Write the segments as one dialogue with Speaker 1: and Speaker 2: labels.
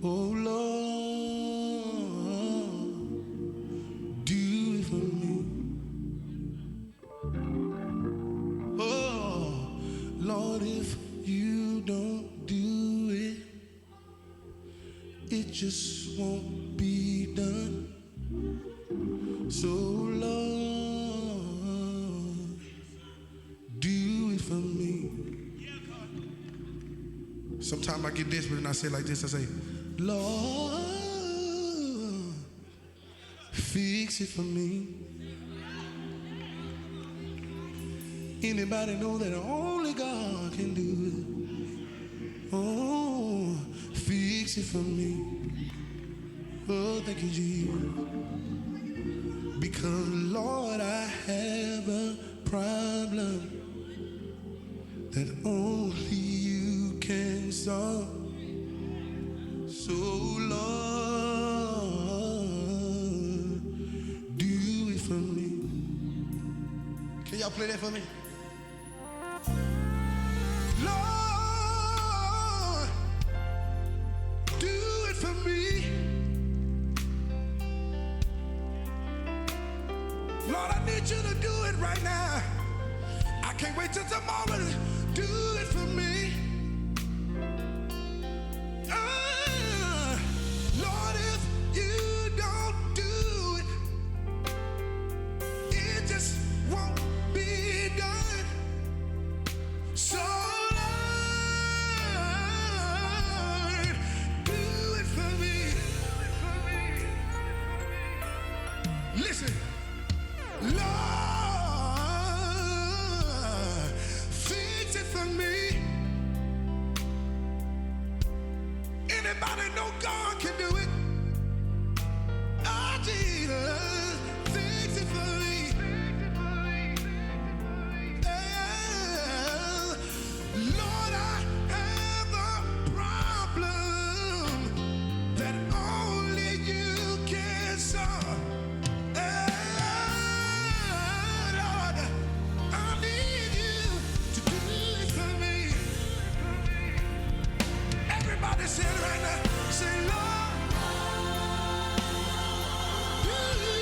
Speaker 1: Oh Lord, do it for me. Oh Lord, if you don't do it, it just won't be done. So Lord, do it for me. Sometimes I get desperate and I say like this, I say, Lord, fix it for me. Anybody know that only God can do it? Oh, fix it for me. Oh, thank you, Jesus. Because, Lord, I have a problem that only you can solve. So, Lord, do it for me. Can y'all play that for me? Lord, do it for me. Lord, I need you to do it right now. I can't wait till tomorrow to do it for me. Lord, if you don't do it, it just won't be done. So Lord, do it for me. Listen, Lord, fix it for me. Anybody know God can do it? Oh, Jesus, fix it for me. Lord, I have a problem that only you can solve. Lord, I need you to do it for me. Everybody say it right now. Say, Lord, do it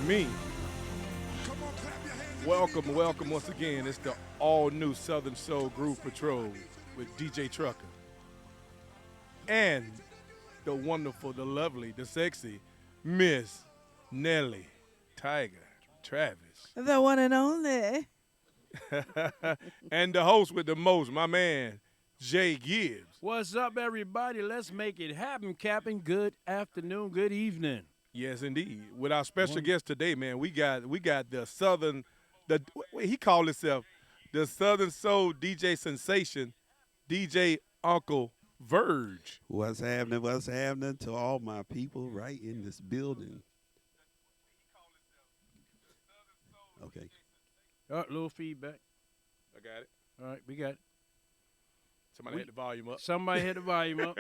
Speaker 2: me. Welcome once again. It's the all-new Southern Soul Groove Patrol with DJ Trucker. And the wonderful, the lovely, the sexy Miss Nellie Tiger Travis.
Speaker 3: The one and only.
Speaker 2: And the host with the most, my man, JGibbs.
Speaker 4: What's up, everybody? Let's make it happen, Captain. Good afternoon, good evening.
Speaker 2: Yes, indeed. With our special guest today, man, we got the Southern, he called himself the Southern Soul DJ Sensation, DJ Uncle Verg.
Speaker 5: What's happening to all my people right in this building? Okay.
Speaker 4: A little feedback.
Speaker 2: I got it.
Speaker 4: All right, we got it.
Speaker 2: Somebody hit the volume up.
Speaker 4: Somebody hit the volume up.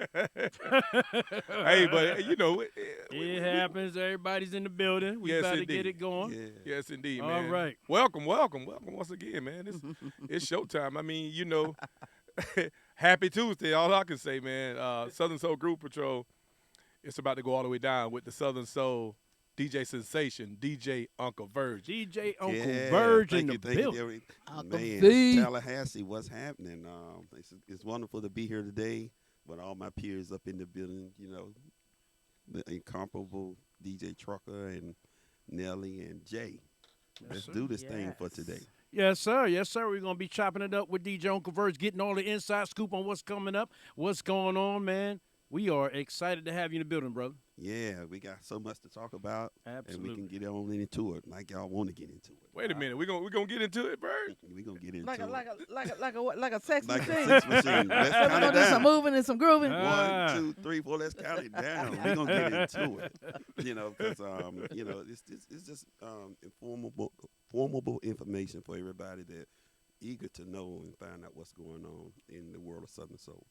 Speaker 2: Hey, but you know.
Speaker 4: It happens. Everybody's in the building. We about to get it going.
Speaker 5: Yeah.
Speaker 2: Yes, indeed, man.
Speaker 4: All right.
Speaker 2: Welcome once again, man. It's showtime. I mean, you know, happy Tuesday. All I can say, man, Southern Soul Groove Patrol, it's about to go all the way down with the Southern Soul DJ Sensation, DJ Uncle Verg.
Speaker 4: DJ Uncle Verg in the building.
Speaker 5: Man, Tallahassee, what's happening? It's wonderful to be here today with all my peers up in the building, you know, the incomparable DJ Trucker and Nellie and Jay. Let's do this thing for today.
Speaker 4: Yes, sir. Yes, sir. We're going to be chopping it up with DJ Uncle Verg, getting all the inside scoop on what's coming up, what's going on, man. We are excited to have you in the building, brother.
Speaker 5: Yeah, we got so much to talk about.
Speaker 4: Absolutely.
Speaker 5: And we can get on into it like y'all want to get into it.
Speaker 2: Wait a minute. We're gonna get into it, Verg?
Speaker 5: We're going to get into
Speaker 3: Like
Speaker 5: it.
Speaker 3: a sex
Speaker 5: Like
Speaker 3: machine.
Speaker 5: a sex machine. Let's
Speaker 3: So we're
Speaker 5: count
Speaker 3: gonna
Speaker 5: it
Speaker 3: do some
Speaker 5: down.
Speaker 3: moving and some grooving.
Speaker 5: 1, 2, 3, 4. Let's count it down. We're going to get into it. You know, because, you know, it's just informable information for everybody that eager to know and find out what's going on in the world of Southern Soul.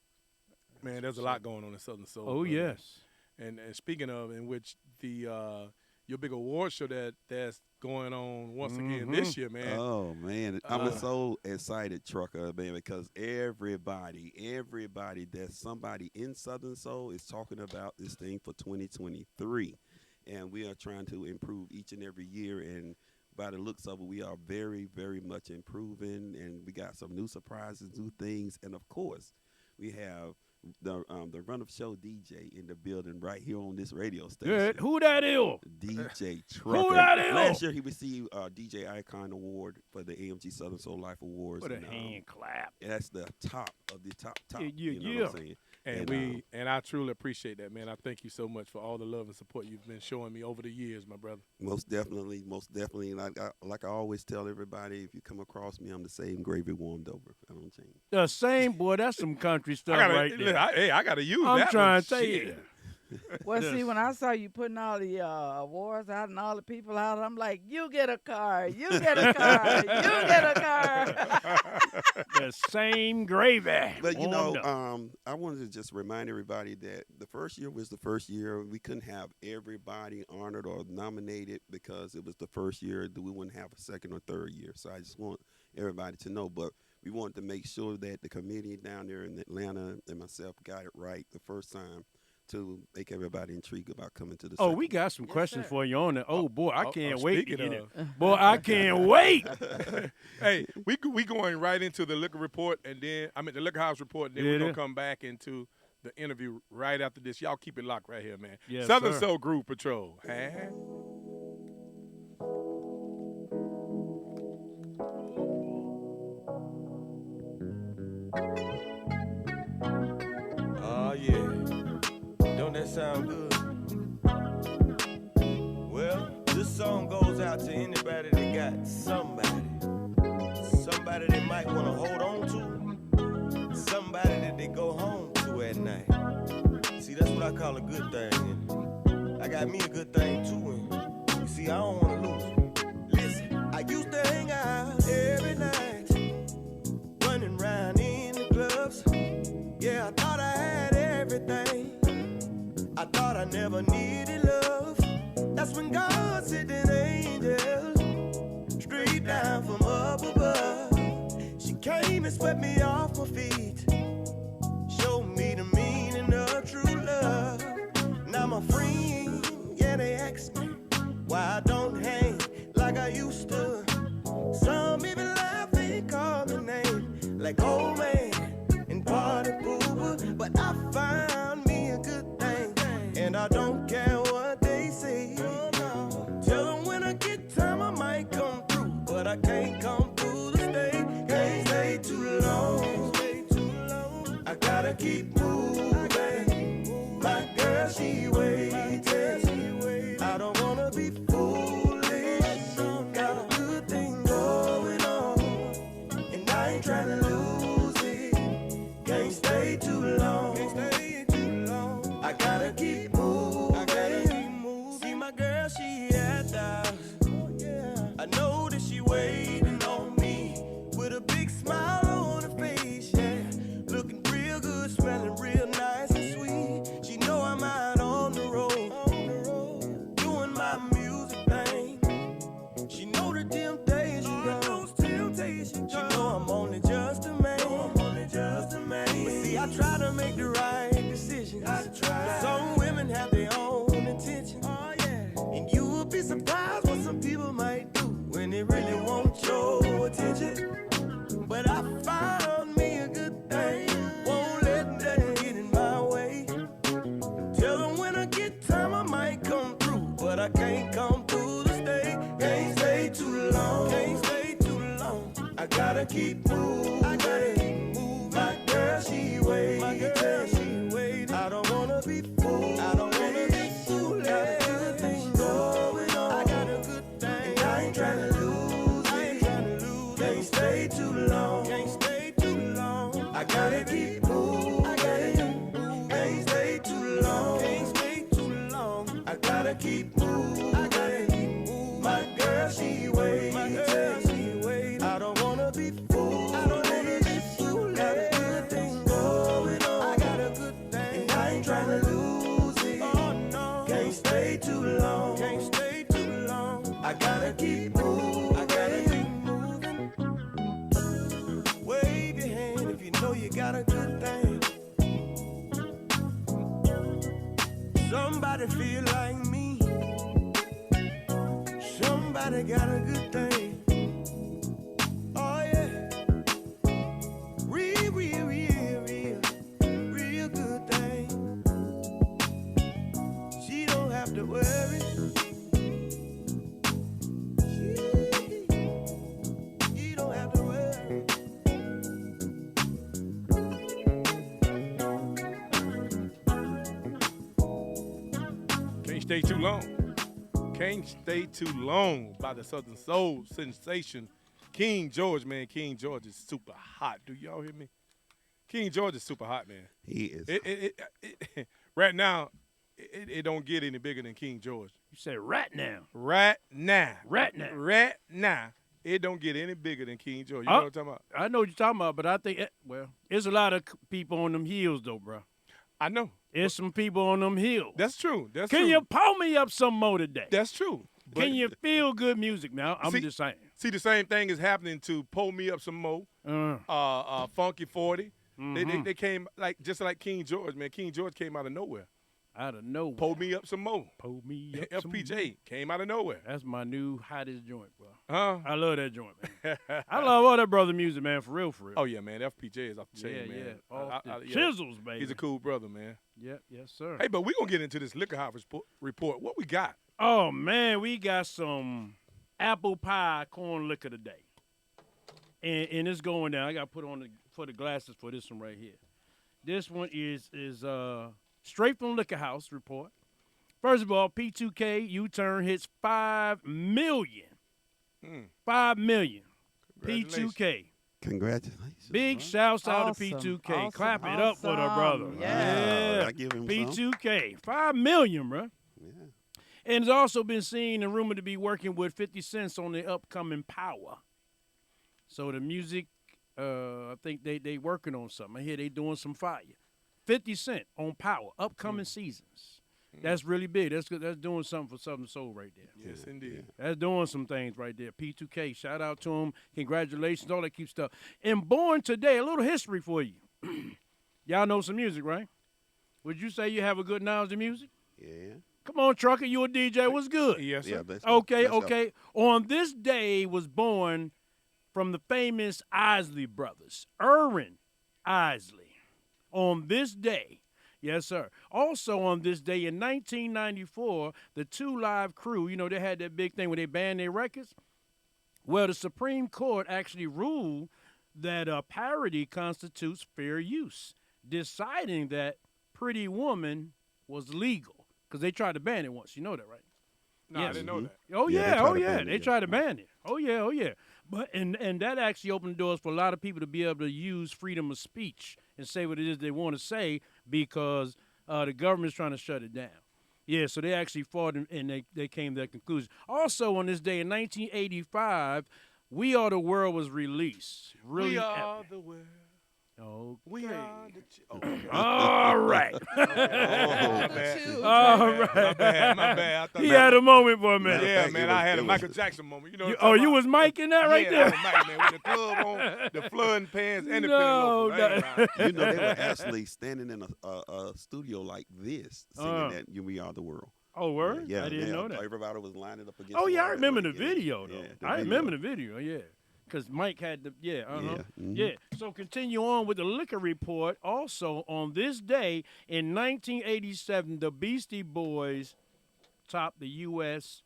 Speaker 2: Man, there's a lot going on in Southern Soul.
Speaker 4: Oh, yes.
Speaker 2: And speaking of, in which the your big award show that's going on once again this year, man.
Speaker 5: Oh, man. I'm so excited, Trucker, man, because everybody that's somebody in Southern Soul is talking about this thing for 2023. And we are trying to improve each and every year. And by the looks of it, we are very, very much improving. And we got some new surprises, new things. And, of course, we have the run of show DJ in the building right here on this radio station.
Speaker 4: Good. Who that is?
Speaker 5: DJ Trucker.
Speaker 4: Who that is?
Speaker 5: Last year he received DJ Icon Award for the AMG Southern Soul Life Awards.
Speaker 4: What a hand clap.
Speaker 5: That's the top of the top.
Speaker 4: Yeah.
Speaker 5: You know what I'm saying?
Speaker 2: And I truly appreciate that, man. I thank you so much for all the love and support you've been showing me over the years, my brother.
Speaker 5: Most definitely. Like I always tell everybody, if you come across me, I'm the same gravy warmed over. I don't change.
Speaker 4: The same, boy. That's some country stuff right there.
Speaker 2: I got to use
Speaker 4: I'm
Speaker 2: that
Speaker 4: trying
Speaker 2: one.
Speaker 4: to tell you.
Speaker 2: Shit.
Speaker 3: Well, see, when I saw you putting all the awards out and all the people out, I'm like, you get a car, you get a car, you get a car.
Speaker 4: The same gravy.
Speaker 5: But, you know, I wanted to just remind everybody that the first year was the first year. We couldn't have everybody honored or nominated because it was the first year that we wouldn't have a second or third year. So I just want everybody to know. But we wanted to make sure that the committee down there in Atlanta and myself got it right the first time to make everybody intrigued about coming to the
Speaker 4: Oh,
Speaker 5: second.
Speaker 4: we got some questions
Speaker 3: sir.
Speaker 4: for you on it. Oh, boy, I can't wait to
Speaker 2: speaking
Speaker 4: get
Speaker 2: of-
Speaker 4: it. Boy, I can't wait.
Speaker 2: Hey, we going right into the liquor report, and then the liquor house report, and then we're
Speaker 4: Yeah.
Speaker 2: gonna come back into the interview right after this. Y'all keep it locked right here, man.
Speaker 4: Yes,
Speaker 2: Southern
Speaker 4: sir.
Speaker 2: Soul Groove Patrol. Huh?
Speaker 6: Oh, yeah. Don't that sound good? Well, this song goes out to anybody that got somebody they might want to hold on to, somebody that they go home to at night. See, that's what I call a good thing. And I got me a good thing too. And you see, I don't want to lose it. Listen, I used to hang out every night, running around in the clubs. Yeah, I thought I had everything. I thought I never needed love. That's when God sent an angel straight down from up above. She came and swept me off my feet, showed me the meaning of true love. Now my friends, yeah, they ask me why I don't hang used to. Some even laugh and call me names like old man and party pooper. But I found me a good thing, and I don't care what they say. Tell them when I get time I might come through, but I can't come through the state. Can't stay too long. I gotta keep moving. My girl, she waiting. I don't wanna be foolish. Got a good thing going on, and I ain't trying to lose it. Can't stay too long. I gotta keep moving. See my girl, she at the house. I know that she waiting on me with a big smile on her face, yeah. Looking real good, smelling real nice and sweet. She know I'm out on the road, doing my music thing. She know the temptation comes. She know I'm only just a man. But see, I try to make the right decision. Some women have their own intentions. And you will be surprised what some people might do when they really want your attention. But I found me a good thing. Won't let that get in my way. Tell them when I get time I might come through, but I can't come through the state. Can't stay too long. I gotta keep moving. My girl, she waiting. I don't wanna be fooled. Got a good thing going on. I got a good thing. I ain't trying to lose it. Can't stay too long. I gotta keep moving. Can't stay too long. I gotta keep moving. My girl, she waiting. I don't wanna be fooled. Got a good thing going on. I got a good thing. And I ain't trying to lose it. Can't stay too long. I gotta keep moving. Wave your hand if you know you got a good thing. Somebody feel like me. Somebody got a good thing. Oh yeah. Real good thing. She don't have to worry. She don't have to worry.
Speaker 2: Can't stay too long. Can't stay too long by the Southern Soul sensation. King George, man. King George is super hot. Do y'all hear me? King George is super hot, man.
Speaker 5: He is.
Speaker 2: Right now, it don't get any bigger than King George.
Speaker 4: You said right now.
Speaker 2: Right now, it don't get any bigger than King George. You know what I'm talking about?
Speaker 4: I know what you're talking about, but I think, there's a lot of people on them hills, though, bro.
Speaker 2: I know.
Speaker 4: There's some people on them hills.
Speaker 2: That's true.
Speaker 4: Can you pull me up some more today?
Speaker 2: That's true.
Speaker 4: Can you feel good music now? I'm just saying.
Speaker 2: See, the same thing is happening to Pull Me Up Some More, Funky 40. They came just like King George, man. King George came out of nowhere.
Speaker 4: Out of nowhere.
Speaker 2: Pull Me Up Some More.
Speaker 4: Pull me up some more.
Speaker 2: FPJ came out of nowhere.
Speaker 4: That's my new hottest joint, bro.
Speaker 2: Huh?
Speaker 4: I love that joint, man. I love all that brother music, man, for real.
Speaker 2: Oh, yeah, man. FPJ is off the chain, man.
Speaker 4: Off the chisels, baby.
Speaker 2: He's a cool brother, man.
Speaker 4: Yep, yes, sir.
Speaker 2: Hey, but we're going to get into this liquor house report. What we got?
Speaker 4: Oh, man, we got some apple pie corn liquor today. And it's going down. I got to put on the glasses for this one right here. This one is straight from Liquor House report. First of all, P2K U-Turn hits 5 million. 5 million. P2K.
Speaker 5: Congratulations.
Speaker 4: Big shouts out
Speaker 3: Awesome.
Speaker 4: to P2K.
Speaker 3: Awesome.
Speaker 4: Clap it up for the brother.
Speaker 3: Yeah.
Speaker 5: I give him
Speaker 4: P2K. 5 million, bro.
Speaker 5: Yeah.
Speaker 4: And it's also been seen and rumored to be working with 50 Cent on the upcoming Power. So the music, I think they working on something. I hear they doing some fire. 50 Cent on Power, upcoming seasons. That's really big. That's doing something for Southern Soul right there.
Speaker 2: Yes, indeed.
Speaker 4: That's doing some things right there. P2K, shout out to him. Congratulations, all that cute stuff. And born today, a little history for you. Y'all know some music, right? Would you say you have a good knowledge of music?
Speaker 5: Yeah.
Speaker 4: Come on, Trucker, you a DJ. What's good?
Speaker 2: Yes, sir.
Speaker 5: Yeah, let's go.
Speaker 4: Okay,
Speaker 5: Let's go.
Speaker 4: okay. On this day was born from the famous Isley brothers, Irwin Isley. On this day, yes, sir. Also on this day in 1994, the Two Live Crew, you know, they had that big thing where they banned their records. Well, the Supreme Court actually ruled that parody constitutes fair use, deciding that Pretty Woman was legal because they tried to ban it once. You know that, right?
Speaker 2: No, I didn't know that.
Speaker 4: Oh
Speaker 5: Yeah, they
Speaker 4: yeah,
Speaker 5: tried
Speaker 4: oh
Speaker 5: to
Speaker 4: yeah,
Speaker 5: ban it,
Speaker 4: they
Speaker 5: yeah.
Speaker 4: tried to ban it. Oh yeah. But and that actually opened doors for a lot of people to be able to use freedom of speech and say what it is they want to say because the government's trying to shut it down. Yeah, so they actually fought and they came to that conclusion. Also on this day in 1985, We Are the World was released. Really
Speaker 2: We are the world.
Speaker 4: Okay.
Speaker 2: We are the
Speaker 4: All right.
Speaker 2: my bad.
Speaker 4: All right.
Speaker 2: My bad. I thought
Speaker 4: He
Speaker 2: that-
Speaker 4: had a moment for a minute.
Speaker 5: I
Speaker 2: Yeah,
Speaker 5: think
Speaker 2: man,
Speaker 5: it was-
Speaker 2: I had
Speaker 5: it
Speaker 2: a
Speaker 5: was-
Speaker 2: Michael Jackson moment. You know what
Speaker 4: Oh,
Speaker 2: I'm
Speaker 4: you
Speaker 2: talking
Speaker 4: was miking that right
Speaker 2: yeah,
Speaker 4: there?
Speaker 2: I was Mike, man, with the glove on, the flooding pants, and the
Speaker 4: No,
Speaker 2: pinning loafers. I ain't lying.
Speaker 5: You know, they were actually standing in a studio like this, singing that "We Are the World."
Speaker 4: Oh, word?
Speaker 5: Yeah,
Speaker 4: I didn't know that.
Speaker 5: Everybody was lining up against.
Speaker 4: Oh, yeah, I
Speaker 5: wall.
Speaker 4: remember the
Speaker 5: Yeah,
Speaker 4: video, though.
Speaker 5: yeah,
Speaker 4: I remember the video, yeah. Because Mike had the, yeah.
Speaker 5: mhm.
Speaker 4: Yeah. So continue on with the liquor report. Also, on this day in 1987, the Beastie Boys topped the U.S.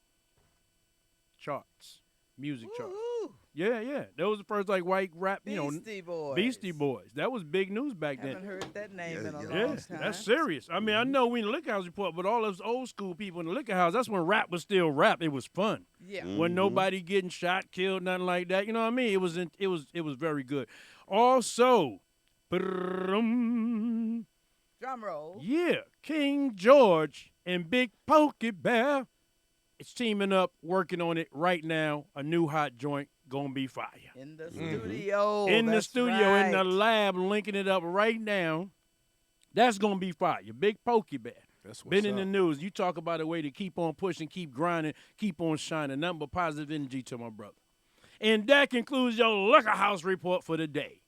Speaker 4: charts, music charts.
Speaker 3: Woo-hoo.
Speaker 4: Yeah. That was the first, like, white rap, you know.
Speaker 3: Beastie Boys.
Speaker 4: Beastie Boys. That was big news back then.
Speaker 3: Haven't heard that name
Speaker 5: Yeah,
Speaker 3: in a
Speaker 5: yeah.
Speaker 3: long
Speaker 4: Yeah,
Speaker 3: time.
Speaker 4: that's serious. I mean, I know we in the liquor house report, but all those old school people in the liquor house, that's when rap was still rap. It was fun.
Speaker 3: Yeah.
Speaker 4: When nobody getting shot, killed, nothing like that. You know what I mean? It was very good. Also,
Speaker 3: Drum roll.
Speaker 4: yeah, King George and Big Pokey Bear is teaming up, working on it right now. A new hot joint gonna be fire.
Speaker 3: In the studio.
Speaker 4: In the
Speaker 3: that's
Speaker 4: studio, in the
Speaker 3: right.
Speaker 4: lab, linking it up right now. That's gonna be fire. Big Pokey Bear.
Speaker 2: That's what's
Speaker 4: Been in
Speaker 2: up.
Speaker 4: the news. You talk about a way to keep on pushing, keep grinding, keep on shining. Nothing but positive energy to my brother. And that concludes your Liquor House report for the day.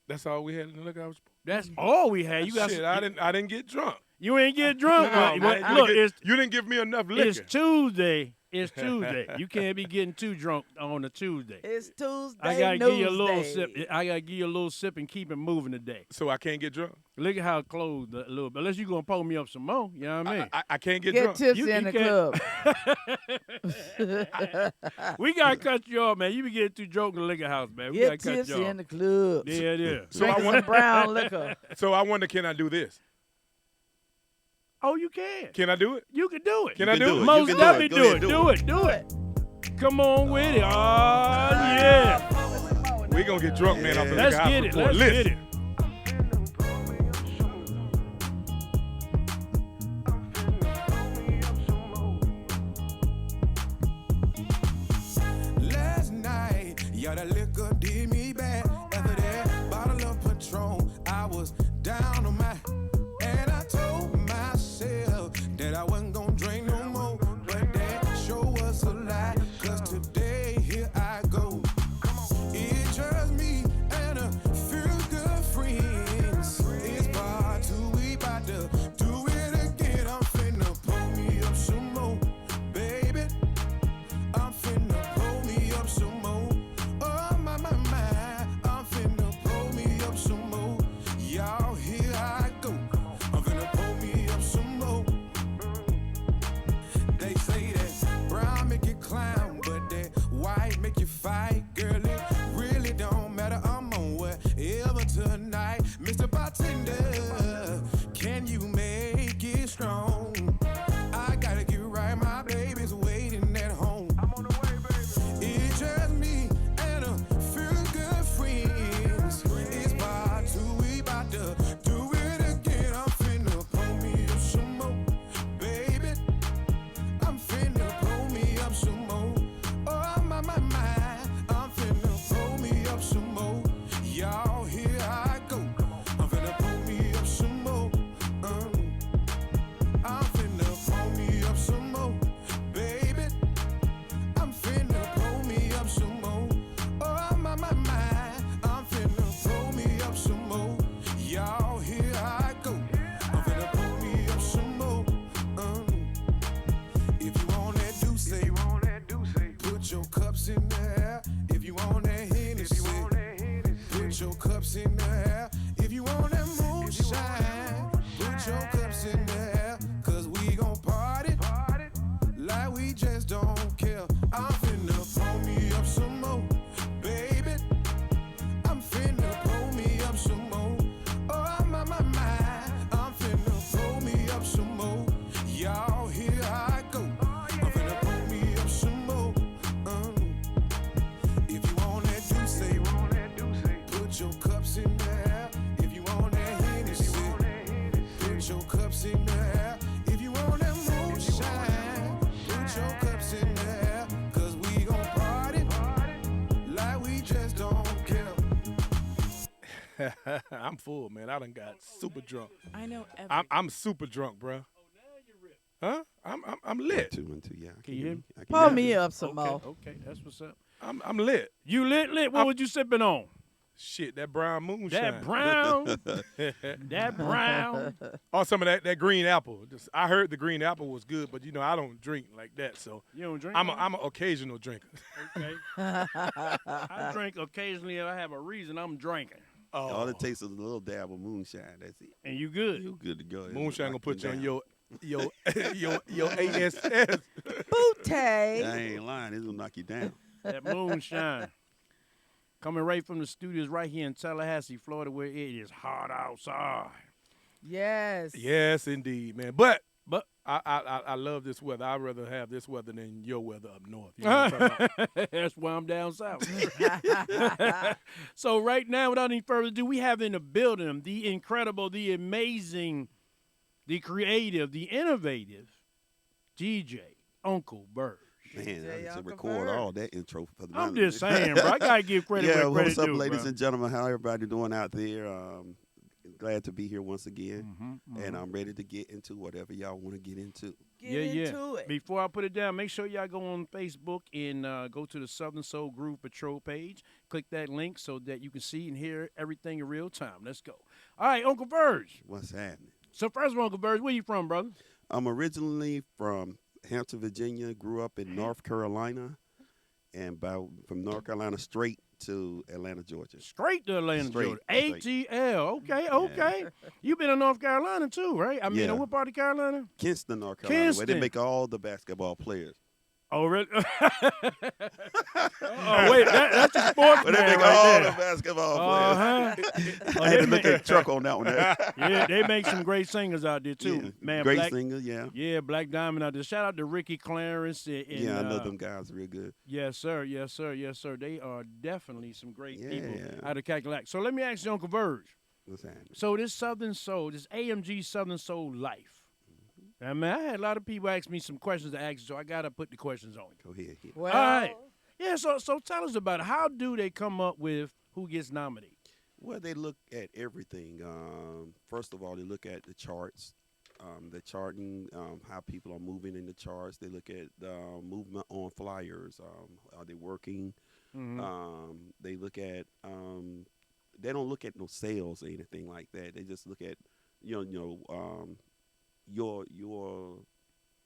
Speaker 2: That's all we had in the liquor house.
Speaker 4: That's all we had. You got
Speaker 2: Shit, I didn't get drunk.
Speaker 4: You ain't get drunk.
Speaker 2: No,
Speaker 4: but
Speaker 2: man,
Speaker 4: look,
Speaker 2: you didn't give me enough liquor.
Speaker 4: it's Tuesday. It's Tuesday. You can't be getting too drunk on a Tuesday.
Speaker 3: It's Tuesday.
Speaker 4: I gotta give you a little
Speaker 3: Newsday.
Speaker 4: sip. I gotta give you a little sip and keep it moving today.
Speaker 2: So I can't get drunk.
Speaker 4: Look at how it closed a little bit. Unless you gonna pull me up some more. You know what I mean?
Speaker 2: I can't get
Speaker 3: Get
Speaker 2: drunk.
Speaker 3: tipsy
Speaker 4: You-
Speaker 3: in
Speaker 4: you
Speaker 3: the
Speaker 4: can't-
Speaker 3: club.
Speaker 4: We gotta cut you off, man. You be getting too drunk in the liquor house, man. We
Speaker 3: Get
Speaker 4: gotta cut
Speaker 3: tipsy
Speaker 4: you off.
Speaker 3: in the club.
Speaker 4: Yeah, it is.
Speaker 2: So I
Speaker 3: Drinking
Speaker 2: want.
Speaker 3: some brown liquor.
Speaker 2: So I wonder, can I do this?
Speaker 4: Oh, you can.
Speaker 2: Can I do it?
Speaker 4: You can do it.
Speaker 2: Can I do it?
Speaker 4: Most
Speaker 5: You can
Speaker 4: definitely
Speaker 5: do
Speaker 4: do
Speaker 5: it.
Speaker 4: it.
Speaker 5: Go
Speaker 4: Do
Speaker 5: ahead,
Speaker 4: it. Do it. Come on with it. Oh, yeah.
Speaker 2: We gonna get drunk, man, off the
Speaker 4: Let's
Speaker 2: liquor house
Speaker 4: get it.
Speaker 2: report.
Speaker 4: Let's
Speaker 2: Listen.
Speaker 4: get it.
Speaker 1: Last night, yeah, that liquor did me bad. After that bottle of Patrole, I was down on my, and I told myself that I wasn't gonna drink no more. But that sure was a lie, 'cause today here I go. It's just me and a few good friends. It's part two, we bout to do it again. I'm finna pull me up some more, baby. I'm finna pull me up some more. Oh, my. in the air. If you want that Hennessy, put your cups in the air. If you want that moonshine, put your cups in the air. Cause we gon' party like we just don't care. I'm finna pull me up some more, baby. I'm finna pull me up some more. Oh, my, I'm finna pull me up some more. Y'all, here I go. I'm finna pull me up some more. If you want that juice, put your cups in there. If you want that Hennessy, put your cups in there. If you want that moonshine, put your cups in there. Cause we gon' party like we just don't care.
Speaker 2: I'm full, man. I done got super drunk.
Speaker 3: I know.
Speaker 2: I'm super drunk, bro. Huh? I'm lit.
Speaker 5: 2 and 2, yeah.
Speaker 4: Can you hear me?
Speaker 5: I can
Speaker 3: Pull
Speaker 5: hear
Speaker 3: me
Speaker 5: you.
Speaker 3: up some more.
Speaker 4: Okay, that's what's up.
Speaker 2: I'm lit.
Speaker 4: You lit? What was you sipping on?
Speaker 2: Shit, that brown moonshine.
Speaker 4: That brown. That brown.
Speaker 2: Or some of that green apple. I heard the green apple was good, but I don't drink like that. So
Speaker 4: You don't drink?
Speaker 2: I'm an occasional drinker.
Speaker 4: Okay. I drink occasionally if I have a reason I'm drinking.
Speaker 5: All it takes is a little dab of moonshine. That's it.
Speaker 4: And you good.
Speaker 5: You good to go.
Speaker 2: Moonshine gonna
Speaker 5: Lock
Speaker 2: put you on
Speaker 5: down.
Speaker 2: your ASS.
Speaker 3: Booty.
Speaker 5: I ain't lying. This will knock you down.
Speaker 4: That moonshine. Coming right from the studios right here in Tallahassee, Florida, where it is hot outside.
Speaker 3: Yes.
Speaker 2: Yes, indeed, man. But I love this weather. I'd rather have this weather than your weather up north. You know what I'm talking about?
Speaker 4: That's why I'm down south. So right now, without any further ado, we have in the building the incredible, the amazing, the creative, the innovative DJ Uncle Verg.
Speaker 5: Man,
Speaker 3: DJ
Speaker 5: I should
Speaker 3: Uncle
Speaker 5: record
Speaker 3: Verg.
Speaker 5: all that intro for the
Speaker 4: I'm
Speaker 5: night.
Speaker 4: just saying, bro. I gotta give credit
Speaker 5: Yeah,
Speaker 4: where credit
Speaker 5: what's up,
Speaker 4: due,
Speaker 5: ladies
Speaker 4: bro.
Speaker 5: and gentlemen? How everybody doing out there? Glad to be here once again, and I'm ready to get into whatever y'all want to get into.
Speaker 3: Get into it.
Speaker 4: Before I put it down, make sure y'all go on Facebook and go to the Southern Soul Groove Patrol page. Click that link so that you can see and hear everything in real time. Let's go. All right, Uncle Verg.
Speaker 5: What's happening?
Speaker 4: So first of all, Uncle Verg, where you from, brother?
Speaker 5: I'm originally from Hampton, Virginia. Grew up in North Carolina, and from North Carolina straight to Atlanta, Georgia.
Speaker 4: Straight to Atlanta,
Speaker 5: Straight,
Speaker 4: Georgia.
Speaker 5: straight.
Speaker 4: ATL. Okay. You been in North Carolina too, right? I mean,
Speaker 5: Yeah.
Speaker 4: what part of Carolina?
Speaker 5: Kinston, North Carolina, where
Speaker 4: Kinston.
Speaker 5: they make all the basketball players.
Speaker 4: Oh, really? Oh, wait, that's a sports
Speaker 5: Where they
Speaker 4: man
Speaker 5: make
Speaker 4: right
Speaker 5: all
Speaker 4: there.
Speaker 5: the basketball players.
Speaker 4: Uh-huh.
Speaker 5: I had to look at the truck on that one.
Speaker 4: Yeah, they make some great singers out there too,
Speaker 5: Yeah,
Speaker 4: man.
Speaker 5: great
Speaker 4: Black,
Speaker 5: singer, yeah.
Speaker 4: Yeah, Black Diamond out there. Shout out to Ricky Clarence. And,
Speaker 5: Yeah, I know them guys real good.
Speaker 4: Yes, sir. Yes, sir. Yes, sir. They are definitely some great people
Speaker 5: Yeah.
Speaker 4: out of Cackalack. So let me ask you, Uncle Verg.
Speaker 5: What's happening?
Speaker 4: So this Southern Soul, this AMG Southern Soul life. I mean, I had a lot of people ask me some questions to ask you, so I got to put the questions on you.
Speaker 5: Go ahead. Yeah.
Speaker 3: Well,
Speaker 4: All right. Yeah, so tell us about it. How do they come up with who gets nominated?
Speaker 5: Well, they look at everything. First of all, they look at the charts, the charting, how people are moving in the charts. They look at movement on flyers. Are they working? They look at. They don't look at no sales or anything like that. They just look at, your.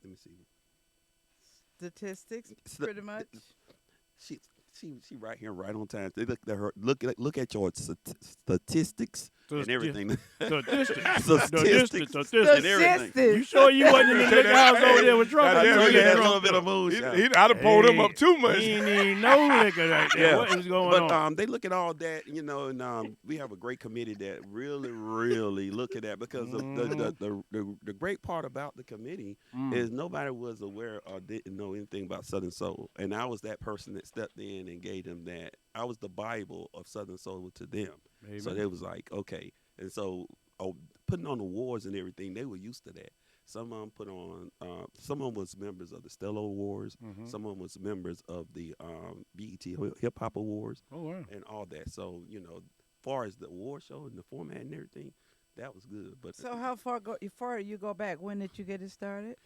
Speaker 5: Let me see.
Speaker 3: statistics,
Speaker 5: Sta-
Speaker 3: pretty much.
Speaker 5: She right here, right on time. They look at your statistics and everything. Statistics and everything.
Speaker 4: You sure you wasn't in the liquor house over there with trouble?
Speaker 5: I
Speaker 2: Yeah,
Speaker 5: told you
Speaker 2: yeah,
Speaker 5: had a
Speaker 2: yeah.
Speaker 5: little bit of moonshine.
Speaker 2: I'd have pulled him up too much.
Speaker 4: He ain't even no liquor right there.
Speaker 5: Yeah.
Speaker 4: What is going on?
Speaker 5: They look at all that, and we have a great committee that really look at that because the great part about the committee is nobody was aware or didn't know anything about Southern Soul, and I was that person that stepped in and gave them that. I was the Bible of Southern Soul to them.
Speaker 4: Amen.
Speaker 5: So they was like, okay, and so putting on awards and everything, they were used to that. Some of them put on. Some of them was members of the Stellar Awards. Some of them was members of the BET Hip Hop Awards.
Speaker 4: Oh, wow.
Speaker 5: And all that. So as far as the award show and the format and everything, that was good. But
Speaker 3: So how far you go back? When did you get it started?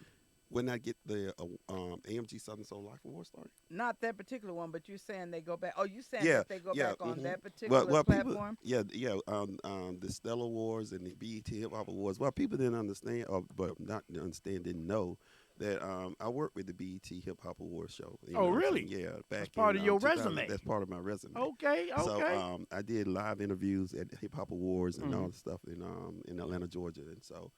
Speaker 5: when I get the AMG Southern Soul Life Award started,
Speaker 3: Not that particular one, but you're saying they go back. Oh, you saying
Speaker 5: Yeah,
Speaker 3: that they go
Speaker 5: yeah,
Speaker 3: back on
Speaker 5: mhm.
Speaker 3: that particular platform?
Speaker 5: The Stellar Awards and the BET Hip Hop Awards. Well, people didn't understand, but not understand, didn't know that I worked with the BET Hip Hop Awards show. You
Speaker 4: Oh,
Speaker 5: know,
Speaker 4: really?
Speaker 5: So, yeah, back
Speaker 4: That's part
Speaker 5: in,
Speaker 4: of your
Speaker 5: 2000.
Speaker 4: resume.
Speaker 5: That's part of my resume.
Speaker 4: Okay.
Speaker 5: So I did live interviews at the Hip Hop Awards and all the stuff in Atlanta, Georgia, and so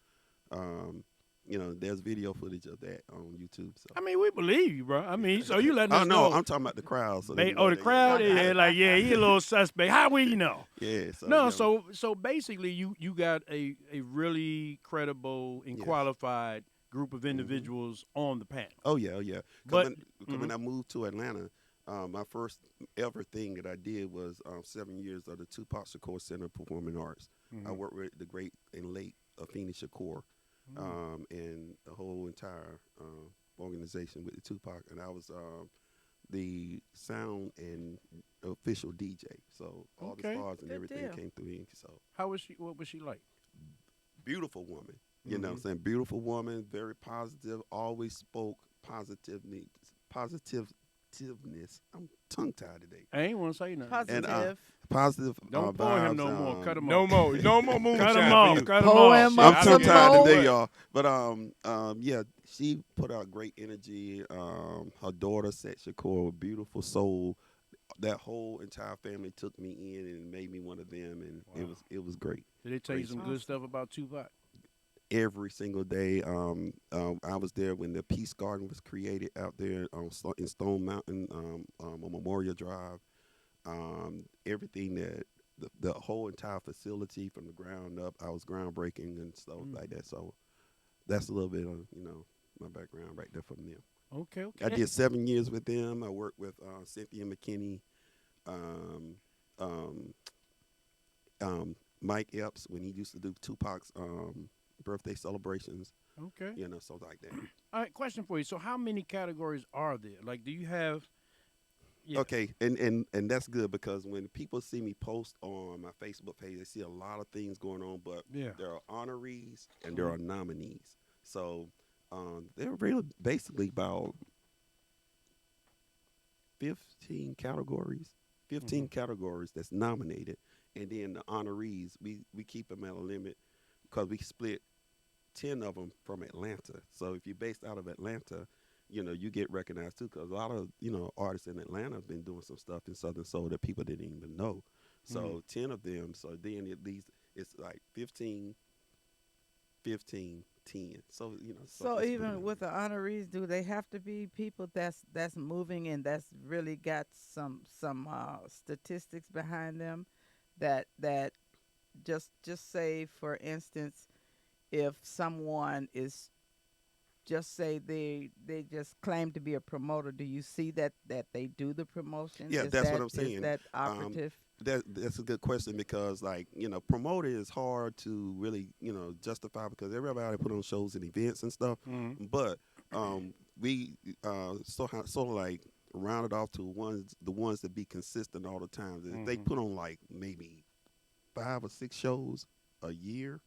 Speaker 5: there's video footage of that on YouTube. So.
Speaker 4: I mean, we believe you, bro. I mean, so you letting us know.
Speaker 5: Oh no, I'm talking about the crowd. So
Speaker 4: the crowd, he a little suspect. How will you know?
Speaker 5: Yeah. So,
Speaker 4: no, so basically, you got a really credible and qualified group of individuals on the panel.
Speaker 5: Oh yeah.
Speaker 4: But
Speaker 5: when I moved to Atlanta, my first ever thing that I did was 7 years of the Tupac Shakur Center of Performing Arts. I worked with the great and late Afeni Shakur. And the whole entire organization with the Tupac, and I was the sound and official DJ. So all the stars and everything came through him. So
Speaker 4: how was she? What was she like?
Speaker 5: Beautiful woman. You know what I'm saying? Beautiful woman, very positive, always spoke positively, positiveness. I'm tongue-tied today.
Speaker 4: I ain't want to say nothing.
Speaker 3: Positive.
Speaker 5: And, positive
Speaker 4: Don't pour
Speaker 5: vibes,
Speaker 4: him no more. Cut him
Speaker 2: no
Speaker 4: off.
Speaker 2: more. No more moonshine.
Speaker 4: Cut him
Speaker 2: for
Speaker 4: off.
Speaker 2: you.
Speaker 4: Cut him
Speaker 3: Pour
Speaker 4: off.
Speaker 3: him
Speaker 5: I'm
Speaker 3: up
Speaker 5: tongue
Speaker 3: some
Speaker 5: tied
Speaker 3: more.
Speaker 5: today, y'all. But yeah, she put out great energy. Her daughter, Set Shakur, a beautiful soul. That whole entire family took me in and made me one of them, and it was great.
Speaker 4: Did they tell you some good stuff about Tupac?
Speaker 5: Every single day, I was there when the Peace Garden was created out there in Stone Mountain on Memorial Drive. Everything that the whole entire facility from the ground up, I was groundbreaking and stuff like that. So that's a little bit of my background right there from them.
Speaker 4: Okay.
Speaker 5: I did 7 years with them. I worked with Cynthia McKinney, Mike Epps when he used to do Tupac's birthday celebrations.
Speaker 4: Okay.
Speaker 5: Something like that.
Speaker 4: All right, question for you. So how many categories are there? Like, do you have? Yeah.
Speaker 5: Okay, and that's good because when people see me post on my Facebook page, they see a lot of things going on, but there are honorees and there are nominees. So they're really basically about 15 categories. 15 categories that's nominated, and then the honorees, we keep them at a limit because we split 10 of them from Atlanta. So if you're based out of Atlanta, you get recognized too, because a lot of artists in Atlanta have been doing some stuff in Southern Soul that people didn't even know. So 10 of them. So then at least it's like 15, 10. So
Speaker 3: So even with the honorees, do they have to be people that's moving and that's really got some statistics behind them? That just say, for instance, if someone is just say they just claim to be a promoter, do you see that they do the promotion?
Speaker 5: Yeah, that's what I'm saying.
Speaker 3: Is that operative?
Speaker 5: That's a good question because, promoter is hard to really, justify because everybody put on shows and events and stuff. But we sort of like rounded off to the ones that be consistent all the time. If they put on maybe 5 or 6 shows a year,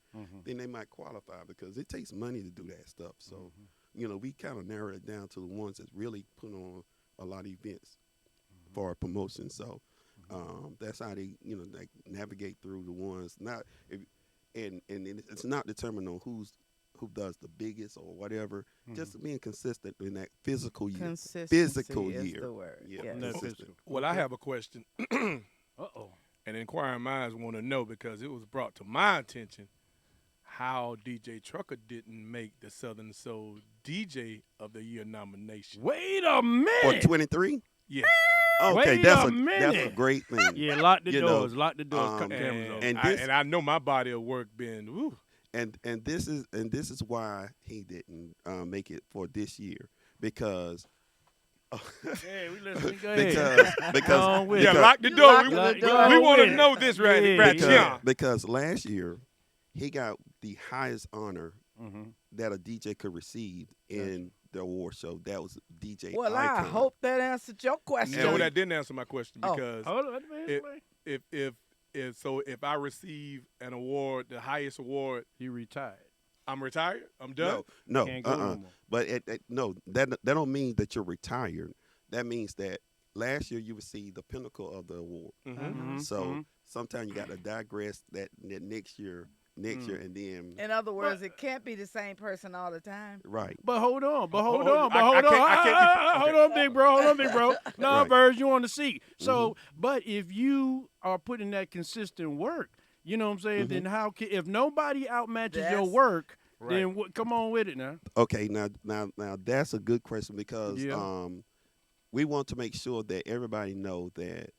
Speaker 5: then they might qualify because it takes money to do that stuff. So, we kind of narrowed it down to the ones that really put on a lot of events for our promotion. So that's how they, navigate through the ones. And it's not determined on who does the biggest or whatever. Just being consistent in that physical year.
Speaker 3: Consistency
Speaker 5: Physical
Speaker 3: is
Speaker 5: year.
Speaker 3: the word.
Speaker 5: Yeah,
Speaker 3: Yes.
Speaker 5: consistent.
Speaker 2: Well, I have a question.
Speaker 4: Uh-oh.
Speaker 2: And inquiring minds want to know because it was brought to my attention how DJ Trucker didn't make the Southern Soul DJ of the Year nomination.
Speaker 4: Wait a minute.
Speaker 5: For 23?
Speaker 2: Yes.
Speaker 5: Okay,
Speaker 4: Wait
Speaker 5: that's
Speaker 4: a
Speaker 5: a
Speaker 4: minute.
Speaker 5: great thing.
Speaker 4: Yeah, lock the
Speaker 5: You
Speaker 4: doors.
Speaker 5: know,
Speaker 4: Lock the doors. Cut cameras off.
Speaker 5: and
Speaker 2: I know my body of work been woo.
Speaker 5: And this is why he didn't make it for this year because
Speaker 4: Hey, we listening. Go ahead.
Speaker 5: because
Speaker 2: Yeah, lock the door.
Speaker 3: Lock the door.
Speaker 2: We want to
Speaker 4: Yeah.
Speaker 2: know this right
Speaker 4: Yeah.
Speaker 2: here.
Speaker 5: because last year he got the highest honor that a DJ could receive in the award show. That was DJ
Speaker 3: Well,
Speaker 5: Icon.
Speaker 3: I hope that answered your question.
Speaker 2: No, that didn't answer my question
Speaker 3: Oh.
Speaker 2: because
Speaker 4: Hold on, let me explain.
Speaker 2: if I receive an award, the highest award,
Speaker 4: He retired.
Speaker 2: I'm retired. I'm done.
Speaker 5: No,
Speaker 4: Can't go no more.
Speaker 5: But that don't mean that you're retired. That means that last year you received the pinnacle of the award.
Speaker 2: Mm-hmm.
Speaker 5: So sometimes you got to digress that next year. next year, and then
Speaker 3: In other words, it can't be the same person all the time.
Speaker 5: right.
Speaker 4: But hold on,
Speaker 2: hold on,
Speaker 4: big bro. Hold on, big bro. No,
Speaker 5: Right.
Speaker 4: Verg, you on the seat. So, but if you are putting that consistent work, you know what I'm saying, then how can, if nobody outmatches your work, then come on with it now.
Speaker 5: Okay, now that's a good question because
Speaker 4: Yeah.
Speaker 5: we want to make sure that everybody know that,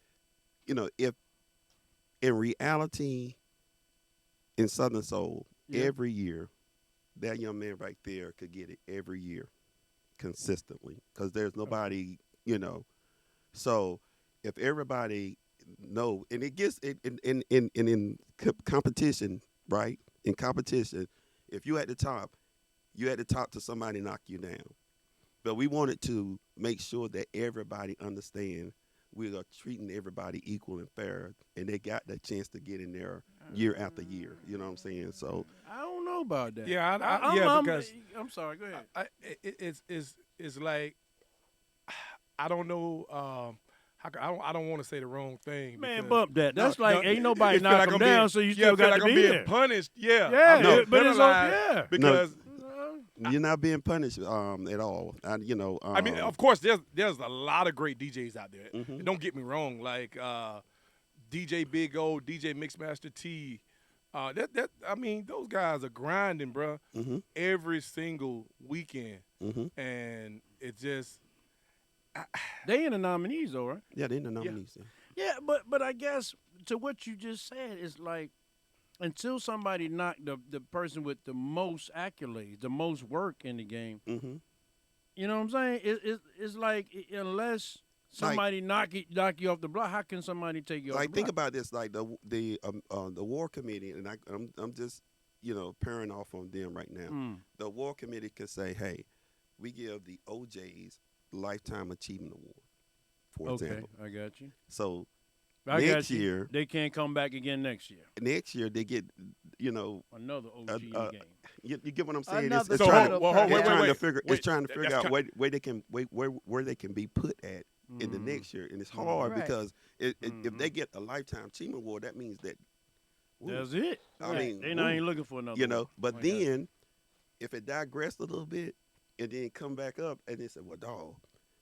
Speaker 5: if in reality, in Southern Soul, every year, that young man right there could get it every year, consistently, because there's nobody, So, if everybody know, and it gets in competition, right? In competition, if you at the top to somebody knock you down. But we wanted to make sure that everybody understand we are treating everybody equal and fair, and they got the chance to get in there year after year. You know what I'm saying? So
Speaker 4: I don't know about that.
Speaker 2: Yeah, because
Speaker 4: I'm sorry. Go ahead.
Speaker 2: it's like I don't know. I don't want to say the wrong thing.
Speaker 4: Man,
Speaker 2: because-
Speaker 4: bump that. That's like ain't nobody
Speaker 2: it feel
Speaker 4: knock
Speaker 2: like
Speaker 4: them
Speaker 2: I'm
Speaker 4: down,
Speaker 2: being-
Speaker 4: so you
Speaker 2: yeah,
Speaker 4: still
Speaker 2: I feel
Speaker 4: got
Speaker 2: like
Speaker 4: to
Speaker 2: I'm
Speaker 4: be
Speaker 2: being
Speaker 4: there.
Speaker 2: punished. Yeah,
Speaker 4: Yeah,
Speaker 2: I'm being
Speaker 4: but it's
Speaker 2: penalized because
Speaker 5: you're not being punished at all.
Speaker 2: I mean, of course, there's a lot of great DJs out there.
Speaker 5: Mhm.
Speaker 2: Don't get me wrong, like DJ Big O, DJ Mixmaster T. I mean, those guys are grinding, bro,
Speaker 5: Mhm.
Speaker 2: every single weekend,
Speaker 5: Mhm.
Speaker 2: and it just
Speaker 4: They in the nominees, though, right?
Speaker 5: Yeah, they in the nominees.
Speaker 4: Yeah, but I guess to what you just said is like until somebody knocked the person with the most accolades, the most work in the game.
Speaker 5: Mm-hmm.
Speaker 4: You know what I'm saying? It's like unless somebody knock you off the block, how can somebody take you off the block?
Speaker 5: Think about this, like the war committee, and I'm just pairing off on them right now. The war committee could say, hey, we give the OJs Lifetime Achievement Award, for example.
Speaker 4: Okay, I got you.
Speaker 5: So
Speaker 4: Next
Speaker 5: year
Speaker 4: they can't come back again next year.
Speaker 5: Next year they get
Speaker 4: another OG in the game.
Speaker 5: You get what I'm saying?
Speaker 3: Another
Speaker 5: It's
Speaker 3: title.
Speaker 5: trying to figure
Speaker 2: That's
Speaker 5: out where they can be put at in the next year, and it's hard
Speaker 3: Right.
Speaker 5: because if they get a Lifetime Achievement Award, that means that
Speaker 4: That's it.
Speaker 5: I mean,
Speaker 4: they not even looking for another. one.
Speaker 5: But
Speaker 4: Like
Speaker 5: then if it digressed a little bit and then come back up, and they said, well, dog,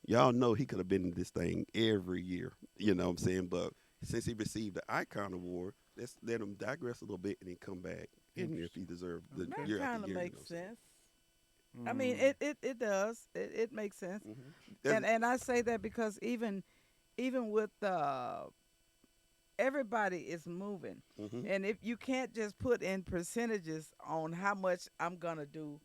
Speaker 5: y'all know he could have been in this thing every year. You know what I'm saying? But since he received the Icon Award, let's let him digress a little bit and then come back in here if he deserved the
Speaker 3: That
Speaker 5: year
Speaker 3: kind
Speaker 5: after
Speaker 3: of
Speaker 5: year.
Speaker 3: makes
Speaker 5: you know
Speaker 3: sense. I mean, it does. It makes sense.
Speaker 5: what I'm saying?
Speaker 3: And I say that because even with everybody is moving,
Speaker 5: Mhm.
Speaker 3: and if you can't just put in percentages on how much I'm gonna do,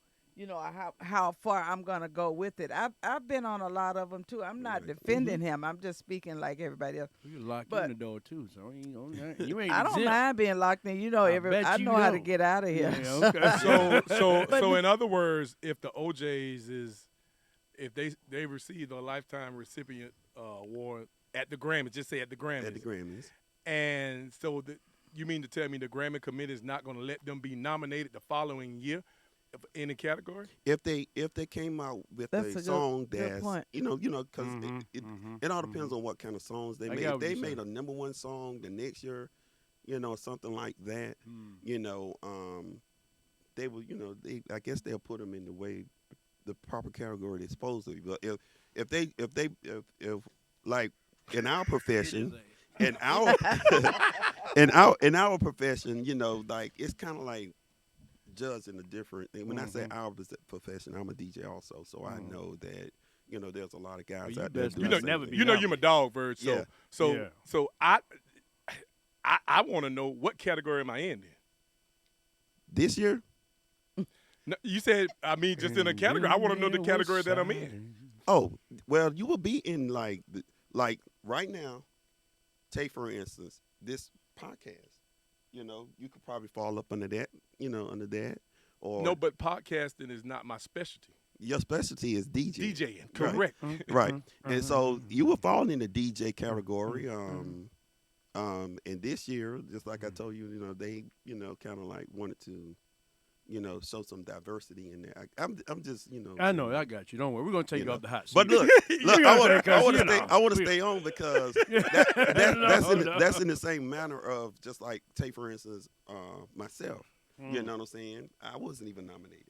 Speaker 3: how far I'm gonna go with it. I've been on a lot of them too. I'm not defending him. I'm just speaking like everybody else.
Speaker 4: You locked
Speaker 3: But-
Speaker 4: in the door too, so you ain't.
Speaker 3: I don't
Speaker 4: exempt.
Speaker 3: mind being locked in.
Speaker 4: I bet
Speaker 3: I
Speaker 4: you
Speaker 3: know how to
Speaker 4: don't.
Speaker 3: get out of here.
Speaker 4: Yeah, okay.
Speaker 2: So in other words, if the OJs if they receive a lifetime recipient award at the Grammys, just say at the Grammys,
Speaker 5: At the Grammys.
Speaker 2: and so you mean to tell me the Grammy committee is not going to let them be nominated the following year in the category?
Speaker 5: If they came out with
Speaker 3: That's a
Speaker 5: a
Speaker 3: good-
Speaker 5: song
Speaker 3: good
Speaker 5: that's
Speaker 3: point.
Speaker 5: because it all depends on what kind of songs they
Speaker 4: I
Speaker 5: made.
Speaker 4: got
Speaker 5: If
Speaker 4: what
Speaker 5: they
Speaker 4: you're
Speaker 5: made
Speaker 4: saying.
Speaker 5: a #1 song the next year, something like that, they will, I guess they'll put them in the proper category they're supposed to be. But if like in our profession, in our in our profession, like it's kind of like judging a different thing. When I say our profession, I'm a DJ also, so I know that there's a lot of guys
Speaker 4: you
Speaker 5: out there
Speaker 4: best
Speaker 5: doing
Speaker 2: You know,
Speaker 5: the same
Speaker 4: never
Speaker 5: thing.
Speaker 4: be
Speaker 2: you know you're my dog, Verg. So
Speaker 5: Yeah.
Speaker 2: so
Speaker 4: Yeah.
Speaker 2: so I want to know what category am I in then?
Speaker 5: This year.
Speaker 2: No, you said just in a category. I want to know the category that I'm in.
Speaker 5: Oh, well, you will be in like right now. Take for instance this podcast. You could probably fall up under that. Under that. Or
Speaker 2: No, but podcasting is not my specialty.
Speaker 5: your specialty is DJ.
Speaker 2: DJing, correct.
Speaker 5: Right. And so you will fall in the DJ category. And this year, just like I told you, they kind of like wanted to, show some diversity in there. I'm just,
Speaker 4: I know, I got you. Don't worry, we're gonna take you
Speaker 5: know.
Speaker 4: off the hot seat.
Speaker 5: But look,
Speaker 4: You
Speaker 5: I
Speaker 4: know,
Speaker 5: want
Speaker 4: you
Speaker 5: to stay.
Speaker 4: know.
Speaker 5: I want to stay on because that's in the same manner of just like take for instance myself. You know what I'm saying? I wasn't even nominated.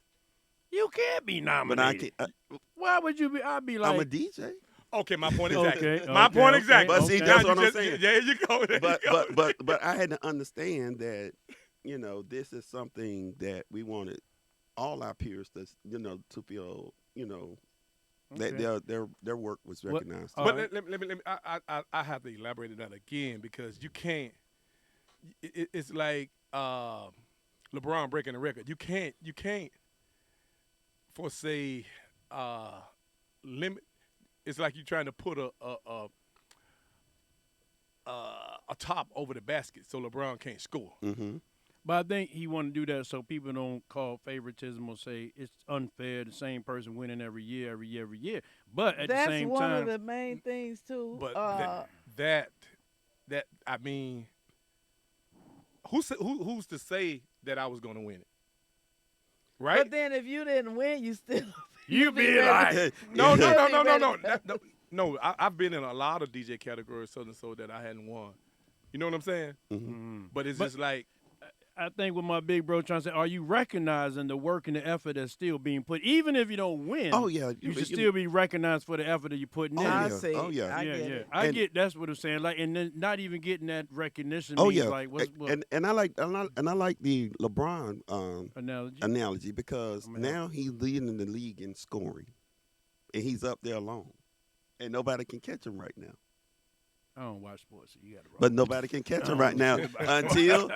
Speaker 4: You can't be
Speaker 5: But I
Speaker 4: nominated.
Speaker 5: can.
Speaker 4: Why would you be? I'd be like,
Speaker 5: I'm a DJ.
Speaker 2: Okay, my point exactly.
Speaker 4: Okay,
Speaker 2: My
Speaker 4: okay,
Speaker 2: point
Speaker 4: okay,
Speaker 2: exactly.
Speaker 5: But see,
Speaker 4: okay.
Speaker 5: that's
Speaker 2: Now
Speaker 5: what
Speaker 2: you
Speaker 5: I'm saying.
Speaker 2: There you go. There
Speaker 5: But
Speaker 2: you go.
Speaker 5: but I had to understand that, this is something that we wanted all our peers to to feel that
Speaker 4: Okay.
Speaker 5: their work was
Speaker 4: What-
Speaker 5: recognized.
Speaker 4: all
Speaker 2: But
Speaker 4: right.
Speaker 2: let me I have to elaborate on that again because you can't. It's like LeBron breaking the record. You can't foresee limit. It's like you're trying to put a top over the basket so LeBron can't score.
Speaker 5: Mm-hmm.
Speaker 4: But I think he want to do that so people don't call favoritism or say it's unfair. The same person winning every year. But at
Speaker 3: That's
Speaker 4: the same
Speaker 3: one
Speaker 4: time,
Speaker 3: of the main things too.
Speaker 2: But that I mean, who's to say that I was going to win it? Right?
Speaker 3: But then if you didn't win, you still
Speaker 4: you be
Speaker 3: ready.
Speaker 4: like,
Speaker 2: No.
Speaker 3: Ready.
Speaker 2: No, I've been in a lot of DJ categories, Southern Soul, that I hadn't won. You know what I'm saying? But it's just like,
Speaker 4: I think what my big bro trying to say, are you recognizing the work and the effort that's still being put, even if you don't win?
Speaker 5: Oh yeah,
Speaker 4: you should still be recognized for the effort that you're putting in.
Speaker 3: I
Speaker 5: yeah.
Speaker 3: see.
Speaker 5: Oh, yeah.
Speaker 3: I
Speaker 4: yeah,
Speaker 3: get
Speaker 4: yeah.
Speaker 3: it.
Speaker 4: I
Speaker 5: And-
Speaker 4: get that's what I'm saying. Like, and then not even getting that recognition.
Speaker 5: Oh
Speaker 4: means
Speaker 5: yeah,
Speaker 4: like what
Speaker 5: and I like the LeBron
Speaker 4: analogy?
Speaker 5: analogy because
Speaker 4: I'm
Speaker 5: now he's leading the league in scoring, and he's up there alone, and nobody can catch him right now.
Speaker 4: I don't watch sports, so you got to.
Speaker 5: But nobody can catch him right now until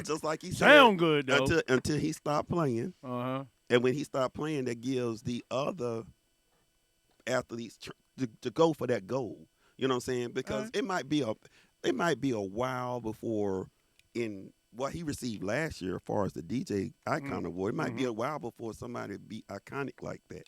Speaker 5: just like he said,
Speaker 4: Sound good though.
Speaker 5: until he stopped playing,
Speaker 4: Uh-huh.
Speaker 5: and when he stopped playing, that gives the other athletes to go for that goal. You know what I'm saying? Because it might be a while before in what he received last year, as far as the DJ Icon Award. It might be a while before somebody be iconic like that.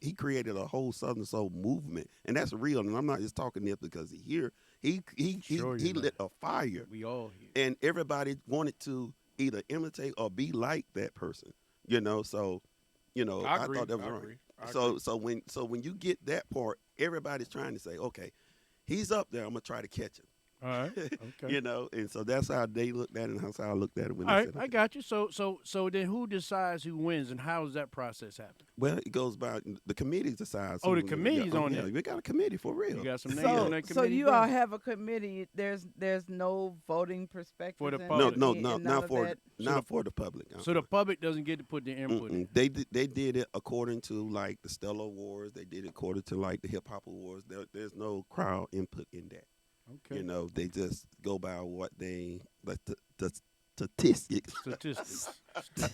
Speaker 5: He created a whole Southern Soul movement, and that's real. And I'm not just talking this because he
Speaker 4: Sure you're
Speaker 5: lit a fire,
Speaker 4: We all here.
Speaker 5: and everybody wanted to either imitate or be like that person. So I
Speaker 2: agree.
Speaker 5: thought that was
Speaker 2: I
Speaker 5: right.
Speaker 2: agree. I agree.
Speaker 5: So when you get that part, everybody's trying to say, okay, he's up there. I'm gonna try to catch him.
Speaker 4: All right. Okay.
Speaker 5: And so that's how they looked at it, and that's how I looked at it when
Speaker 4: All
Speaker 5: they
Speaker 4: right,
Speaker 5: said,
Speaker 4: I
Speaker 5: okay.
Speaker 4: got you. So then who decides who wins, and how does that process happen?
Speaker 5: Well, it goes by the committee decides.
Speaker 4: Oh,
Speaker 5: who
Speaker 4: the
Speaker 5: wins.
Speaker 4: committee's on
Speaker 5: yeah,
Speaker 4: there.
Speaker 5: we got a committee for real.
Speaker 4: You got some names
Speaker 3: So,
Speaker 4: on that
Speaker 3: so
Speaker 4: committee.
Speaker 3: you
Speaker 4: bro?
Speaker 3: all have a committee. There's no voting perspective
Speaker 4: For the
Speaker 3: in
Speaker 4: public.
Speaker 3: it,
Speaker 5: No,
Speaker 3: and
Speaker 5: not
Speaker 3: none of
Speaker 5: for
Speaker 3: that?
Speaker 5: not for the public.
Speaker 4: So the public doesn't get to put their input in.
Speaker 5: They did it according to like the Stellar Awards. They did it according to like the Hip Hop Awards. There's no crowd input in that.
Speaker 4: Okay.
Speaker 5: They just go by what they the statistics.
Speaker 4: Statistics.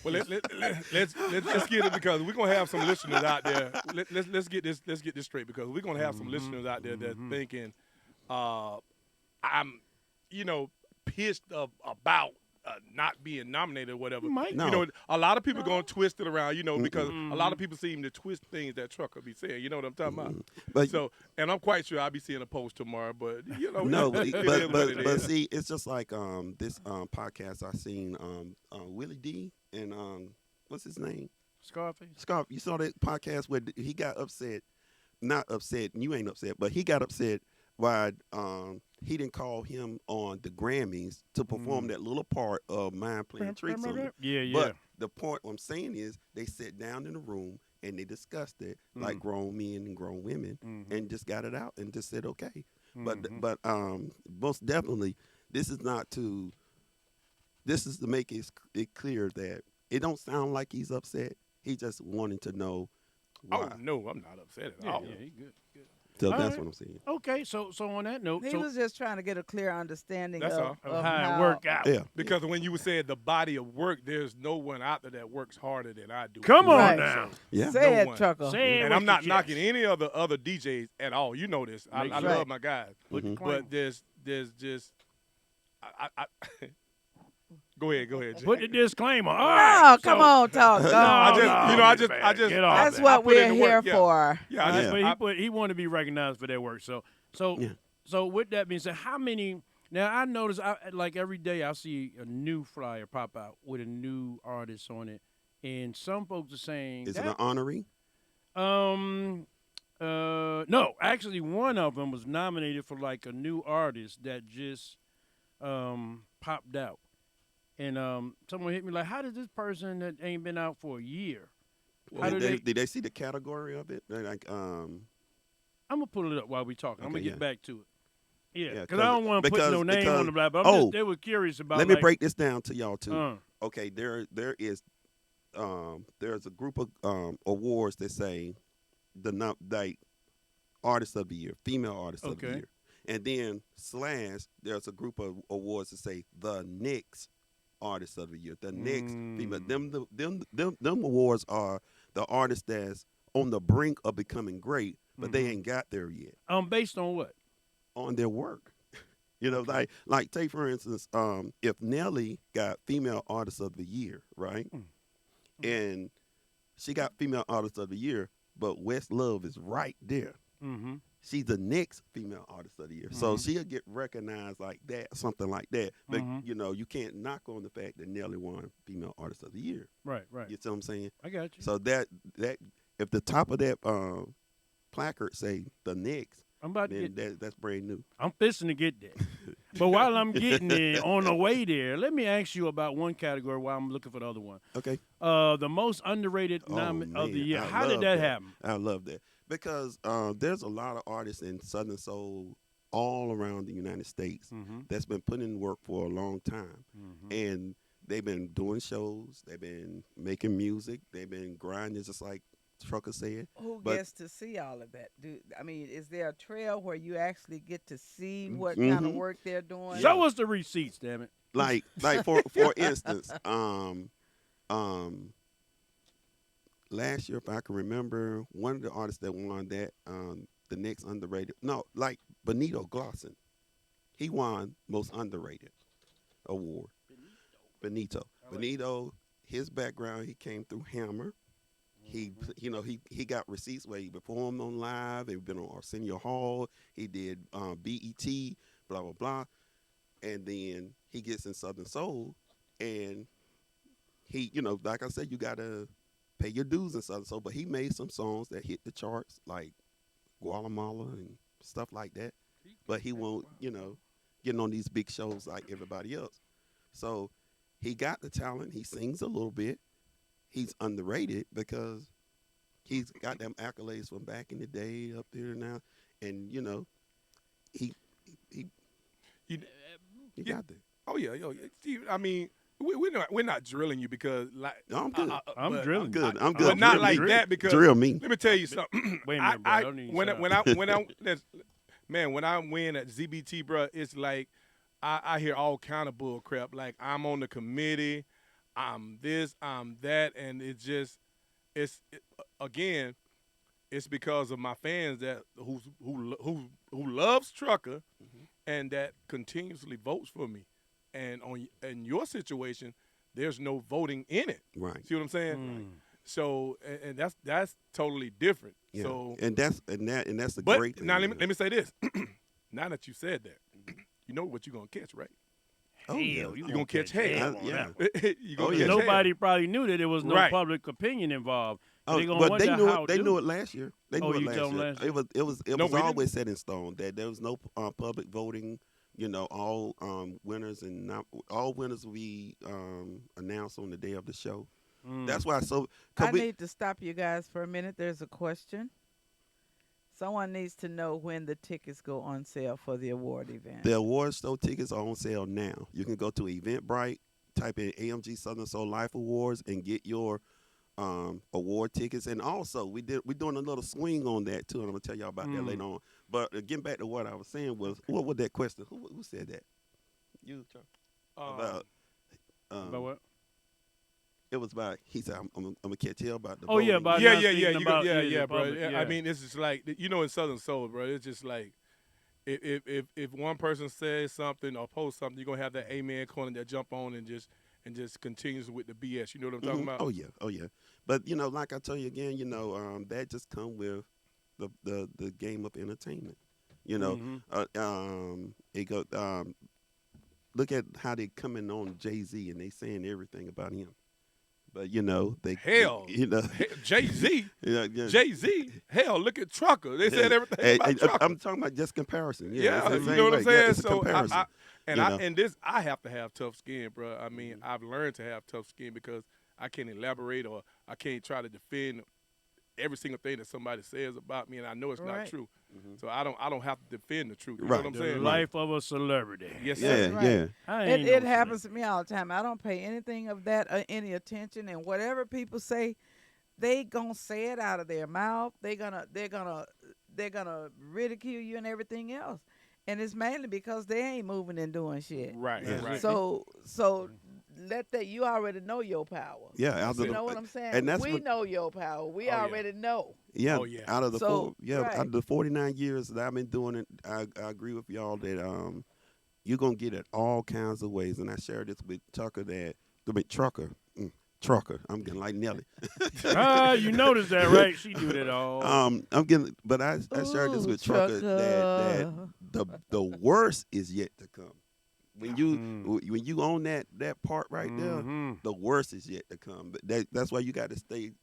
Speaker 2: well, let's get it because we're gonna have some listeners out there. Let's get this straight because we're gonna have some listeners out there that's thinking, I'm, pissed about not being nominated or whatever.
Speaker 4: Might.
Speaker 5: No.
Speaker 2: A lot of people gonna twist it around, because a lot of people seem to twist things that Trucker be saying. You know what I'm talking about?
Speaker 5: But
Speaker 2: So, and I'm quite sure I'll be seeing a post tomorrow, but
Speaker 5: no,
Speaker 2: it is what it
Speaker 5: but
Speaker 2: is.
Speaker 5: see, it's just like this podcast I seen Willie D and what's his name?
Speaker 4: Scarface.
Speaker 5: Scarf. You saw that podcast where he got upset, not upset, and you ain't upset, but he got upset why he didn't call him on the Grammys to perform that little part of Mind Playing Tricks on it.
Speaker 4: Yeah, yeah.
Speaker 5: But the point I'm saying is they sat down in the room and they discussed it like grown men and grown women and just got it out and just said okay. But most definitely this is to make it clear that it don't sound like he's upset. He just wanted to know why.
Speaker 2: Oh no, I'm not upset at
Speaker 4: Yeah,
Speaker 2: all.
Speaker 4: yeah, he good.
Speaker 5: So
Speaker 4: All
Speaker 5: that's
Speaker 4: right.
Speaker 5: what I'm saying.
Speaker 4: Okay, so on that note,
Speaker 3: He was just trying to get a clear understanding
Speaker 2: That's all.
Speaker 3: of
Speaker 4: how it work out.
Speaker 5: Yeah.
Speaker 2: Because when you were saying the body of work, there's no one out there that works harder than I do.
Speaker 4: Come on
Speaker 3: Right.
Speaker 4: now.
Speaker 5: Yeah.
Speaker 3: Say
Speaker 2: No
Speaker 3: it,
Speaker 2: one.
Speaker 3: Trucker.
Speaker 4: Say it
Speaker 2: And
Speaker 4: with
Speaker 2: I'm not
Speaker 4: your chest.
Speaker 2: knocking any other DJs at all. You know this. I
Speaker 4: Make
Speaker 2: love
Speaker 3: sure.
Speaker 2: my guys.
Speaker 4: Put the claim.
Speaker 2: But there's just I Go ahead, Jay.
Speaker 4: Put the disclaimer. All
Speaker 3: No,
Speaker 4: right.
Speaker 3: come on, talk. Go.
Speaker 2: I just
Speaker 4: Get off
Speaker 3: That's
Speaker 4: that.
Speaker 3: what
Speaker 2: I put in
Speaker 3: we're
Speaker 2: the
Speaker 3: here
Speaker 2: work, yeah.
Speaker 3: for.
Speaker 2: Yeah, I just,
Speaker 4: But he wanted to be recognized for their work. So
Speaker 5: Yeah.
Speaker 4: with that being said, how many? Now I notice, like every day I see a new flyer pop out with a new artist on it, and some folks are saying
Speaker 5: Is it an
Speaker 4: that,
Speaker 5: honorary?
Speaker 4: no, actually one of them was nominated for like a new artist that just popped out, And someone hit me like, how does this person that ain't been out for a year? How do
Speaker 5: Did they see the category of it? They're like,
Speaker 4: I'm gonna pull it up while we talking. I'm
Speaker 5: Okay,
Speaker 4: gonna get
Speaker 5: yeah.
Speaker 4: back to it. Yeah,
Speaker 5: Yeah,
Speaker 4: because I don't want to put no name on the black, but they were curious about.
Speaker 5: Let me break this down to y'all too. Okay, there's a group of awards that say like artist of the year, female artist of the year, and then there's a group of awards that say the next artist of the year, the next female. Them awards are the artists that's on the brink of becoming great, but they ain't got there yet.
Speaker 4: Based on what?
Speaker 5: On their work. You know, like take for instance, if Nellie got female artist of the year, right? And she got female artist of the year, but Westlove is right there. She's the next female artist of the year. So she'll get recognized like that, something like that. But, you know, you can't knock on the fact that Nellie won female artist of the year.
Speaker 4: Right.
Speaker 5: You see what I'm saying?
Speaker 4: I got you.
Speaker 5: So that if the top of that placard say the next, that's brand new.
Speaker 4: I'm fixing to get there. But while I'm getting there, on the way there, let me ask you about one category while I'm looking for the other one.
Speaker 5: Okay.
Speaker 4: The most underrated of the year. How did that happen?
Speaker 5: I love that. Because there's a lot of artists in Southern Soul all around the United States that's been putting in work for a long time. And they've been doing shows. They've been making music. They've been grinding, just like Trucker said.
Speaker 3: Who gets to see all of that? Is there a trail where you actually get to see what kind of work they're doing?
Speaker 4: Show us the receipts, damn it.
Speaker 5: Like for instance, last year, if I can remember, one of the artists that won that, the next underrated, Benito Glosson, he won most underrated award. Benito, his background, he came through Hammer. He got receipts where he performed on live. He's been on Arsenio Hall. He did BET, blah blah blah, and then he gets in Southern Soul, and he, like I said, you gotta pay your dues in Southern Soul. But he made some songs that hit the charts, like Guatemala and stuff like that. But he won't, getting on these big shows like everybody else. So he got the talent. He sings a little bit. He's underrated because he's got them accolades from back in the day up there now, and he got there.
Speaker 2: Oh yeah. Steve, I mean, we're not drilling you because like
Speaker 5: no, I'm good.
Speaker 4: I'm drilling.
Speaker 5: I'm good.
Speaker 2: But not like that because
Speaker 5: drill me.
Speaker 2: Let me tell you something.
Speaker 4: Wait a minute, bro.
Speaker 2: When I win at ZBT, bro, it's like I hear all kind of bull crap. Like I'm on the committee. I'm this, I'm that, and it's because of my fans that who loves Trucker, and that continuously votes for me. And in your situation, there's no voting in it.
Speaker 5: Right.
Speaker 2: See what I'm saying? So and that's totally different.
Speaker 5: Yeah.
Speaker 2: So
Speaker 5: and that's the
Speaker 2: but
Speaker 5: great thing.
Speaker 2: Now let me say this. Now that you said that, you know what you're gonna catch, right?
Speaker 5: Oh, yeah.
Speaker 2: You're going to catch hell.
Speaker 5: Yeah.
Speaker 4: Nobody probably knew that there was no public opinion involved. They
Speaker 5: knew it last year. They knew it last year. It was always set in stone that there was no public voting. All winners and all winners will be announced on the day of the show. That's why.
Speaker 3: I need to stop you guys for a minute. There's a question. Someone needs to know when the tickets go on sale for the award event.
Speaker 5: The award show tickets are on sale now. You can go to Eventbrite, type in AMG Southern Soul Life Awards, and get your award tickets. And also, we're doing a little swing on that too, and I'm gonna tell y'all about that later on. But getting back to what I was saying was, what was that question? Who said that? You, Charles?
Speaker 2: About what?
Speaker 5: It was about. He said, "I'm gonna catch hell about the."
Speaker 4: Oh
Speaker 5: voting.
Speaker 4: yeah, about
Speaker 2: yeah, bro.
Speaker 4: Yeah.
Speaker 2: I mean, it's just like in Southern Soul, bro. It's just like if one person says something or posts something, you're gonna have that amen corner that jump on and just continues with the BS. You know what I'm talking about?
Speaker 5: Oh yeah. But like I tell you again, that just come with the game of entertainment. It go. Look at how they coming on Jay-Z and they saying everything about him. But you know they
Speaker 2: Hell,
Speaker 5: you know
Speaker 2: Jay-Z.
Speaker 5: yeah.
Speaker 2: Jay-Z. Hell, look at Trucker. They said everything about Trucker.
Speaker 5: I'm talking about just comparison.
Speaker 2: Yeah,
Speaker 5: it's the
Speaker 2: you
Speaker 5: same
Speaker 2: know what I'm
Speaker 5: way.
Speaker 2: saying?
Speaker 5: Yeah, it's a
Speaker 2: So
Speaker 5: comparison.
Speaker 2: I have to have tough skin, bro. I mean, I've learned to have tough skin because I can't elaborate or I can't try to defend every single thing that somebody says about me, and I know it's not true. So I don't have to defend the truth. You know what I'm
Speaker 4: The
Speaker 2: saying?
Speaker 4: life of a celebrity.
Speaker 2: Yes,
Speaker 5: Yeah,
Speaker 2: sir.
Speaker 5: yeah.
Speaker 4: I ain't
Speaker 3: It
Speaker 4: no
Speaker 3: happens to me all the time. I don't pay anything of that any attention, and whatever people say, they gonna say it out of their mouth. They're gonna ridicule you and everything else, and it's mainly because they ain't moving and doing shit.
Speaker 2: Right,
Speaker 5: Yeah.
Speaker 2: right.
Speaker 3: So let that you already know your power.
Speaker 5: Yeah,
Speaker 3: You know what I'm saying?
Speaker 5: and that's
Speaker 3: we
Speaker 5: what-
Speaker 3: know your power. We
Speaker 2: Oh, yeah.
Speaker 3: already know.
Speaker 5: Yeah,
Speaker 2: Oh, yeah.
Speaker 5: out of the
Speaker 3: So,
Speaker 5: out of the 49 years that I've been doing it, I agree with y'all that you're gonna get it all kinds of ways. And I shared this with Trucker Trucker. I'm getting like Nellie.
Speaker 4: You noticed that, right? She do that all.
Speaker 5: I'm getting, but I shared this
Speaker 3: Ooh,
Speaker 5: with Trucker that the worst is yet to come. When you own that part right there, the worst is yet to come. But that's why you got to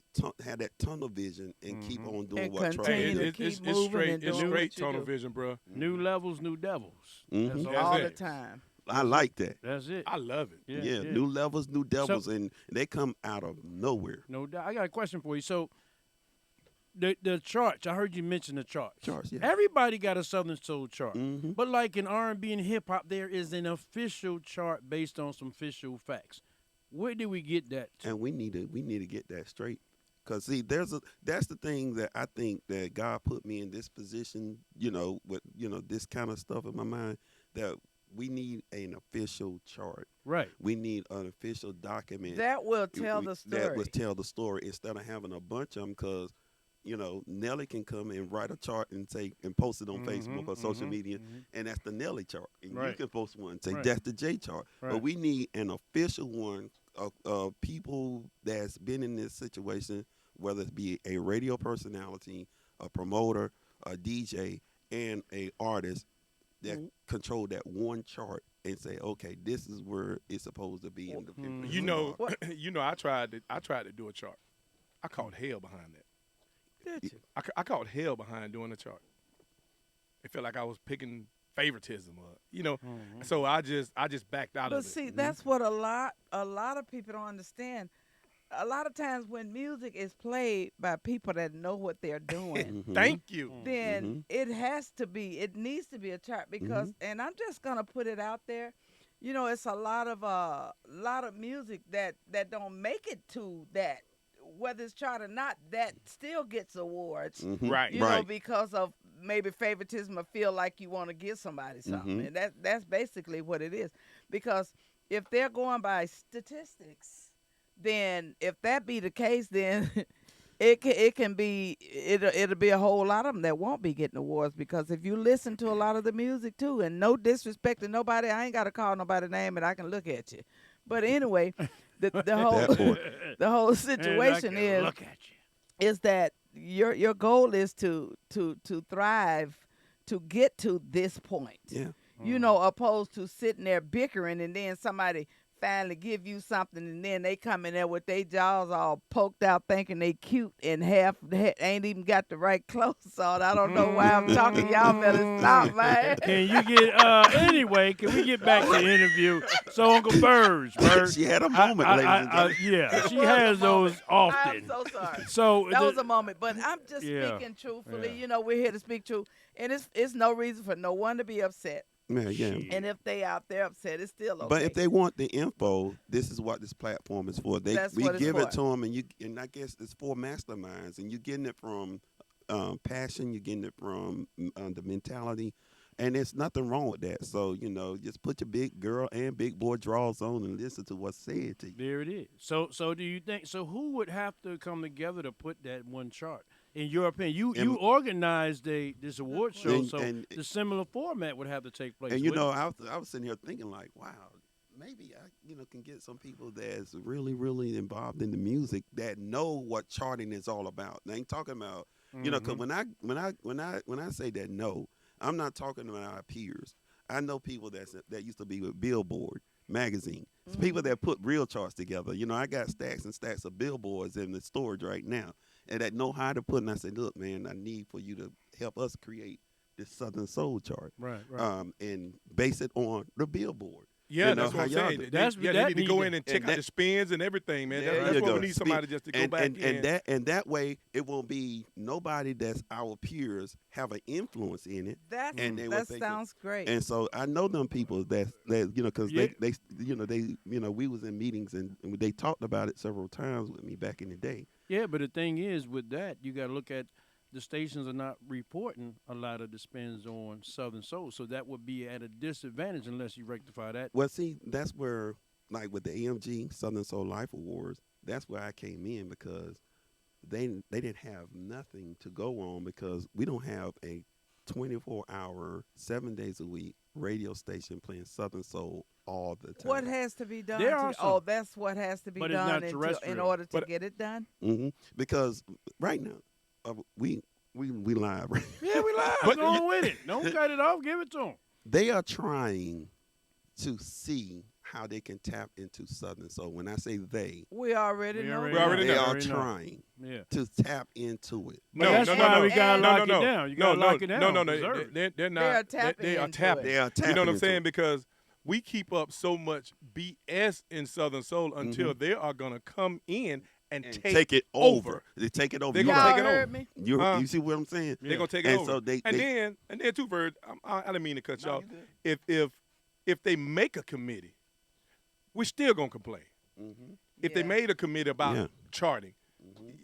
Speaker 5: have that tunnel vision and keep on doing
Speaker 3: And
Speaker 5: what Trucker
Speaker 3: continue
Speaker 5: do.
Speaker 3: to
Speaker 2: It's
Speaker 3: keep moving and
Speaker 2: it's
Speaker 3: doing
Speaker 2: straight
Speaker 3: what you
Speaker 2: tunnel
Speaker 3: do.
Speaker 2: vision, bro.
Speaker 4: New levels, new devils. That's all,
Speaker 3: All
Speaker 4: it
Speaker 3: the
Speaker 4: is.
Speaker 3: time.
Speaker 5: I like that.
Speaker 4: That's it.
Speaker 2: I love it.
Speaker 5: Yeah, new levels, new devils, and they come out of nowhere.
Speaker 4: No doubt. I got a question for you. So, the charts. I heard you mention the charts.
Speaker 5: Charts, yeah.
Speaker 4: Everybody got a Southern Soul chart,
Speaker 5: Mhm.
Speaker 4: but like in R&B and hip hop, there is an official chart based on some official facts. Where did we get that to?
Speaker 5: And we need to get that straight. Cause see, that's the thing that I think that God put me in this position, with this kind of stuff in my mind, that we need an official chart.
Speaker 4: Right.
Speaker 5: We need an official document
Speaker 3: That will tell the story.
Speaker 5: That will tell the story instead of having a bunch of them. Cause Nellie can come and write a chart and post it on Facebook or social media, and that's the Nellie chart. And you can post one and say that's the J chart.
Speaker 4: Right.
Speaker 5: But we need an official one of people that's been in this situation, whether it be a radio personality, a promoter, a DJ, and a artist that control that one chart and say, okay, this is where it's supposed to be in the
Speaker 2: You know, I tried to do a chart. I caught hell behind that.
Speaker 3: Did you?
Speaker 2: I caught hell behind doing a chart. It felt like I was picking favoritism, So I just backed out of it.
Speaker 3: But see, that's what a lot of people don't understand. A lot of times when music is played by people that know what they're doing,
Speaker 2: Thank you.
Speaker 3: then it needs to be a chart because, and I'm just gonna put it out there, it's a lot of music that don't make it to that, whether it's chart or not, that still gets awards.
Speaker 2: Right.
Speaker 3: You know, because of maybe favoritism or feel like you want to give somebody something. And that's basically what it is. Because if they're going by statistics, then if that be the case, then it'll be a whole lot of them that won't be getting awards. Because if you listen to a lot of the music too, and no disrespect to nobody, I ain't got to call nobody's name and I can look at you. But anyway, the whole situation is that your goal is to thrive, to get to this point.
Speaker 5: Yeah.
Speaker 3: Opposed to sitting there bickering and then somebody finally give you something and then they come in there with their jaws all poked out thinking they cute and half ain't even got the right clothes on. I don't know why I'm talking. Y'all better stop, man.
Speaker 4: Can you get anyway? Can we get back to the interview? So Uncle Verg,
Speaker 5: She had a moment, ladies and gentlemen.
Speaker 4: yeah, she has those often.
Speaker 3: I'm so sorry.
Speaker 4: So
Speaker 3: that was a moment, but I'm just speaking truthfully.
Speaker 4: Yeah.
Speaker 3: We're here to speak truth, and it's no reason for no one to be upset.
Speaker 5: Yeah.
Speaker 3: And if they out there upset, it's still okay.
Speaker 5: But if they want the info, this is what this platform is for. We give it to them, and I guess it's for masterminds, and you're getting it from passion, you're getting it from the mentality, and there's nothing wrong with that. So just put your big girl and big boy drawers on and listen to what's said to you.
Speaker 4: There it is. So do you think? So who would have to come together to put that one chart? In your opinion, you organized this award show, and the similar format would have to take place.
Speaker 5: And I was sitting here thinking like, wow, maybe I can get some people that's really, really involved in the music that know what charting is all about. I ain't talking about because when I say that, no, I'm not talking about our peers. I know people that used to be with Billboard. magazine. It's people that put real charts together. You know, I got stacks and stacks of billboards in the storage right now, and that know how to put. And I said, look, man, I need for you to help us create this Southern Soul chart,
Speaker 4: Right.
Speaker 5: and base it on the billboard.
Speaker 2: Yeah,
Speaker 5: You know,
Speaker 2: that's what I'm
Speaker 5: how y'all
Speaker 2: saying.
Speaker 5: do.
Speaker 2: They need to go in and check
Speaker 5: and
Speaker 2: out the spins and everything, man.
Speaker 5: There
Speaker 2: That's
Speaker 5: you
Speaker 2: what
Speaker 5: go.
Speaker 2: we need somebody just to go back in.
Speaker 5: And that way it won't be nobody that's our peers have an influence in it.
Speaker 3: That sounds great.
Speaker 5: And so I know them people that you know, because
Speaker 4: Yeah.
Speaker 5: they we was in meetings and they talked about it several times with me back in the day.
Speaker 4: Yeah, but the thing is, with that, you got to look at the stations are not reporting a lot of the spins on Southern Soul, so that would be at a disadvantage unless you rectify that.
Speaker 5: Well, see, that's where, like with the AMG Southern Soul Life Awards, that's where I came in because they didn't have nothing to go on because we don't have a 24-hour, 7 days a week radio station playing Southern Soul all the time.
Speaker 3: What has to be done?
Speaker 4: There are some.
Speaker 3: Oh, that's what has to be
Speaker 4: But it's
Speaker 3: done
Speaker 4: not
Speaker 3: in
Speaker 4: terrestrial.
Speaker 3: order to
Speaker 2: But-
Speaker 3: get it done.
Speaker 5: Because right now, we live. Right?
Speaker 4: Yeah, we live.
Speaker 2: But
Speaker 4: Go on with it. Don't cut it off. Give it to them.
Speaker 5: They are trying to see how they can tap into Southern Soul. When I say they,
Speaker 3: We already know.
Speaker 2: We already
Speaker 5: they
Speaker 2: know.
Speaker 5: are
Speaker 4: Already know.
Speaker 5: trying
Speaker 4: Yeah.
Speaker 5: to tap into it.
Speaker 4: But that's why we gotta lock it down. You gotta lock it down.
Speaker 2: No,
Speaker 4: Preserve it.
Speaker 2: they're not.
Speaker 3: They are tapping
Speaker 2: They are
Speaker 3: into
Speaker 2: tapping.
Speaker 3: it.
Speaker 5: They are tapping.
Speaker 2: You know what I'm
Speaker 5: into
Speaker 2: saying?
Speaker 5: it.
Speaker 2: Because we keep up so much BS in Southern Soul until they are gonna come in and
Speaker 5: take it over. They take it over.
Speaker 2: They're
Speaker 5: You're
Speaker 2: gonna
Speaker 3: Y'all
Speaker 2: take it
Speaker 3: heard
Speaker 2: over.
Speaker 3: me?
Speaker 5: You see what I'm saying?
Speaker 2: They're gonna take it
Speaker 5: And
Speaker 2: over.
Speaker 5: so they
Speaker 2: and then too, Verg, I didn't mean to cut you off. If they make a committee, we're still gonna complain. If they
Speaker 3: Yeah.
Speaker 2: made a committee about
Speaker 5: Yeah.
Speaker 2: charting,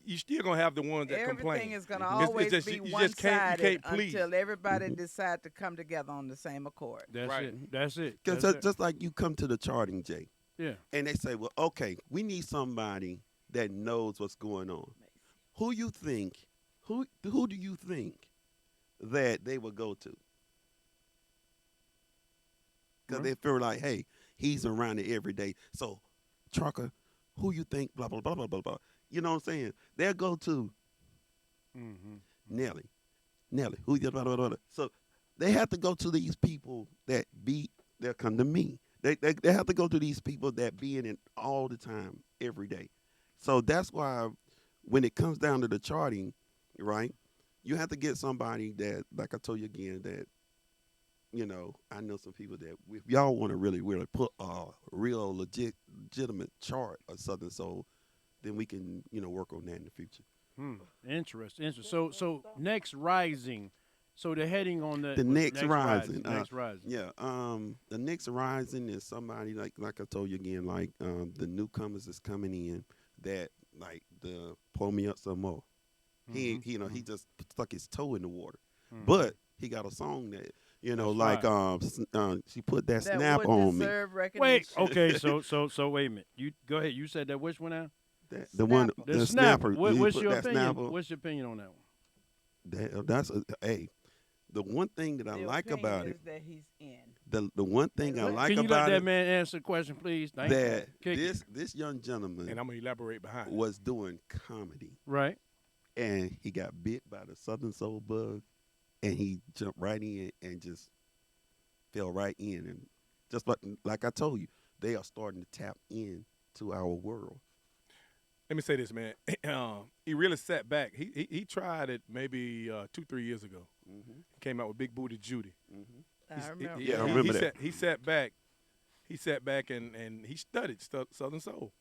Speaker 2: you still gonna have the ones that
Speaker 3: Everything
Speaker 2: complain.
Speaker 3: is going to
Speaker 2: It's
Speaker 3: always
Speaker 2: just-
Speaker 3: be
Speaker 2: you just
Speaker 3: one-sided
Speaker 2: can't please.
Speaker 3: until everybody decide to come together on the same accord.
Speaker 4: That's
Speaker 2: Right.
Speaker 4: it. That's it.
Speaker 5: Because
Speaker 4: That's it.
Speaker 5: just like you come to the charting, Jay,
Speaker 4: Yeah.
Speaker 5: and they say, well, okay, we need somebody that knows what's going on. Who do you think that they would go to? Because they feel like, hey, he's around it every day. So, Trucker, who you think, blah, blah, blah, blah, blah, blah. You know what I'm saying? They'll go to Nellie, who you blah, blah, blah, blah. So, they have to go to these people they'll come to me. They have to go to these people that be in it all the time, every day. So that's why when it comes down to the charting, right, you have to get somebody that, like I told you again, that, you know, I know some people that if y'all want to really, really put a real legitimate chart of Southern Soul, then we can, you know, work on that in the future.
Speaker 4: Interesting. So next rising. So the heading on the
Speaker 5: Next Rising.
Speaker 4: Next rising.
Speaker 5: Yeah. The next rising is somebody like I told you again, like the newcomers that's coming in that like the pull me up some more. He just stuck his toe in the water, but he got a song that
Speaker 4: That's
Speaker 5: she put that snap
Speaker 3: would
Speaker 5: on me.
Speaker 3: deserve
Speaker 4: Wait.
Speaker 3: recognition.
Speaker 4: Okay. So wait a minute. You go ahead. You said that which one now?
Speaker 5: The one
Speaker 3: Snapper.
Speaker 5: the snapper.
Speaker 4: What's
Speaker 5: He put
Speaker 4: your
Speaker 5: that
Speaker 4: opinion?
Speaker 5: snapper.
Speaker 4: What's your opinion on that one?
Speaker 5: That's hey. The one thing that I
Speaker 3: The
Speaker 5: like
Speaker 3: opinion
Speaker 5: about
Speaker 3: is
Speaker 5: it,
Speaker 3: that he's in.
Speaker 5: the one thing I like
Speaker 4: Can you let
Speaker 5: about
Speaker 4: that
Speaker 5: it,
Speaker 4: man answer the question, please? Thank you.
Speaker 5: that
Speaker 4: Kick it.
Speaker 5: this young gentleman
Speaker 2: And I'm gonna elaborate behind it.
Speaker 5: was doing comedy,
Speaker 4: Right.
Speaker 5: and he got bit by the Southern Soul bug, and he jumped right in and just fell right in, and just like I told you, they are starting to tap into our world.
Speaker 2: Let me say this, man. He really sat back. He tried it maybe 2-3 years ago. He came out with Big Booty Judy.
Speaker 3: I remember.
Speaker 5: Yeah, I remember that.
Speaker 2: He sat back. He sat back and he studied Southern Soul.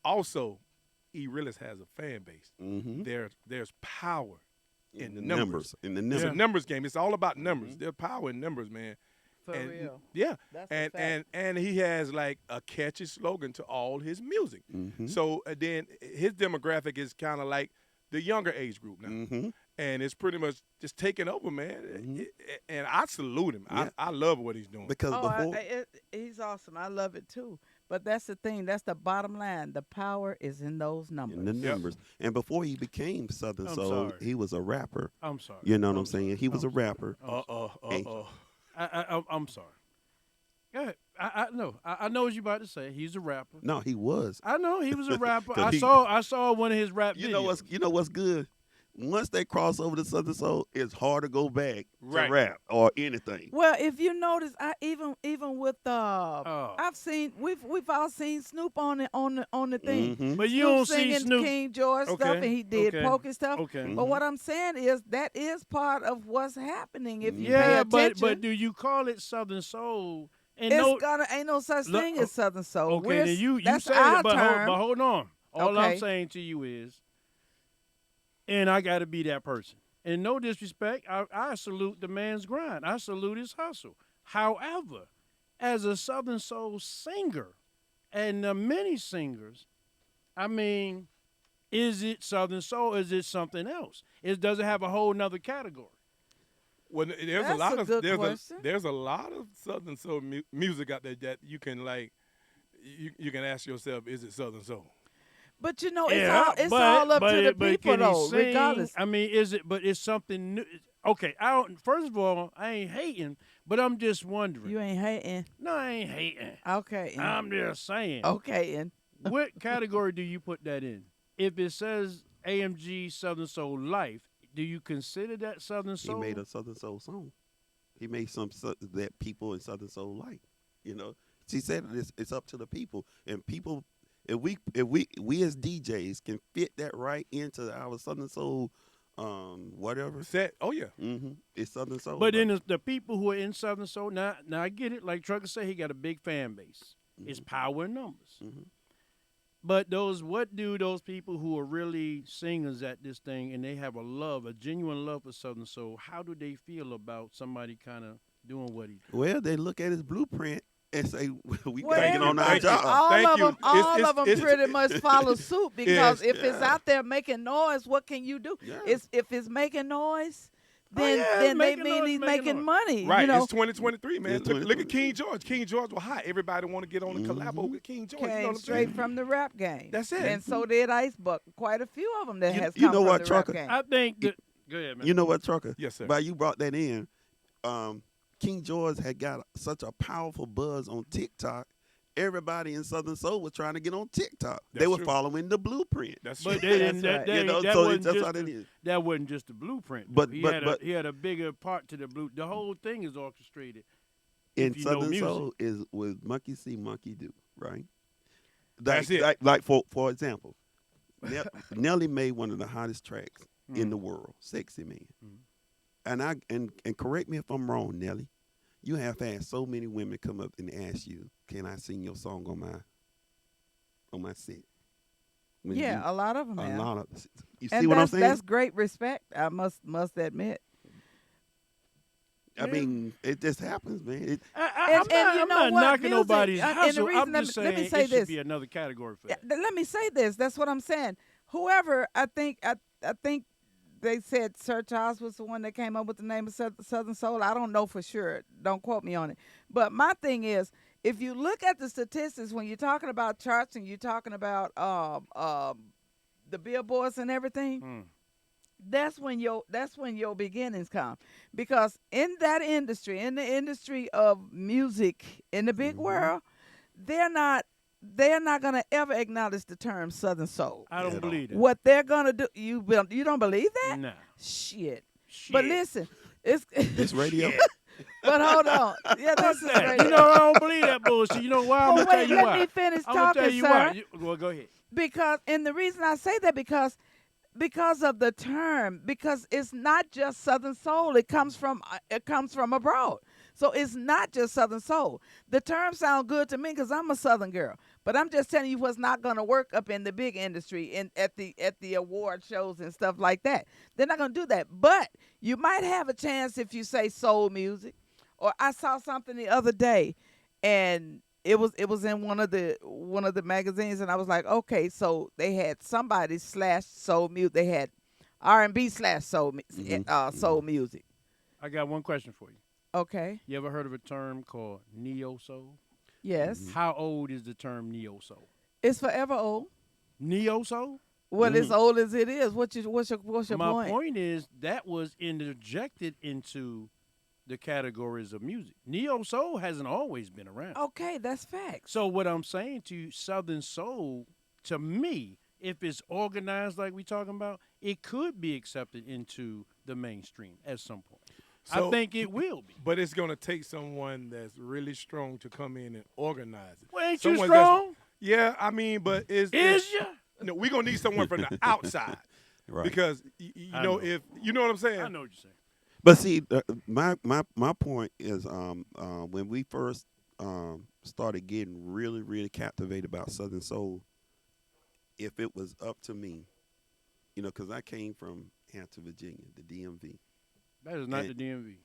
Speaker 2: Also, he really has a fan base. There's power in the numbers.
Speaker 5: In the
Speaker 2: It's
Speaker 5: numbers.
Speaker 2: a numbers game. It's all about numbers. There's power in numbers, man.
Speaker 3: For
Speaker 2: And-
Speaker 3: real.
Speaker 2: Yeah.
Speaker 3: That's a fact.
Speaker 2: And he has like a catchy slogan to all his music. So then his demographic is kind of like the younger age group now. And it's pretty much just taking over, man. And I salute him.
Speaker 5: Yeah.
Speaker 2: I love what he's doing.
Speaker 5: Because before
Speaker 3: He's awesome. I love it too. But that's the thing. That's the bottom line. The power is in those numbers.
Speaker 5: in the numbers, and before he became Southern
Speaker 4: I'm
Speaker 5: Soul,
Speaker 4: sorry.
Speaker 5: he was a rapper.
Speaker 4: I'm sorry.
Speaker 5: You know what I'm saying? He was a rapper.
Speaker 4: I'm sorry. Go ahead. I know. I know what you about to say. He's a rapper.
Speaker 5: No, he was.
Speaker 4: I know he was a rapper.
Speaker 5: 'Cause
Speaker 4: I saw one of his rap
Speaker 5: You
Speaker 4: videos.
Speaker 5: know what's good? once they cross over to Southern Soul, it's hard to go back
Speaker 2: Right.
Speaker 5: to rap or anything.
Speaker 3: Well, if you notice, I even with
Speaker 4: Oh.
Speaker 3: we've all seen Snoop on the thing.
Speaker 5: Mhm.
Speaker 4: But you
Speaker 3: Snoop
Speaker 4: don't see
Speaker 3: singing
Speaker 4: Snoop.
Speaker 3: King George stuff,
Speaker 4: Okay,
Speaker 3: and he did
Speaker 4: okay,
Speaker 3: Pokey stuff.
Speaker 4: okay.
Speaker 3: But what I'm saying is that is part of what's happening. If you pay
Speaker 4: Yeah,
Speaker 3: attention,
Speaker 4: but do you call it Southern Soul? And
Speaker 3: ain't no such
Speaker 4: Look,
Speaker 3: thing as Southern Soul.
Speaker 4: okay, then you
Speaker 3: that's
Speaker 4: say
Speaker 3: our
Speaker 4: it, but
Speaker 3: term.
Speaker 4: hold on. All I'm
Speaker 3: Okay.
Speaker 4: saying to you is, and I got to be that person. And no disrespect, I salute the man's grind. I salute his hustle. However, as a Southern Soul singer, and the many singers, I mean, is it Southern Soul? Is it something else? Does it have a whole nother category?
Speaker 2: Well, there's
Speaker 3: That's
Speaker 2: a lot
Speaker 3: a
Speaker 2: of
Speaker 3: good question.
Speaker 2: there's a lot of Southern Soul music out there that you can like. You can ask yourself, is it Southern Soul?
Speaker 3: But you know,
Speaker 4: Yeah,
Speaker 3: it's all up to the
Speaker 4: but
Speaker 3: people
Speaker 4: can he
Speaker 3: though,
Speaker 4: sing?
Speaker 3: regardless.
Speaker 4: I mean, is it? But it's something new. Okay, I don't. First of all, I ain't hating, but I'm just wondering.
Speaker 3: You ain't hating.
Speaker 4: No, I ain't hating.
Speaker 3: Okay.
Speaker 4: I'm just saying.
Speaker 3: Okay. And
Speaker 4: What category do you put that in? If it says AMG Southern Soul Life, do you consider that Southern
Speaker 5: He
Speaker 4: Soul?
Speaker 5: made a Southern Soul song. He made some that people in Southern Soul like. You know, she said it's up to the people, and people. If we as DJs can fit that right into our Southern Soul, whatever.
Speaker 2: Set. Oh yeah.
Speaker 5: It's Southern Soul.
Speaker 4: But then the people who are in Southern Soul, now I get it. Like Trucker said, he got a big fan base. It's power in numbers. But what do those people who are really singers at this thing and they have a genuine love for Southern Soul, how do they feel about somebody kind of doing what he does?
Speaker 5: Well, they look at his blueprint and say, we
Speaker 3: Well,
Speaker 5: taking on our
Speaker 2: everybody-
Speaker 5: job.
Speaker 3: all
Speaker 2: Thank
Speaker 3: of
Speaker 2: you.
Speaker 3: them, all of them
Speaker 2: It's-
Speaker 3: pretty much follow suit because
Speaker 2: Yes.
Speaker 3: if it's out there making noise, what can you do?
Speaker 5: Yeah.
Speaker 3: If it's making noise, then
Speaker 4: yeah,
Speaker 3: then they
Speaker 4: making
Speaker 3: mean
Speaker 4: noise,
Speaker 3: he's
Speaker 4: making
Speaker 3: making
Speaker 4: noise.
Speaker 3: money.
Speaker 2: Right.
Speaker 3: You know,
Speaker 2: It's 2023, man.
Speaker 5: Yeah,
Speaker 2: Look at
Speaker 5: 2023.
Speaker 2: King George. King George was hot. Everybody want to get on a collabo with King George. You know
Speaker 3: came
Speaker 2: what I'm
Speaker 3: straight
Speaker 2: saying?
Speaker 3: from the rap game.
Speaker 2: That's it.
Speaker 3: And so did Icebuck. Quite a few of them that has
Speaker 5: you
Speaker 3: come
Speaker 5: know
Speaker 3: from
Speaker 5: what,
Speaker 3: the rap
Speaker 5: Trucker?
Speaker 3: game.
Speaker 4: I think that. Go ahead, man.
Speaker 5: You know what, Trucker?
Speaker 2: Yes, sir.
Speaker 5: By you brought that in, King George had got such a powerful buzz on TikTok. Everybody in Southern Soul was trying to get on TikTok. They
Speaker 2: That's
Speaker 5: were
Speaker 2: true.
Speaker 5: following the blueprint.
Speaker 2: That's
Speaker 4: But
Speaker 2: true.
Speaker 4: they didn't.
Speaker 3: That's right.
Speaker 4: That,
Speaker 5: You know,
Speaker 4: that
Speaker 5: so
Speaker 4: wasn't
Speaker 5: that's
Speaker 4: just
Speaker 5: how
Speaker 4: the,
Speaker 5: it is.
Speaker 4: that wasn't just the blueprint. though.
Speaker 5: But-
Speaker 4: he
Speaker 5: but-
Speaker 4: had
Speaker 5: but-
Speaker 4: he had a bigger part to the blue. The whole thing is orchestrated.
Speaker 5: In
Speaker 4: if you know
Speaker 5: Southern
Speaker 4: music.
Speaker 5: Soul is with Monkey See, Monkey Do, right?
Speaker 2: That's it.
Speaker 5: Like for example, Nellie made one of the hottest tracks in the world, "Sexy Man." And correct me if I'm wrong, Nellie. You have had so many women come up and ask you, "Can I sing your song on my set?" When
Speaker 3: Yeah, a lot of them
Speaker 5: a
Speaker 3: have.
Speaker 5: lot of. You see
Speaker 3: And
Speaker 5: what I'm
Speaker 3: that's,
Speaker 5: saying?
Speaker 3: that's great respect. I must admit.
Speaker 5: I mean, it just happens, man.
Speaker 3: And you
Speaker 4: I'm
Speaker 3: know
Speaker 4: not
Speaker 3: what?
Speaker 4: knocking
Speaker 3: Music,
Speaker 4: nobody's
Speaker 3: and the
Speaker 4: hustle.
Speaker 3: reason-
Speaker 4: I'm just
Speaker 3: let me
Speaker 4: saying
Speaker 3: say
Speaker 4: it should
Speaker 3: this.
Speaker 4: be another category for
Speaker 3: Yeah,
Speaker 4: that.
Speaker 3: let me say this. That's what I'm saying. Whoever, I think they said Sir Charles was the one that came up with the name of Southern Soul. I don't know for sure. Don't quote me on it. But my thing is, if you look at the statistics when you're talking about charts and you're talking about the billboards and everything, that's when your beginnings come. Because in that industry, in the industry of music in the big world, they're not gonna ever acknowledge the term Southern Soul.
Speaker 4: I don't believe that.
Speaker 3: What they're gonna do, you don't believe that?
Speaker 4: Nah.
Speaker 3: Shit. But listen, it's
Speaker 5: This radio.
Speaker 3: but hold on. Yeah, this is
Speaker 4: You know, I don't believe that bullshit. You know why? I'm
Speaker 3: Well,
Speaker 4: gonna tell
Speaker 3: wait,
Speaker 4: you
Speaker 3: let
Speaker 4: why.
Speaker 3: me finish
Speaker 4: I'm gonna tell
Speaker 3: talking,
Speaker 4: you
Speaker 3: sir.
Speaker 4: why. Well, go ahead.
Speaker 3: And the reason I say that because of the term, because it's not just Southern Soul. It comes from abroad. So it's not just Southern Soul. The term sounds good to me because I'm a Southern girl. But I'm just telling you what's not going to work up in the big industry at the award shows and stuff like that. They're not going to do that. But you might have a chance if you say soul music. Or I saw something the other day, and it was in one of the magazines, and I was like, okay, so they had somebody slash soul music. They had R&B slash soul soul music.
Speaker 4: I got one question for you.
Speaker 3: Okay.
Speaker 4: You ever heard of a term called neo soul?
Speaker 3: Yes.
Speaker 4: How old is the term neo soul?
Speaker 3: It's forever old.
Speaker 4: Neo soul?
Speaker 3: Well, as old as it is. What's your
Speaker 4: My
Speaker 3: point?
Speaker 4: point is that was interjected into the categories of music. Neo soul hasn't always been around.
Speaker 3: Okay, that's facts.
Speaker 4: So what I'm saying to you, Southern soul, to me, if it's organized like we talking about, it could be accepted into the mainstream at some point.
Speaker 2: So-
Speaker 4: I think it will be.
Speaker 2: But it's gonna take someone that's really strong to come in and organize it.
Speaker 4: Well, ain't
Speaker 2: Someone
Speaker 4: you
Speaker 2: that's-
Speaker 4: strong?
Speaker 2: Yeah, I mean, but
Speaker 4: Is you?
Speaker 2: no? We're gonna need someone from the outside
Speaker 5: Right.
Speaker 2: because
Speaker 4: I know.
Speaker 2: if you know what I'm saying.
Speaker 4: I know what you're saying.
Speaker 5: But see, my point is, when we first started getting really captivated about Southern Soul, if it was up to me, because I came from Hampton, Virginia, the DMV.
Speaker 4: That is not
Speaker 5: And
Speaker 4: the DMV.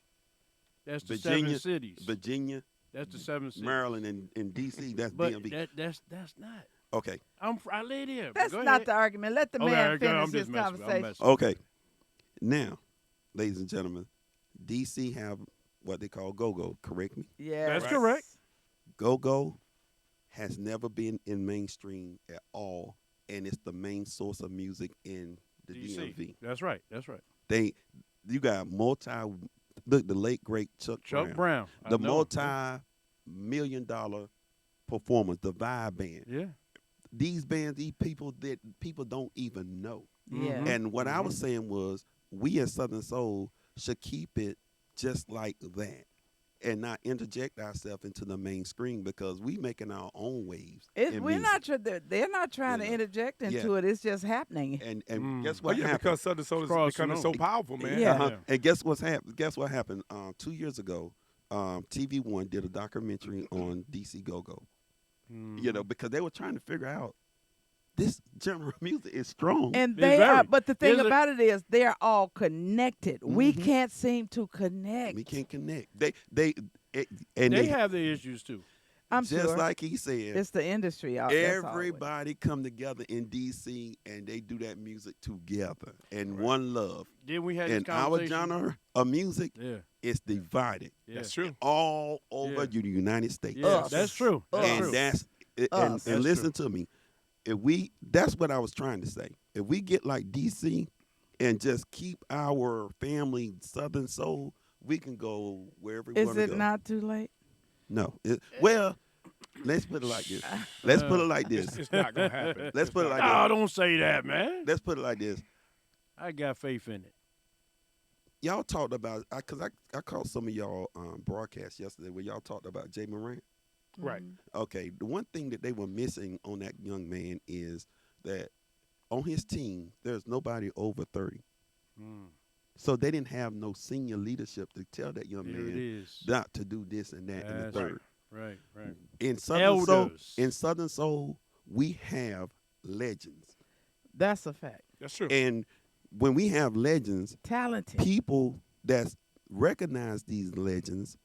Speaker 4: That's the
Speaker 5: Virginia,
Speaker 4: 7 cities.
Speaker 5: Virginia,
Speaker 4: That's the 7 cities.
Speaker 5: Maryland, and D.C. That's
Speaker 4: But
Speaker 5: DMV.
Speaker 4: that's not.
Speaker 5: Okay,
Speaker 4: I lay there.
Speaker 3: That's
Speaker 4: Go
Speaker 3: not
Speaker 4: ahead.
Speaker 3: the argument. Let the
Speaker 4: Okay,
Speaker 3: man
Speaker 4: I'm
Speaker 3: finish
Speaker 4: just
Speaker 3: his
Speaker 4: messing with you. I'm
Speaker 3: conversation.
Speaker 4: messing with
Speaker 5: okay. Now, ladies and gentlemen, D.C. have what they call go-go. Correct me.
Speaker 3: Yeah,
Speaker 4: That's correct.
Speaker 5: Go-go has never been in mainstream at all, and it's the main source of music in the
Speaker 4: DC.
Speaker 5: DMV.
Speaker 4: That's right. That's right.
Speaker 5: You got the late great Chuck
Speaker 4: Brown. I
Speaker 5: the
Speaker 4: know.
Speaker 5: multi-million-dollar performers, the Vibe Band.
Speaker 4: Yeah.
Speaker 5: These bands, these people that people don't even know.
Speaker 3: Yeah.
Speaker 5: And what I was saying was, we as Southern Soul should keep it just like that, and not interject ourselves into the mainstream because we making our own waves. in
Speaker 3: We're
Speaker 5: music.
Speaker 3: not. They're not trying to
Speaker 5: You know.
Speaker 3: interject into it. It's just happening.
Speaker 5: And guess
Speaker 2: Well,
Speaker 5: what
Speaker 2: yeah,
Speaker 5: happened?
Speaker 2: because Southern Soul is
Speaker 4: Crossing
Speaker 2: becoming so
Speaker 4: over.
Speaker 2: powerful, man.
Speaker 3: Yeah.
Speaker 5: Uh-huh. And guess what happened? 2 years ago, TV One did a documentary on DC Go-Go. Because they were trying to figure out this genre of music is strong.
Speaker 3: And
Speaker 4: It's
Speaker 3: they
Speaker 4: very-
Speaker 3: are. But the thing
Speaker 4: is it-
Speaker 3: about it is, they're all connected. We
Speaker 5: Mhm.
Speaker 3: can't seem to connect.
Speaker 5: we can't connect.
Speaker 4: They
Speaker 5: They
Speaker 4: have their issues too.
Speaker 3: I'm
Speaker 5: just
Speaker 3: sure
Speaker 5: like he said.
Speaker 3: it's the industry. That's all it is.
Speaker 5: Everybody come together in DC and they do that music together and one love.
Speaker 4: Then we had this
Speaker 5: And our
Speaker 4: conversation.
Speaker 5: genre of music
Speaker 4: Yeah.
Speaker 5: is divided
Speaker 4: Yeah.
Speaker 2: That's true.
Speaker 5: all over
Speaker 4: Yeah.
Speaker 5: the United States.
Speaker 4: Yeah,
Speaker 3: Us.
Speaker 4: that's true. That's
Speaker 5: And
Speaker 4: true.
Speaker 3: Us.
Speaker 5: and listen to me. That's what I was trying to say. If we get like DC and just keep our family Southern Soul, we can go wherever we
Speaker 3: Is
Speaker 5: want to
Speaker 3: it
Speaker 5: go.
Speaker 3: not too late?
Speaker 5: No. Well, let's put it like this. Let's put it like this.
Speaker 2: It's not gonna happen.
Speaker 5: Let's put it like
Speaker 4: Oh,
Speaker 5: this.
Speaker 4: don't say that, man.
Speaker 5: Let's put it like this.
Speaker 4: I got faith in it.
Speaker 5: Y'all talked about, because I caught some of y'all broadcasts yesterday where y'all talked about Jay Moran.
Speaker 2: Right.
Speaker 5: Okay, the one thing that they were missing on that young man is that on his team, there's nobody over 30. So they didn't have no senior leadership to tell that young
Speaker 4: Here it
Speaker 5: man
Speaker 4: is.
Speaker 5: not to do this and that and the
Speaker 4: That's
Speaker 5: third.
Speaker 4: Right.
Speaker 5: In Southern
Speaker 4: Elders.
Speaker 5: Soul, we have legends.
Speaker 3: That's a fact.
Speaker 2: That's true.
Speaker 5: And when we have legends,
Speaker 3: Talented.
Speaker 5: people that recognize these legends,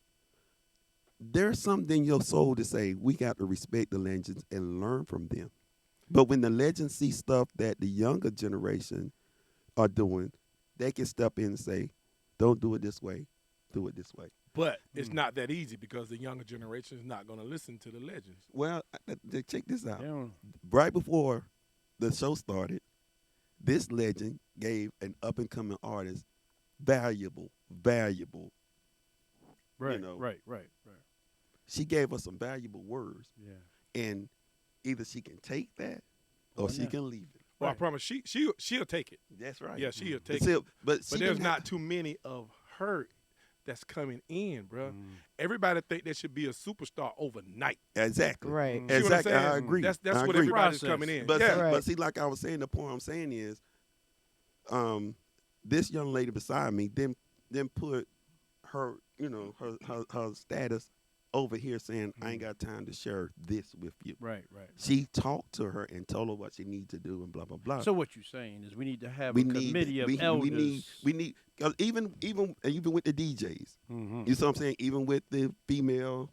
Speaker 5: there's something in your soul to say, we got to respect the legends and learn from them. But when the legends see stuff that the younger generation are doing, they can step in and say, don't do it this way, do it this way.
Speaker 2: But it's not that easy because the younger generation is not going to listen to the legends.
Speaker 5: Well, check this out.
Speaker 4: Yeah.
Speaker 5: Right before the show started, this legend gave an up-and-coming artist valuable.
Speaker 4: Right.
Speaker 5: know.
Speaker 4: Right.
Speaker 5: She gave us some valuable words.
Speaker 4: Yeah.
Speaker 5: And either she can take that or she can leave it.
Speaker 2: Well, I
Speaker 4: Right.
Speaker 2: promise she'll take it.
Speaker 5: That's right.
Speaker 2: Yeah, she'll take
Speaker 5: But see,
Speaker 2: it.
Speaker 5: But,
Speaker 2: But there's not too many of her that's coming in, bro. Everybody think there should be a superstar overnight.
Speaker 5: Exactly.
Speaker 3: Right.
Speaker 2: See what I'm
Speaker 5: Exactly.
Speaker 2: saying?
Speaker 5: I agree.
Speaker 2: That's
Speaker 5: I
Speaker 2: what
Speaker 5: agree.
Speaker 2: everybody's
Speaker 4: Process.
Speaker 2: coming in.
Speaker 5: But,
Speaker 2: yeah.
Speaker 5: see,
Speaker 3: Right.
Speaker 5: but see, like I was saying, the point I'm saying is, this young lady beside me then put her, her status over here saying, I ain't got time to share this with you.
Speaker 4: Right.
Speaker 5: She talked to her and told her what she needs to do and blah blah blah.
Speaker 4: So what you're saying is we need to have
Speaker 5: we
Speaker 4: a
Speaker 5: need
Speaker 4: committee of
Speaker 5: we,
Speaker 4: elders.
Speaker 5: we need cause even with the DJs, you see what I'm saying? Even with the female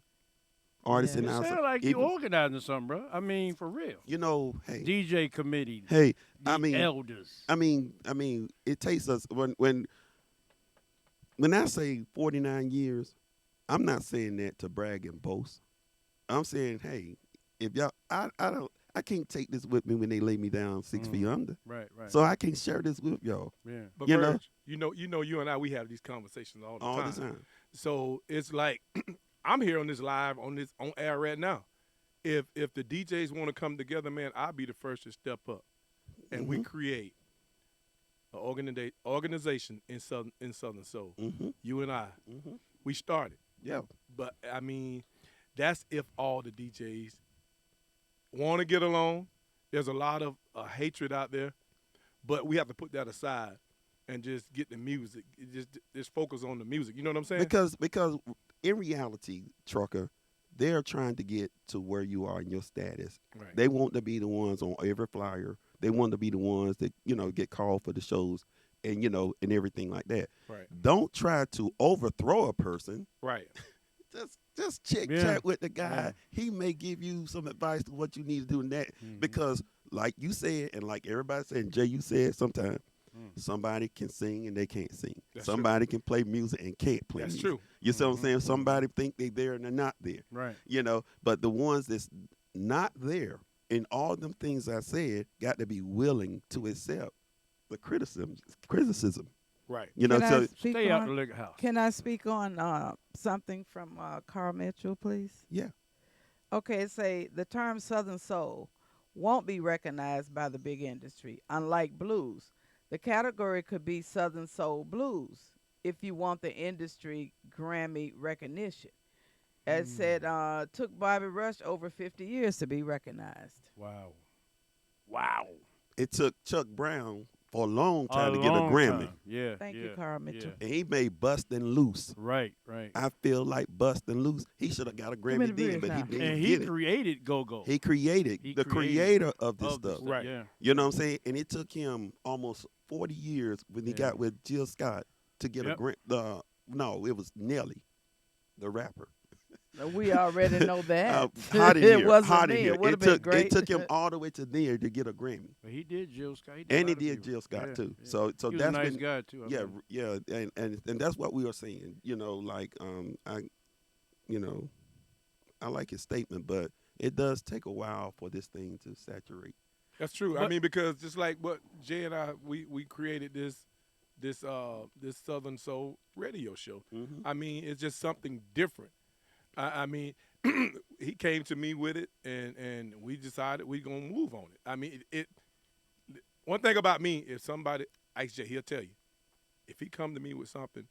Speaker 5: artists
Speaker 3: Yeah.
Speaker 5: in
Speaker 4: It
Speaker 5: our
Speaker 4: sound like you
Speaker 5: even,
Speaker 4: organizing something, bro. I mean, for real.
Speaker 5: hey,
Speaker 4: DJ committee.
Speaker 5: hey,
Speaker 4: the elders.
Speaker 5: I mean, it takes us when I say 49 years, I'm not saying that to brag and boast. I'm saying, hey, if y'all, I can't take this with me when they lay me down 6 feet under.
Speaker 4: Right.
Speaker 5: So I can share this with y'all
Speaker 4: Yeah.
Speaker 2: But
Speaker 5: you
Speaker 2: Verg,
Speaker 5: know?
Speaker 2: you and I, we have these conversations all the
Speaker 5: all
Speaker 2: time.
Speaker 5: the time.
Speaker 2: So it's like I'm here on this live on air right now. If the DJs want to come together, man, I'll be the first to step up. and we create an organization in Southern Soul. You and I, we started.
Speaker 5: Yeah.
Speaker 2: But I mean, that's if all the DJs want to get along. There's a lot of hatred out there, but we have to put that aside and just get the music. Just focus on the music. You know what I'm saying?
Speaker 5: Because in reality, Trucker, they're trying to get to where you are in your status.
Speaker 2: Right.
Speaker 5: They want to be the ones on every flyer. They want to be the ones that, get called for the shows and, and everything like that.
Speaker 2: Right.
Speaker 5: Don't try to overthrow a person.
Speaker 2: Right.
Speaker 5: Just chat with the guy. Yeah. He may give you some advice to what you need to do in that. Because like you said, and like everybody said, and Jay, you said sometimes, somebody can sing and they can't sing.
Speaker 2: That's
Speaker 5: somebody
Speaker 2: true.
Speaker 5: can play music and can't play
Speaker 2: That's
Speaker 5: music.
Speaker 2: true.
Speaker 5: You see what I'm saying? Somebody think they're there and they're not there.
Speaker 4: Right.
Speaker 5: But the ones that's not there, and all them things I said, got to be willing to accept the criticism.
Speaker 2: Right.
Speaker 4: Stay out the liquor house.
Speaker 3: Can I speak on something from Carl Mitchell, please?
Speaker 5: Yeah.
Speaker 3: Okay, say the term Southern Soul won't be recognized by the big industry. Unlike blues, the category could be Southern Soul Blues if you want the industry Grammy recognition. As said, took Bobby Rush over 50 years to be recognized.
Speaker 4: Wow.
Speaker 5: It took Chuck Brown for a long time to get a Grammy.
Speaker 4: Time. Yeah.
Speaker 3: Thank you, Carl Mitchell.
Speaker 5: And he made Bustin' Loose.
Speaker 4: Right.
Speaker 5: I feel like Bustin' Loose. He should have got a Grammy then, but he didn't
Speaker 4: and he created Go-Go.
Speaker 5: He created the creator of this stuff.
Speaker 2: Right.
Speaker 4: Yeah.
Speaker 5: You know what I'm saying? And it took him almost 40 years when he got with Jill Scott to get a Grammy. No, it was Nellie, the rapper.
Speaker 3: We already know that.
Speaker 5: Hot in here.
Speaker 3: It wasn't
Speaker 5: Hot in
Speaker 3: me.
Speaker 5: here.
Speaker 3: It would have been great.
Speaker 5: It took him all the way to there to get a Grammy.
Speaker 4: But he did Jill Scott. He
Speaker 5: did Jill Scott too.
Speaker 4: Yeah.
Speaker 5: So
Speaker 4: he was
Speaker 5: that's
Speaker 4: a nice
Speaker 5: been,
Speaker 4: guy too.
Speaker 5: and that's what we were saying. I like his statement, but it does take a while for this thing to saturate.
Speaker 2: That's true. I mean, because just like what Jay and I, we created this Southern Soul radio show. I mean, it's just something different. I mean, he came to me with it, and we decided we're going to move on it. I mean, one thing about me, if somebody, he'll tell you, if he come to me with something,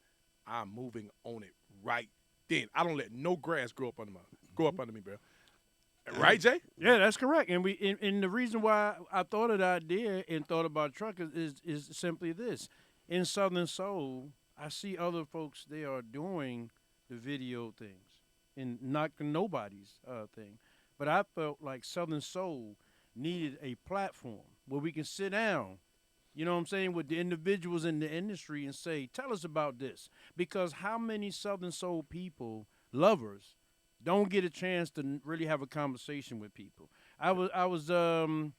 Speaker 2: I'm moving on it right then. I don't let no grass grow up under me, bro. Right, Jay?
Speaker 4: Yeah, that's correct. And and the reason why I thought of the idea and thought about truckers is simply this. In Southern Soul, I see other folks, they are doing the video things and not nobody's thing. But I felt like Southern Soul needed a platform where we can sit down, you know what I'm saying, with the individuals in the industry and say, tell us about this. Because how many Southern Soul people, lovers, don't get a chance to really have a conversation with people? I was listening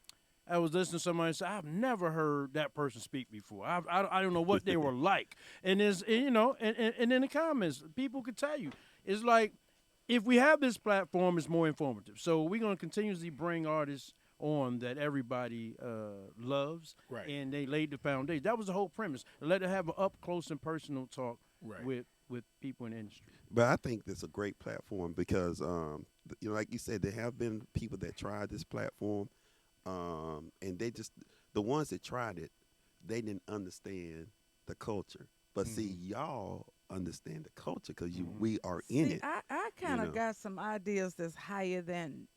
Speaker 4: to somebody say, I've never heard that person speak before. I don't know what they were like. And there's, and in the comments, people could tell you. It's like, if we have this platform, it's more informative. So we're going to continuously bring artists on that everybody loves.
Speaker 2: Right.
Speaker 4: And they laid the foundation. That was the whole premise. Let it have an up close and personal talk with people in the industry.
Speaker 5: But I think that's a great platform because, like you said, there have been people that tried this platform. And the ones that tried it, they didn't understand the culture. But see, y'all understand the culture because we are in it.
Speaker 3: I kind of got some ideas that's higher than,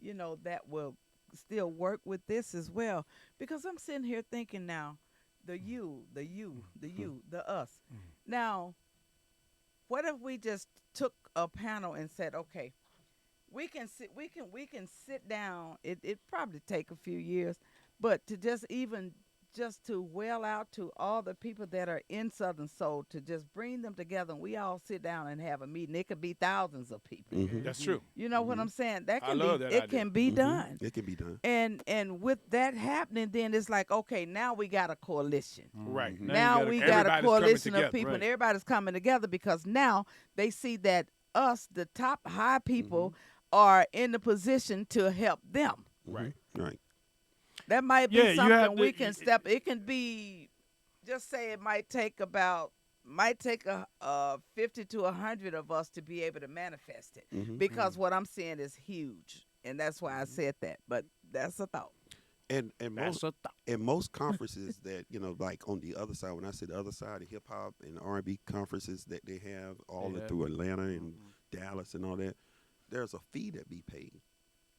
Speaker 3: that will still work with this as well. Because I'm sitting here thinking now, the us. Now, what if we just took a panel and said, okay, we can sit down. It probably take a few years, but to just to wail out to all the people that are in Southern Soul, to just bring them together and we all sit down and have a meeting. It could be thousands of people.
Speaker 2: That's true.
Speaker 3: You know what I'm saying?
Speaker 2: I love that idea.
Speaker 3: Can be done.
Speaker 5: It can be done.
Speaker 3: And with that happening, then it's like, okay, now we got a coalition.
Speaker 2: Right.
Speaker 3: Now we got a coalition of people, and
Speaker 4: right.
Speaker 3: everybody's coming together because now they see that us, the top high people, are in the position to help them.
Speaker 2: Right.
Speaker 5: Right.
Speaker 3: That might be
Speaker 4: Yeah, you have
Speaker 3: something
Speaker 4: to-
Speaker 3: we can step. It can be, just say it might take a 50 to 100 of us to be able to manifest it. Because what I'm seeing is huge, and that's why I said that. But that's a thought.
Speaker 5: And
Speaker 4: That's
Speaker 5: most
Speaker 4: a thought.
Speaker 5: and most conferences that like on the other side, when I say the other side, the hip hop and R&B conferences that they have through Atlanta and Dallas and all that, there's a fee that be paid.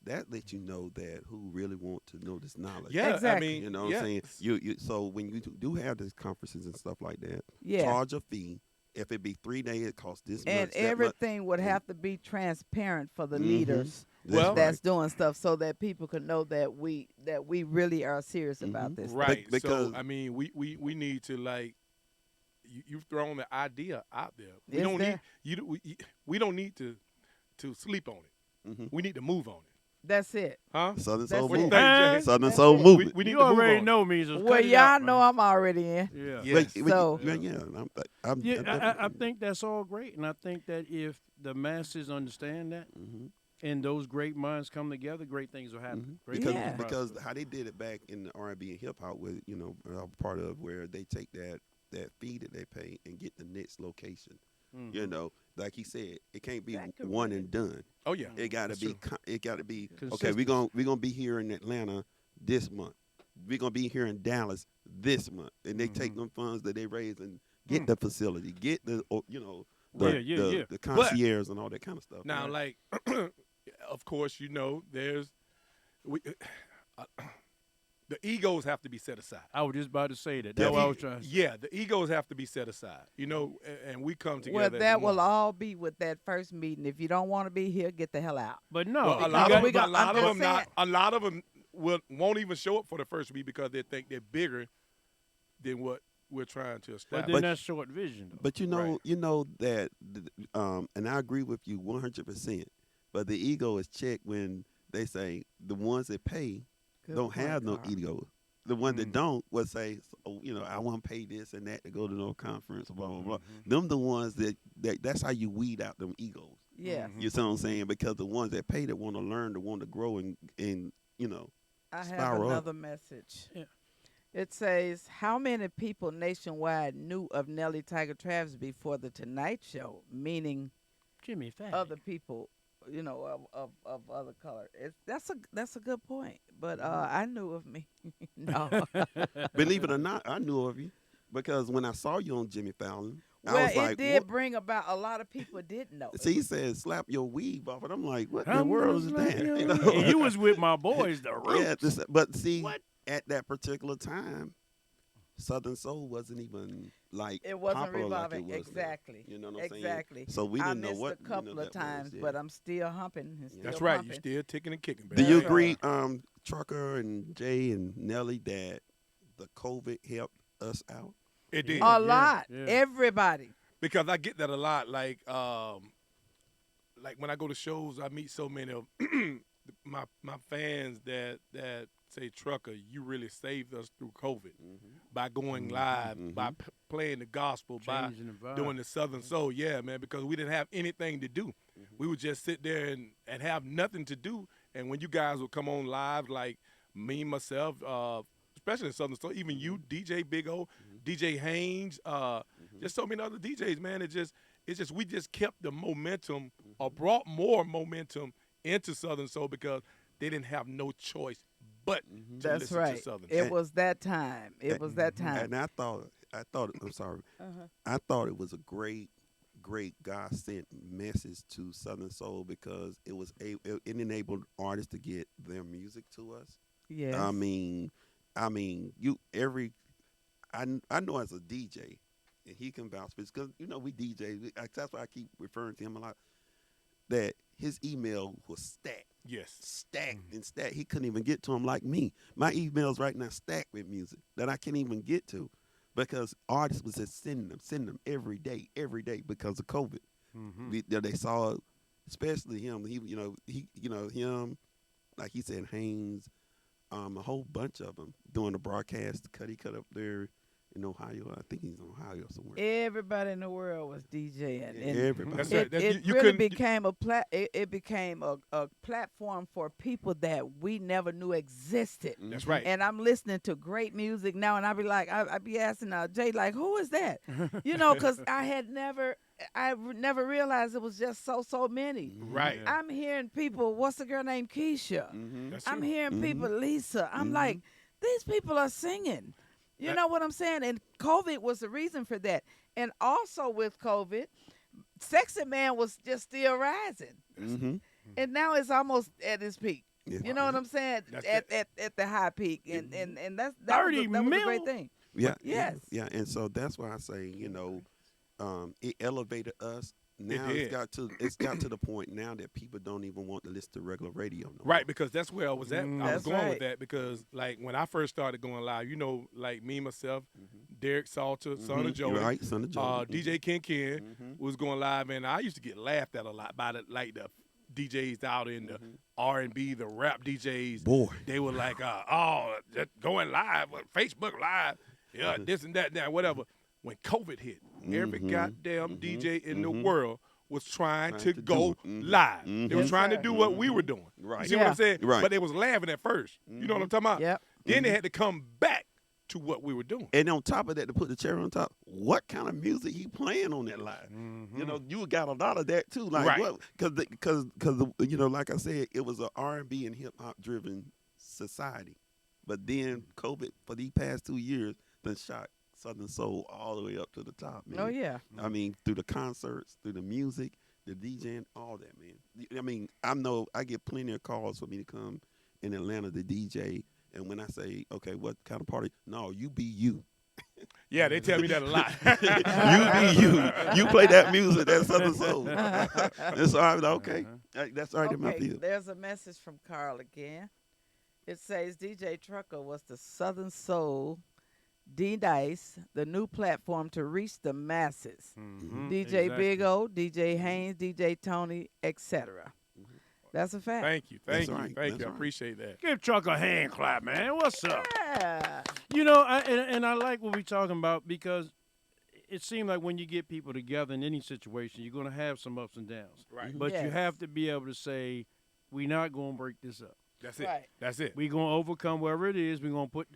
Speaker 5: That lets you know that who really want to know this knowledge.
Speaker 2: Yeah,
Speaker 3: Exactly.
Speaker 2: I mean,
Speaker 5: You know what I'm saying? You so when you do have these conferences and stuff like that,
Speaker 3: Yeah.
Speaker 5: charge a fee. If it be 3 days, it costs this
Speaker 3: And
Speaker 5: much. that much.
Speaker 3: everything would
Speaker 5: and-
Speaker 3: have to be transparent for the
Speaker 5: Mhm.
Speaker 3: leaders
Speaker 2: Well-
Speaker 3: that's doing stuff, so that people can know that we really are serious about this.
Speaker 2: right.
Speaker 5: because-
Speaker 2: so I mean, we need to like you've thrown the idea out there. We
Speaker 3: It's
Speaker 2: don't
Speaker 3: there.
Speaker 2: we don't need to sleep on it.
Speaker 5: Mhm.
Speaker 2: We need to move on it,
Speaker 3: That's it.
Speaker 2: huh?
Speaker 5: Southern
Speaker 3: That's
Speaker 5: Soul
Speaker 3: it.
Speaker 2: What you
Speaker 5: Movement.
Speaker 2: think, Jay?
Speaker 5: Southern
Speaker 3: That's
Speaker 5: Soul
Speaker 3: it.
Speaker 5: Movement.
Speaker 2: We need
Speaker 4: You
Speaker 2: to move
Speaker 4: already
Speaker 2: on.
Speaker 4: know me. So
Speaker 3: Well,
Speaker 4: cut it
Speaker 3: y'all
Speaker 4: out,
Speaker 3: know
Speaker 4: man.
Speaker 3: I'm already in.
Speaker 4: Yeah.
Speaker 2: Yes.
Speaker 3: So-
Speaker 4: I think that's all great, and I think that if the masses understand that, and those great minds come together, great things will happen. Great
Speaker 5: because
Speaker 4: things will
Speaker 5: because
Speaker 4: prosper.
Speaker 5: how they did it back in the R&B and hip hop, with part of where they take that fee that they pay and get the next location. Like he said, it can't be
Speaker 3: That could
Speaker 5: one
Speaker 3: really-
Speaker 5: and done.
Speaker 2: Oh yeah,
Speaker 5: It got to
Speaker 2: That's
Speaker 5: be.
Speaker 2: true.
Speaker 5: It got to be. Okay,
Speaker 4: Consistency.
Speaker 5: we're gonna be here in Atlanta this month. We're gonna be here in Dallas this month, and they take them funds that they raise and get the facility, get the the concierge and all that kind of stuff.
Speaker 2: Now, like, of course, there's the egos have to be set aside.
Speaker 4: I was just about to say that. That's what I was trying to say.
Speaker 2: Yeah, the egos have to be set aside. And we come together.
Speaker 3: Well,
Speaker 2: as
Speaker 3: that will
Speaker 2: one.
Speaker 3: all be with that first meeting. If you don't want to be here, get the hell out.
Speaker 4: But no,
Speaker 2: Well, a
Speaker 4: you
Speaker 2: lot
Speaker 4: got-
Speaker 2: of them,
Speaker 3: got-
Speaker 2: a lot
Speaker 3: I'm
Speaker 2: of
Speaker 3: just
Speaker 2: them not.
Speaker 3: saying.
Speaker 2: A lot of them won't even show up for the first meet because they think they're bigger than what we're trying to
Speaker 4: but
Speaker 2: establish.
Speaker 4: then that's short vision. Though.
Speaker 5: But
Speaker 2: Right.
Speaker 5: you know that, and I agree with you 100%. But the ego is checked when they say the ones that pay
Speaker 3: Good
Speaker 5: don't
Speaker 3: point,
Speaker 5: have no
Speaker 3: Carl.
Speaker 5: ego. The one that don't will say, I want to pay this and that to go to no conference, blah blah blah. Them the ones that's how you weed out them egos.
Speaker 3: Yeah.
Speaker 5: You see what I'm saying? Because the ones that pay, that want to learn, that want to grow, and
Speaker 3: I have
Speaker 5: spiral up.
Speaker 3: another message.
Speaker 4: Yeah.
Speaker 3: It says, how many people nationwide knew of Nellie Tiger Travis before the Tonight Show? Meaning
Speaker 4: Jimmy Fallon.
Speaker 3: other people, of other color. That's a good point. But I knew of me. No.
Speaker 5: Believe it or not, I knew of you because when I saw you on Jimmy Fallon, I
Speaker 3: Well,
Speaker 5: was
Speaker 3: it
Speaker 5: like,
Speaker 3: did
Speaker 5: what?
Speaker 3: bring about a lot of people didn't know.
Speaker 5: See, he said, slap your weave off. And I'm like, what in the
Speaker 4: I'm
Speaker 5: world is
Speaker 4: gonna
Speaker 5: that?
Speaker 4: slap
Speaker 5: You
Speaker 4: your
Speaker 5: know?
Speaker 4: wig. And you was with my boys, the Roots.
Speaker 5: Yeah, but see,
Speaker 4: What?
Speaker 5: at that particular time, Southern Soul wasn't even like
Speaker 3: It wasn't
Speaker 5: popular
Speaker 3: revolving.
Speaker 5: like it was now.
Speaker 3: Exactly.
Speaker 5: You know what I'm saying?
Speaker 3: Exactly.
Speaker 5: So we
Speaker 3: I
Speaker 5: didn't know
Speaker 3: missed
Speaker 5: what
Speaker 3: a couple
Speaker 5: that
Speaker 3: of times,
Speaker 5: was, yeah.
Speaker 3: but I'm still humping. and
Speaker 2: That's
Speaker 3: still
Speaker 2: right.
Speaker 3: pumping.
Speaker 2: You're still ticking and kicking.
Speaker 5: Do
Speaker 2: baby.
Speaker 5: you
Speaker 3: That's
Speaker 5: agree,
Speaker 3: right.
Speaker 5: Trucker and Jay and Nellie, that the COVID helped us out?
Speaker 2: It did.
Speaker 3: A lot.
Speaker 4: yeah.
Speaker 3: Everybody.
Speaker 2: Because I get that a lot. Like when I go to shows, I meet so many of my fans that say, Trucker, you really saved us through COVID by going live, by playing the gospel,
Speaker 4: Changing the vibe.
Speaker 2: by doing the Southern Soul. Yeah, man, because we didn't have anything to do. We would just sit there and have nothing to do. And when you guys would come on live, like me, myself, especially in Southern Soul, even you, DJ Big O, DJ Haynes, just so many other DJs, man. It's just we just kept the momentum or brought more momentum into Southern Soul because they didn't have no choice but to
Speaker 3: That's
Speaker 2: listen
Speaker 3: right.
Speaker 2: to Southern
Speaker 3: It
Speaker 2: Soul.
Speaker 3: was that time. It was that time.
Speaker 5: And I thought, I'm sorry, I thought it was a great God sent message to Southern Soul because it enabled artists to get their music to us.
Speaker 3: Yes.
Speaker 5: I mean, I know as a DJ, and he can vouch for this because we DJ. That's why I keep referring to him a lot. That his email was stacked.
Speaker 2: Yes.
Speaker 5: Stacked and stacked. He couldn't even get to them like me. My emails right now stacked with music that I can't even get to because artists was just sending them every day because of COVID. They saw, especially him. Him, like he said, Haynes, a whole bunch of them doing the broadcast. Cuddy cut up there in Ohio. I think he's in Ohio somewhere.
Speaker 3: Everybody in the world was DJing. And
Speaker 5: Everybody.
Speaker 2: That's
Speaker 3: It,
Speaker 2: right.
Speaker 3: it
Speaker 2: You
Speaker 3: really
Speaker 2: couldn't-
Speaker 3: became it became a platform for people that we never knew existed.
Speaker 2: That's right.
Speaker 3: And I'm listening to great music now, and I be like, I be asking Jay, like, who is that? Because I had never never realized it was just so many.
Speaker 2: Right.
Speaker 3: I'm hearing people. What's the girl named Keisha?
Speaker 2: That's
Speaker 3: I'm
Speaker 2: true.
Speaker 3: hearing people. Lisa. I'm like, these people are singing. You
Speaker 2: That-
Speaker 3: know what I'm saying? And COVID was the reason for that. And also with COVID, Sexy Man was just still rising. And now it's almost at its peak.
Speaker 5: Yeah.
Speaker 3: You know what I'm saying?
Speaker 2: That's
Speaker 3: At the high peak. And that
Speaker 4: 30
Speaker 3: was a
Speaker 4: mil?
Speaker 3: great thing.
Speaker 5: Yeah.
Speaker 3: Yes.
Speaker 5: Yeah. And so that's why I say, it elevated us. Now
Speaker 2: did.
Speaker 5: it's got to the point now that people don't even want to listen to regular radio no more.
Speaker 2: Right, because that's where I was at. I was
Speaker 3: That's
Speaker 2: going
Speaker 3: right.
Speaker 2: with that because, like, when I first started going live, like me, myself, Derek Salter, Son of Joey,
Speaker 5: Right, Son of Joey.
Speaker 2: DJ Ken was going live, and I used to get laughed at a lot by the DJs out in the R&B, the rap DJs.
Speaker 5: Boy.
Speaker 2: They were like, just going live, Facebook Live, this and that, whatever. When COVID hit, every goddamn DJ in the world was trying to go live. They were trying to do what we were doing.
Speaker 5: Right.
Speaker 2: You see what I'm saying?
Speaker 5: Right.
Speaker 2: But they was laughing at first. You know what I'm talking about?
Speaker 3: Yep.
Speaker 2: Then they had to come back to what we were doing.
Speaker 5: And on top of that, to put the cherry on top, what kind of music he playing on that live? You got a lot of that too. Like
Speaker 2: Right.
Speaker 5: what? Because like I said, it was an R&B and hip hop driven society. But then COVID for these past 2 years done shot Southern Soul all the way up to the top, man.
Speaker 3: Oh, yeah.
Speaker 5: I mean, through the concerts, through the music, the DJing, all that, man. I mean, I get plenty of calls for me to come in Atlanta to DJ. And when I say, okay, what kind of party? No, you be you.
Speaker 2: Yeah, they tell me that a lot.
Speaker 5: You be you. You play that music, that Southern Soul. And so I'm like, okay, that's already my
Speaker 3: Okay,
Speaker 5: field.
Speaker 3: there's a message from Carl again. It says DJ Trucker was the Southern Soul D-Dice, the new platform to reach the masses. DJ
Speaker 4: Exactly.
Speaker 3: Big O, DJ Haynes, DJ Tony, etc. That's a fact.
Speaker 2: Thank you.
Speaker 5: That's
Speaker 2: Thank you.
Speaker 5: right.
Speaker 2: Thank
Speaker 5: That's
Speaker 2: you. I
Speaker 5: right.
Speaker 2: appreciate that.
Speaker 4: Give Chuck a hand clap, man. What's up?
Speaker 3: Yeah.
Speaker 4: And I like what we're talking about because it seems like when you get people together in any situation, you're going to have some ups and downs.
Speaker 2: Right.
Speaker 4: But you
Speaker 3: Yes.
Speaker 4: have to be able to say, we're not going to break this up.
Speaker 2: That's it.
Speaker 3: Right.
Speaker 2: That's it.
Speaker 4: We're going to overcome whatever it is. We're going to put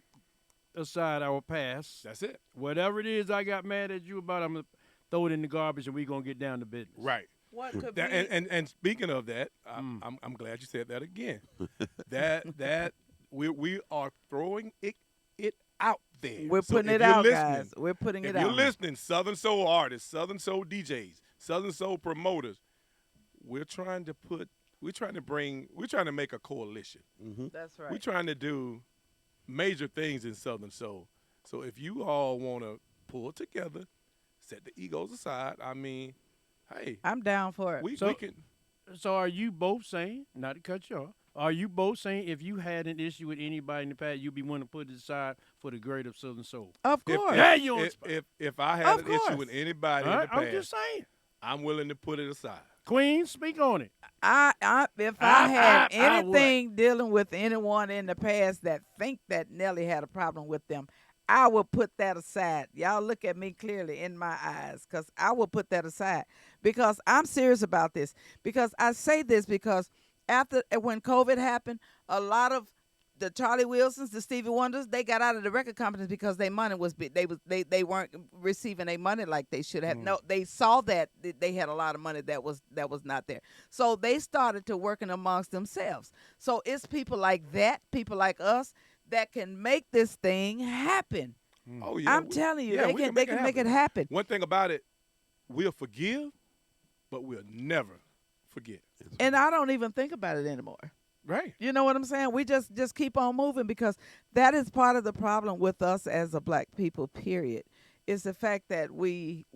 Speaker 4: aside our past.
Speaker 2: That's it.
Speaker 4: Whatever it is I got mad at you about, I'm going to throw it in the garbage and we're going to get down to business.
Speaker 2: Right.
Speaker 3: What could be?
Speaker 2: That, and speaking of that, I'm glad you said that again. that we are throwing it out there.
Speaker 3: We're
Speaker 2: So
Speaker 3: putting
Speaker 2: if
Speaker 3: it
Speaker 2: you're
Speaker 3: out,
Speaker 2: listening-
Speaker 3: guys. We're putting
Speaker 2: If
Speaker 3: it
Speaker 2: you're
Speaker 3: out.
Speaker 2: listening, Southern Soul artists, Southern Soul DJs, Southern Soul promoters, we're trying to make a coalition.
Speaker 3: That's right.
Speaker 2: We're trying to do major things in Southern Soul. So if you all want to pull together, set the egos aside, I mean, hey,
Speaker 3: I'm down for it.
Speaker 2: we
Speaker 4: So-
Speaker 2: can.
Speaker 4: So are you both saying, not to cut you off, are you both saying if you had an issue with anybody in the past, you'd be willing to put it aside for the greater Southern Soul?
Speaker 3: Of
Speaker 2: If,
Speaker 3: course.
Speaker 4: Yeah, you on
Speaker 2: if,
Speaker 4: spot.
Speaker 2: if I had
Speaker 3: Of
Speaker 2: an issue
Speaker 3: course.
Speaker 2: with anybody
Speaker 4: All
Speaker 2: in
Speaker 4: right,
Speaker 2: the
Speaker 4: I'm
Speaker 2: past,
Speaker 4: just saying.
Speaker 2: I'm willing to put it aside.
Speaker 4: Queen, speak on it.
Speaker 3: If I had
Speaker 4: I would.
Speaker 3: anything dealing with anyone in the past that think that Nellie had a problem with them, I would put that aside. Y'all look at me clearly in my eyes because I will put that aside because I'm serious about this. Because I say this because when COVID happened, a lot of the Charlie Wilsons, the Stevie Wonders, they got out of the record companies because their money was big. They weren't receiving their money like they should have. No, they saw that they had a lot of money that was not there. So they started to working amongst themselves. So it's people like that, people like us, that can make this thing happen.
Speaker 2: Oh yeah,
Speaker 3: I'm telling you,
Speaker 2: yeah,
Speaker 3: they
Speaker 2: we
Speaker 3: can make it happen.
Speaker 2: One thing about it, we'll forgive, but we'll never forget.
Speaker 3: And I don't even think about it anymore.
Speaker 2: Right.
Speaker 3: You know what I'm saying? We just keep on moving because that is part of the problem with us as a black people, period. Is the fact that we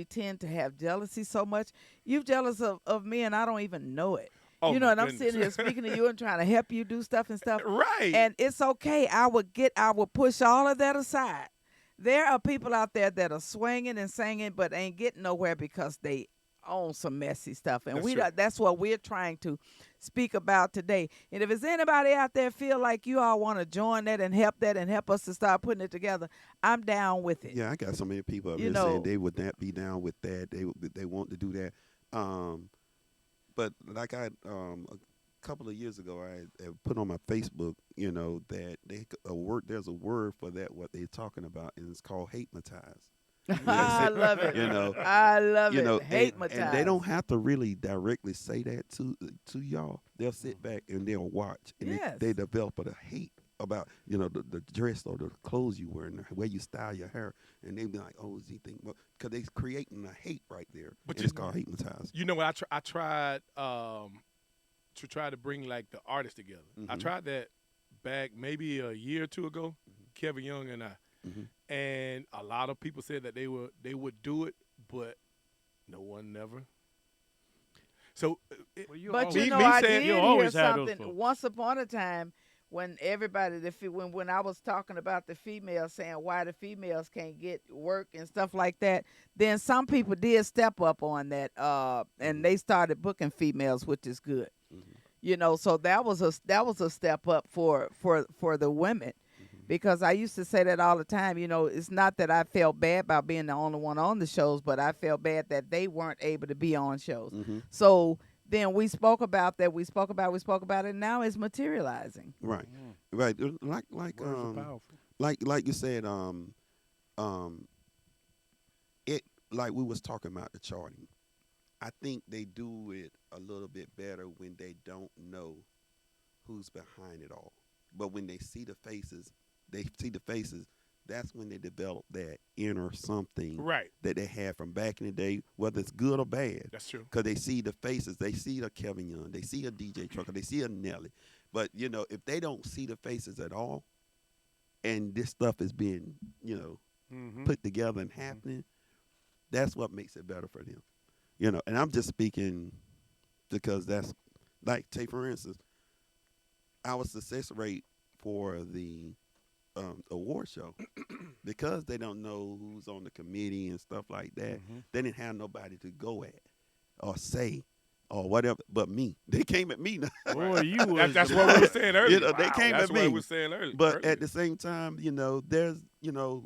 Speaker 3: tend to have jealousy so much. You're jealous of me and I don't even know it.
Speaker 2: Oh,
Speaker 3: you know,
Speaker 2: my
Speaker 3: and I'm
Speaker 2: goodness.
Speaker 3: sitting here speaking to you and trying to help you do stuff and stuff.
Speaker 2: Right.
Speaker 3: And it's okay. I would push all of that aside. There are people out there that are swinging and singing but ain't getting nowhere because they own some messy stuff. And
Speaker 2: That's true.
Speaker 3: that's what we're trying to speak about today. And if there's anybody out there feel like you all want to join that and help us to start putting it together, I'm down with it.
Speaker 5: Yeah, I got so many people up
Speaker 3: You
Speaker 5: here
Speaker 3: know-
Speaker 5: saying they would not be down with that. They want to do that. But like a couple of years ago, I had put on my Facebook, that there's a word for that, what they're talking about, and it's called hate-matize.
Speaker 3: I love it.
Speaker 5: You know,
Speaker 3: I love
Speaker 5: you
Speaker 3: it.
Speaker 5: know,
Speaker 3: Hate
Speaker 5: and they don't have to really directly say that to y'all. They'll sit back and they'll watch, and
Speaker 3: Yes.
Speaker 5: they develop a hate about the dress or the clothes you wear and the way you style your hair, and they be like, oh, is he think? Because they creating a hate right there.
Speaker 2: But
Speaker 5: And it's called hypnotizing.
Speaker 2: You know what? I tried to try to bring like the artists together. I
Speaker 5: Mhm.
Speaker 2: tried that back maybe a year or two ago. Kevin Young and I, and a lot of people said that they would do it, but no one never. So,
Speaker 3: But you
Speaker 2: me
Speaker 3: know, I
Speaker 2: saying-
Speaker 3: did
Speaker 4: You
Speaker 3: hear
Speaker 4: always had those
Speaker 3: something
Speaker 4: folks.
Speaker 3: once upon a time when everybody, when I was talking about the females saying why the females can't get work and stuff like that, then some people did step up on that, and they started booking females, which is good. You know, so that was a step up for the women. Because I used to say that all the time, you know, it's not that I felt bad about being the only one on the shows, but I felt bad that they weren't able to be on shows. So then we spoke about that. We spoke about it. And now it's materializing.
Speaker 5: Right, right. Like
Speaker 4: Words are powerful.
Speaker 5: like you said, it like we was talking about the charting. I think they do it a little bit better when they don't know who's behind it all. But when they see the faces, that's when they develop that inner something
Speaker 2: right.
Speaker 5: that they had from back in the day, whether it's good or bad.
Speaker 2: That's true.
Speaker 5: Because they see the faces. They see a Kevin Young. They see a DJ Trucker. They see a Nellie. But, you know, if they don't see the faces at all and this stuff is being, you know, put together and happening, that's what makes it better for them. You know, and I'm just speaking because that's, like, take for instance, our success rate for the award show, because they don't know who's on the committee and stuff like that, they didn't have nobody to go at or say or whatever but me. They came at me now.
Speaker 4: Boy, you was
Speaker 2: That's
Speaker 4: the
Speaker 2: what we were saying earlier.
Speaker 5: You know, they came
Speaker 2: That's
Speaker 5: at
Speaker 2: what
Speaker 5: me.
Speaker 2: we were saying earlier.
Speaker 5: But at the same time, you know, there's, you know,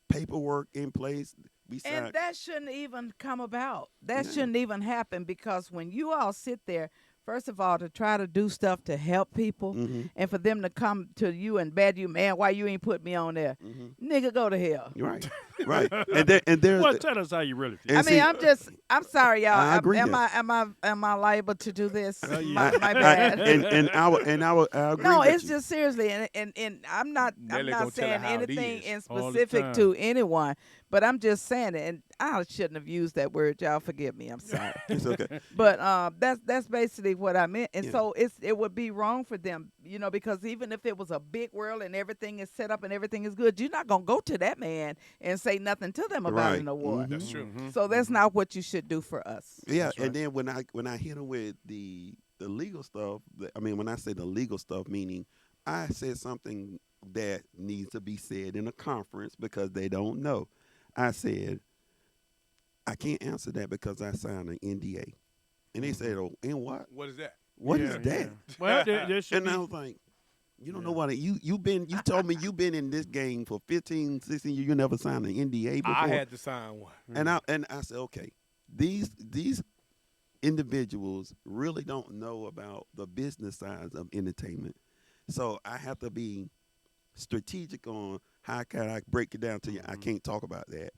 Speaker 5: paperwork in place. We signed.
Speaker 3: And that shouldn't even come about. That
Speaker 5: Yeah.
Speaker 3: shouldn't even happen, because when you all sit there, first of all, to try to do stuff to help people, and for them to come to you and bad you, man, why you ain't put me on there? Nigga, go to hell.
Speaker 5: Right, right. And there's
Speaker 4: Well, tell us how you really feel.
Speaker 5: and
Speaker 3: I mean,
Speaker 5: see,
Speaker 3: I'm sorry, y'all.
Speaker 5: I agree
Speaker 3: am
Speaker 5: that.
Speaker 3: I liable to do this?
Speaker 4: yeah.
Speaker 3: My bad.
Speaker 5: and I agree
Speaker 3: No,
Speaker 5: with
Speaker 3: it's
Speaker 5: you.
Speaker 3: just seriously, and I'm not
Speaker 2: Nelly gonna tell her
Speaker 3: saying
Speaker 2: how it
Speaker 3: anything
Speaker 2: is
Speaker 3: in
Speaker 4: all the
Speaker 3: specific
Speaker 4: time.
Speaker 3: to anyone, but I'm just saying it, and I shouldn't have used that word. Y'all forgive me. I'm sorry.
Speaker 5: It's okay.
Speaker 3: But that's basically what I meant, and
Speaker 5: Yeah.
Speaker 3: so it would be wrong for them, you know, because even if it was a big world and everything is set up and everything is good, you're not gonna go to that man and say nothing to them about
Speaker 5: Right.
Speaker 3: an award.
Speaker 2: That's true.
Speaker 3: So that's not what you should do for us.
Speaker 5: Yeah,
Speaker 2: That's right.
Speaker 5: and then when I hit them with the legal stuff, I mean, when I say the legal stuff, meaning I said something that needs to be said in a conference because they don't know. I said, I can't answer that because I signed an NDA. And they said, oh, and what?
Speaker 2: What is that?
Speaker 5: What
Speaker 4: Yeah,
Speaker 5: is that?
Speaker 4: yeah. Well, there should
Speaker 5: And
Speaker 4: be.
Speaker 5: I was like, you don't know what you told me you've been in this game for 15, 16 years, you never signed an NDA before.
Speaker 2: I had to sign one.
Speaker 5: And I said, okay, these individuals really don't know about the business side of entertainment. So I have to be strategic on how can I break it down to you. I can't talk about that.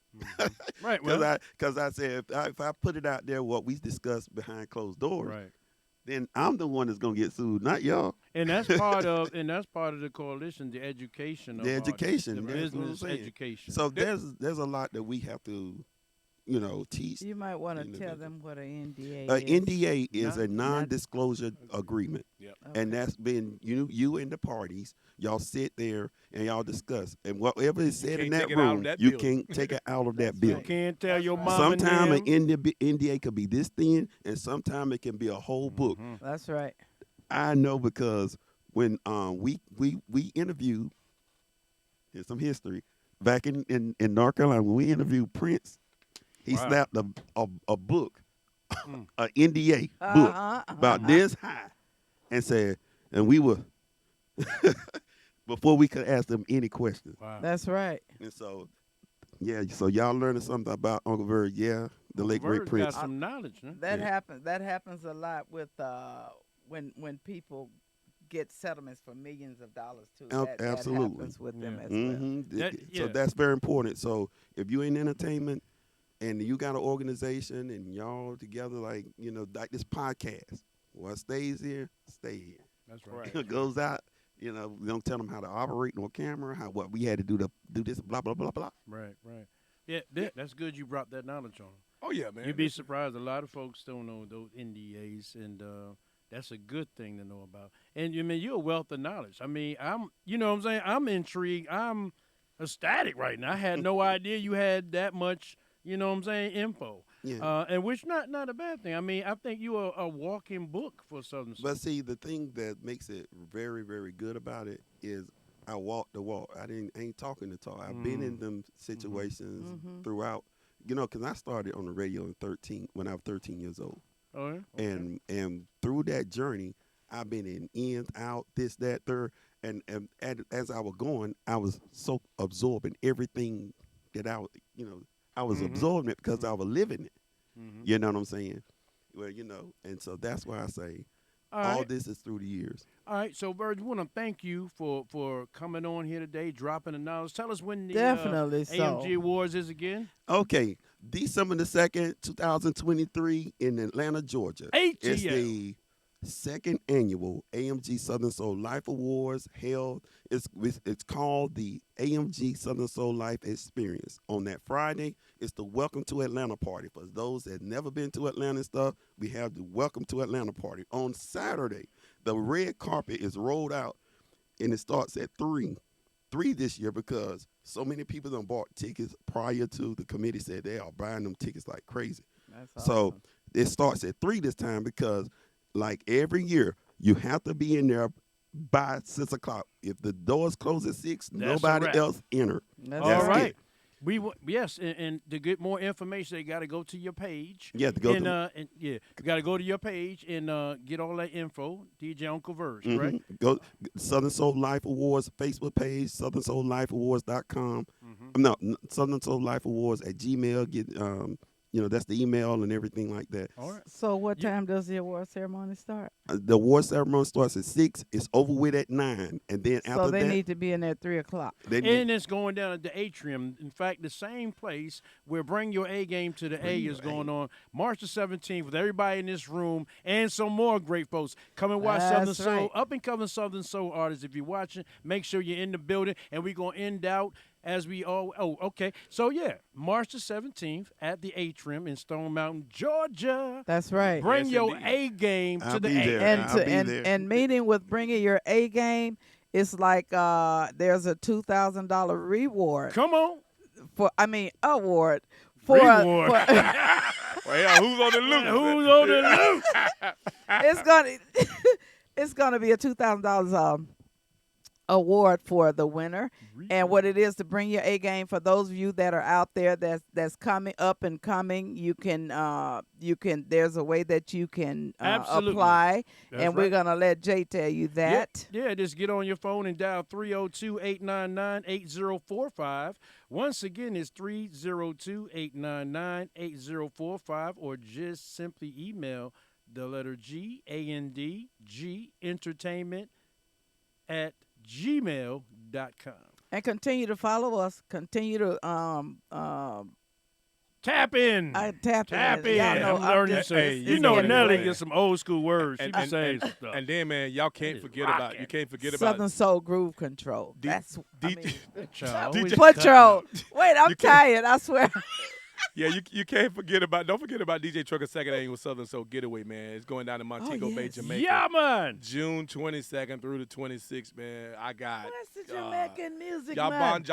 Speaker 4: Right. Well,
Speaker 5: Because I said if I put it out there, what we discussed behind closed doors,
Speaker 4: right.
Speaker 5: then I'm the one that's gonna get sued, not y'all.
Speaker 4: And that's part of the coalition, the education of
Speaker 5: The
Speaker 4: artists,
Speaker 5: education,
Speaker 4: the
Speaker 5: that's what I'm
Speaker 4: business
Speaker 5: saying.
Speaker 4: education.
Speaker 5: So there's a lot that we have to, you know, teach.
Speaker 3: You might want to tell
Speaker 5: Individual.
Speaker 3: them what an NDA
Speaker 5: An
Speaker 3: is.
Speaker 5: NDA is a
Speaker 3: Not-
Speaker 5: non-disclosure agreement.
Speaker 2: Yep.
Speaker 5: And that's been you and the parties. Y'all sit there and y'all discuss, and whatever is said in
Speaker 2: can't
Speaker 5: that
Speaker 2: take it out of
Speaker 5: room,
Speaker 2: that
Speaker 5: you
Speaker 2: building.
Speaker 5: can't take it out of that
Speaker 3: That's
Speaker 5: building.
Speaker 3: right.
Speaker 4: Can't tell your mom.
Speaker 5: Sometimes an
Speaker 4: and them.
Speaker 5: NDA could be this thin, and sometimes it can be a whole book.
Speaker 3: That's right.
Speaker 5: I know because when we interviewed, here's some history back in North Carolina when we interviewed Prince, he
Speaker 4: Wow.
Speaker 5: slapped a book, an NDA book about this high, and said, and we were before we could ask them any questions.
Speaker 4: Wow.
Speaker 3: That's right.
Speaker 5: And so, yeah, so y'all learning something about Uncle Verg, yeah, the late great
Speaker 4: Verg
Speaker 5: Prince.
Speaker 4: got some knowledge, huh?
Speaker 3: That
Speaker 5: Yeah.
Speaker 3: happens. That happens a lot with when people get settlements for millions of dollars too.
Speaker 5: Absolutely.
Speaker 3: That happens with them as
Speaker 5: So that's very important. So if you're in entertainment and you got an organization and y'all together, like like this podcast, what stays here, stay here.
Speaker 4: That's right.
Speaker 5: It goes out. We don't tell them how to operate no camera, what we had to do this, blah blah blah blah.
Speaker 4: Right. Yeah, that's good. You brought that knowledge on.
Speaker 2: Oh yeah, man.
Speaker 4: You'd be surprised. A lot of folks don't know those NDAs, and that's a good thing to know about. And you're a wealth of knowledge. I mean, you know what I'm saying? I'm intrigued. I'm ecstatic right now. I had no idea you had that much, you know what I'm saying, info.
Speaker 5: Yeah.
Speaker 4: And which not a bad thing. I mean, I think you are a walking book for Southern Soul.
Speaker 5: But see, the thing that makes it very, very good about it is I walk the walk. I ain't talking the talk. I've been in them situations throughout. Because I started on the radio when I was 13 years old.
Speaker 4: Oh yeah. Okay.
Speaker 5: And through that journey, I've been in, out, this, that, third, and as I was going, I was so absorbing everything that I was absorbing it because I was living it. You know what I'm saying? Well, and so that's why I say all this is through the years.
Speaker 4: All right, so Verg, we want to thank you for coming on here today, dropping the knowledge. Tell us when the AMG Awards is again.
Speaker 5: Okay, December the 2nd, 2023 in Atlanta, Georgia.
Speaker 4: ATL.
Speaker 5: It's the second annual AMG Southern Soul Life Awards held. It's called the AMG Southern Soul Life Experience. On that Friday, it's the Welcome to Atlanta party. For those that never been to Atlanta and stuff, we have the Welcome to Atlanta party. On Saturday, the red carpet is rolled out, and it starts at 3 this year because so many people done bought tickets prior to. The committee said they are buying them tickets like crazy.
Speaker 3: That's awesome.
Speaker 5: So it starts at 3 this time because, like every year, you have to be in there by 6 o'clock. If the doors close at 6, nobody else enter.
Speaker 4: All right. It. Yes, and to get more information, they got to go to your page.
Speaker 5: Yeah, to go
Speaker 4: you got to go to your page and get all that info. DJ Uncle Verg, right?
Speaker 5: Go Southern Soul Life Awards Facebook page, SouthernSoulLifeAwards.com. No, Southern Soul Life Awards at Gmail. Get that's the email and everything like that.
Speaker 4: All right.
Speaker 3: So what time does the award ceremony start?
Speaker 5: The award ceremony starts at 6. It's over with at 9, and then after that,
Speaker 3: so they need to be in there at 3 o'clock.
Speaker 4: And it's going down at the atrium. In fact, the same place where Bring Your A Game to the A is going on March the 17th with everybody in this room and some more great folks. Come and watch Southern Soul, up and coming Southern Soul artists. If you're watching, make sure you're in the building, and we're going to end out as we all. Oh, okay. So yeah, March the 17th at the Atrium in Stone Mountain, Georgia.
Speaker 3: That's right.
Speaker 4: Bring your A game to the A.
Speaker 3: And meeting with bringing your A game, it's like there's a $2,000 reward.
Speaker 4: Come on.
Speaker 3: Award.
Speaker 4: Reward.
Speaker 2: Well, yeah, who's on the loose?
Speaker 4: Who's on the loose?
Speaker 3: It's gonna be a $2,000 award for the winner. And what it is to bring your A game, for those of you that are out there that's coming up and coming, you can there's a way that you can apply. And we're gonna let Jay tell you that.
Speaker 4: Yeah, just get on your phone and dial 302-899-8045. Once again, it's 302-899-8045, or just simply email the letter G, A-N-D-G, entertainment @gmail.com.
Speaker 3: And continue to follow us. Continue to
Speaker 4: tap in.
Speaker 3: Tap in.
Speaker 4: I'm learning. You know, Nellie gets some old school words. She be saying stuff.
Speaker 2: And then, man, y'all can't forget about
Speaker 3: Southern Soul Groove Control.
Speaker 4: Patrole.
Speaker 3: Wait, I'm tired. I swear.
Speaker 2: Yeah, you can't forget about. Don't forget about DJ Trucker's second annual Southern Soul Getaway, man. It's going down to Montego Bay, Jamaica.
Speaker 4: Yeah, man.
Speaker 2: June 22nd through the 26th, man. I got.
Speaker 3: Where's the Jamaican music,
Speaker 2: man?
Speaker 3: Where's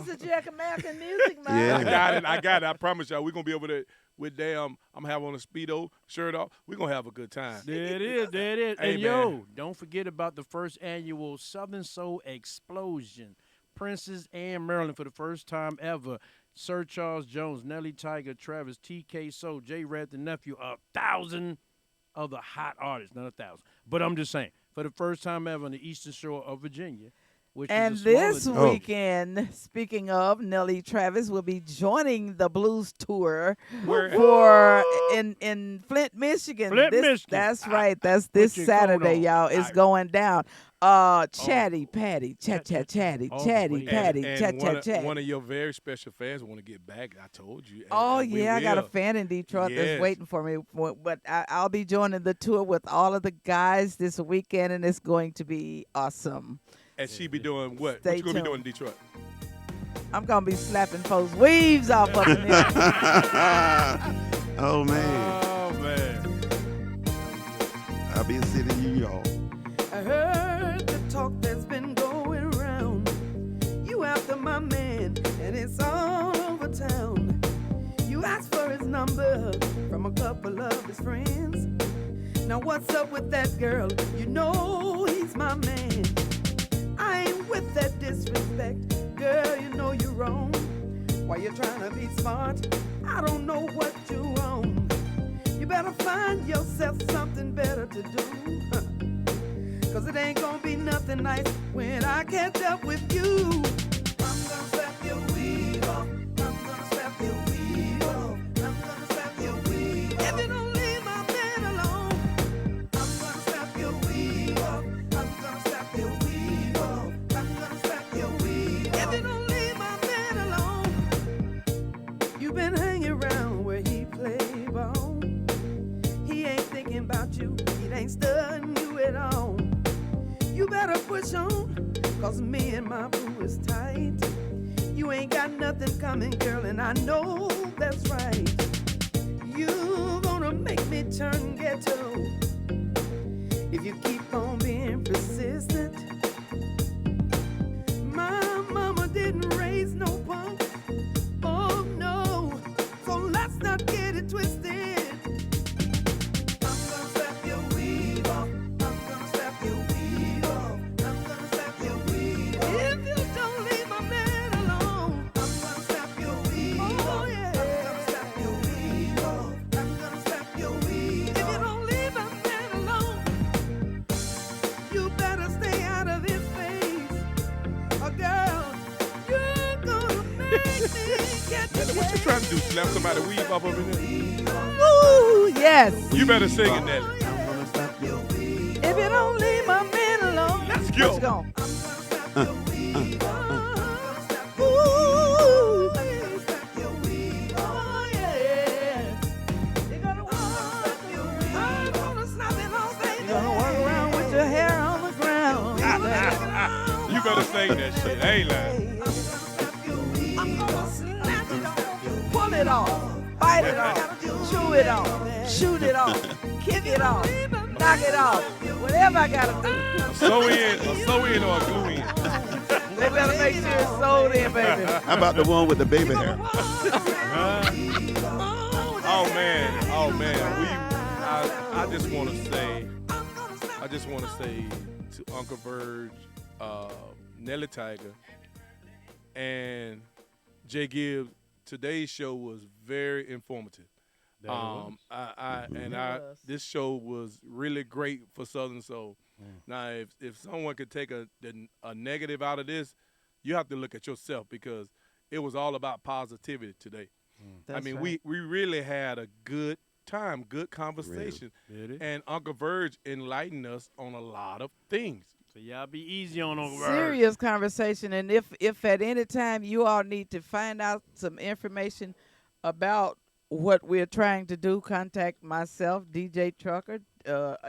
Speaker 3: the Jamaican music, man?
Speaker 2: Yeah, I got it. I promise y'all, we're gonna be over there with I'm having on a Speedo shirt off. We're gonna have a good time.
Speaker 4: There it is.
Speaker 2: Hey,
Speaker 4: and yo, don't forget about the first annual Southern Soul Explosion. Princess Anne, Maryland, for the first time ever. Sir Charles Jones, Nellie Tiger, Travis, TK Soul, J Red the Nephew, 1,000 other hot artists, not 1,000. But I'm just saying, for the first time ever on the Eastern Shore of Virginia, which
Speaker 3: And
Speaker 4: is a
Speaker 3: this
Speaker 4: smaller
Speaker 3: weekend, speaking of, Nellie Travis will be joining the blues tour
Speaker 4: Where-
Speaker 3: for in Flint, Michigan.
Speaker 4: Flint, Michigan.
Speaker 3: That's right. That's this
Speaker 4: your coat
Speaker 3: Saturday,
Speaker 4: on.
Speaker 3: y'all. It's
Speaker 4: Right.
Speaker 3: going down. Chatty Patty, chatty,
Speaker 4: Oh,
Speaker 3: chatty
Speaker 4: wait.
Speaker 3: Patty,
Speaker 2: And
Speaker 3: chat.
Speaker 2: one of your very special fans want to get back. I told you.
Speaker 3: Oh
Speaker 2: and we
Speaker 3: yeah, I got a
Speaker 2: will.
Speaker 3: fan in Detroit
Speaker 2: Yes.
Speaker 3: that's waiting for me. But I'll be joining the tour with all of the guys this weekend, and it's going to be awesome.
Speaker 2: And she be doing what?
Speaker 3: Stay
Speaker 2: What you gonna be doing
Speaker 3: tuned.
Speaker 2: in Detroit?
Speaker 3: I'm gonna be slapping folks' weaves off of them.
Speaker 5: Oh man,
Speaker 2: Oh man.
Speaker 5: I'll be in the city of New York.
Speaker 7: I heard the talk that's been going around. You after my man, and it's all over town. You asked for his number from a couple of his friends. Now what's up with that girl? You know he's my man. I ain't with that disrespect. Girl, you know you're wrong. Why you trying to be smart? I don't know what you're wrong. You better find yourself something better to do. Cause it ain't gonna be nothing nice when I catch up with you. I'm gonna slap your weave off. I'm gonna slap your weave off. I'm gonna slap your weave off. If you don't leave my man alone, I'm gonna slap your weave off. I'm gonna slap your weave off. I'm gonna slap your weave off. If you don't leave my man alone, you've been hanging around where he play ball. He ain't thinking about you. He ain't studying you at all. You better push on, cause me and my boo is tight. You ain't got nothing coming, girl, and I know that's right. You gonna make me turn ghetto if you keep on being persistent. My mama didn't raise no punk. Oh no, so let's not get it twisted. I'm gonna slap your weave off. I'm gonna slap your weave off. I'm gonna slap your weave off. If you don't leave my man alone, I'm gonna slap your weave off. Oh yeah. I'm gonna slap your weave off. I'm gonna slap your weave off. If you don't leave my man alone, you better stay out of his face. Oh girl, you're gonna make me get
Speaker 2: What you trying to do? Slap somebody weave up over there?
Speaker 3: Woo! Yes.
Speaker 2: You better sing it, Nelly.
Speaker 3: If you don't leave my man alone,
Speaker 2: Let's go.
Speaker 3: Let's go. Ooh. You're gonna walk around with your hair on the ground.
Speaker 2: You better sing that shit. I ain't lying.
Speaker 3: Pull it off, bite it off, chew it off, shoot it off, kick it off, knock it off, whatever I gotta do.
Speaker 2: Sew in or a glue in.
Speaker 3: They better make sure it's sold in, baby.
Speaker 5: How about the one with the baby hair?
Speaker 2: Oh man. I just want to say to Uncle Verg, Nellie Tiger, and JGibbs, today's show was very informative. This show was really great for Southern Soul. Now, if someone could take a negative out of this, you have to look at yourself, because it was all about positivity today. I mean,
Speaker 3: right.
Speaker 2: we really had a good time, good conversation, and Uncle Verg enlightened us on a lot of things.
Speaker 4: So y'all be easy on Verg.
Speaker 3: Serious conversation, and if at any time you all need to find out some information about what we're trying to do, contact myself, DJ Trucker,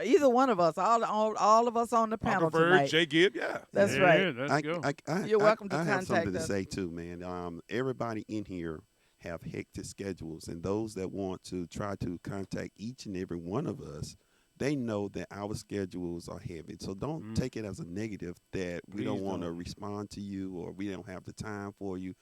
Speaker 3: either one of us, all of us on the panel
Speaker 2: Uncle Verg,
Speaker 3: tonight.
Speaker 2: JGibbs, yeah.
Speaker 3: That's right.
Speaker 4: Let's go.
Speaker 3: You're welcome to
Speaker 5: I have
Speaker 3: contact
Speaker 5: something
Speaker 3: us.
Speaker 5: to say too, man. Everybody in here have hectic schedules, and those that want to try to contact each and every one of us, they know that our schedules are heavy. So don't take it as a negative that we don't want to respond to you or we don't have the time for you.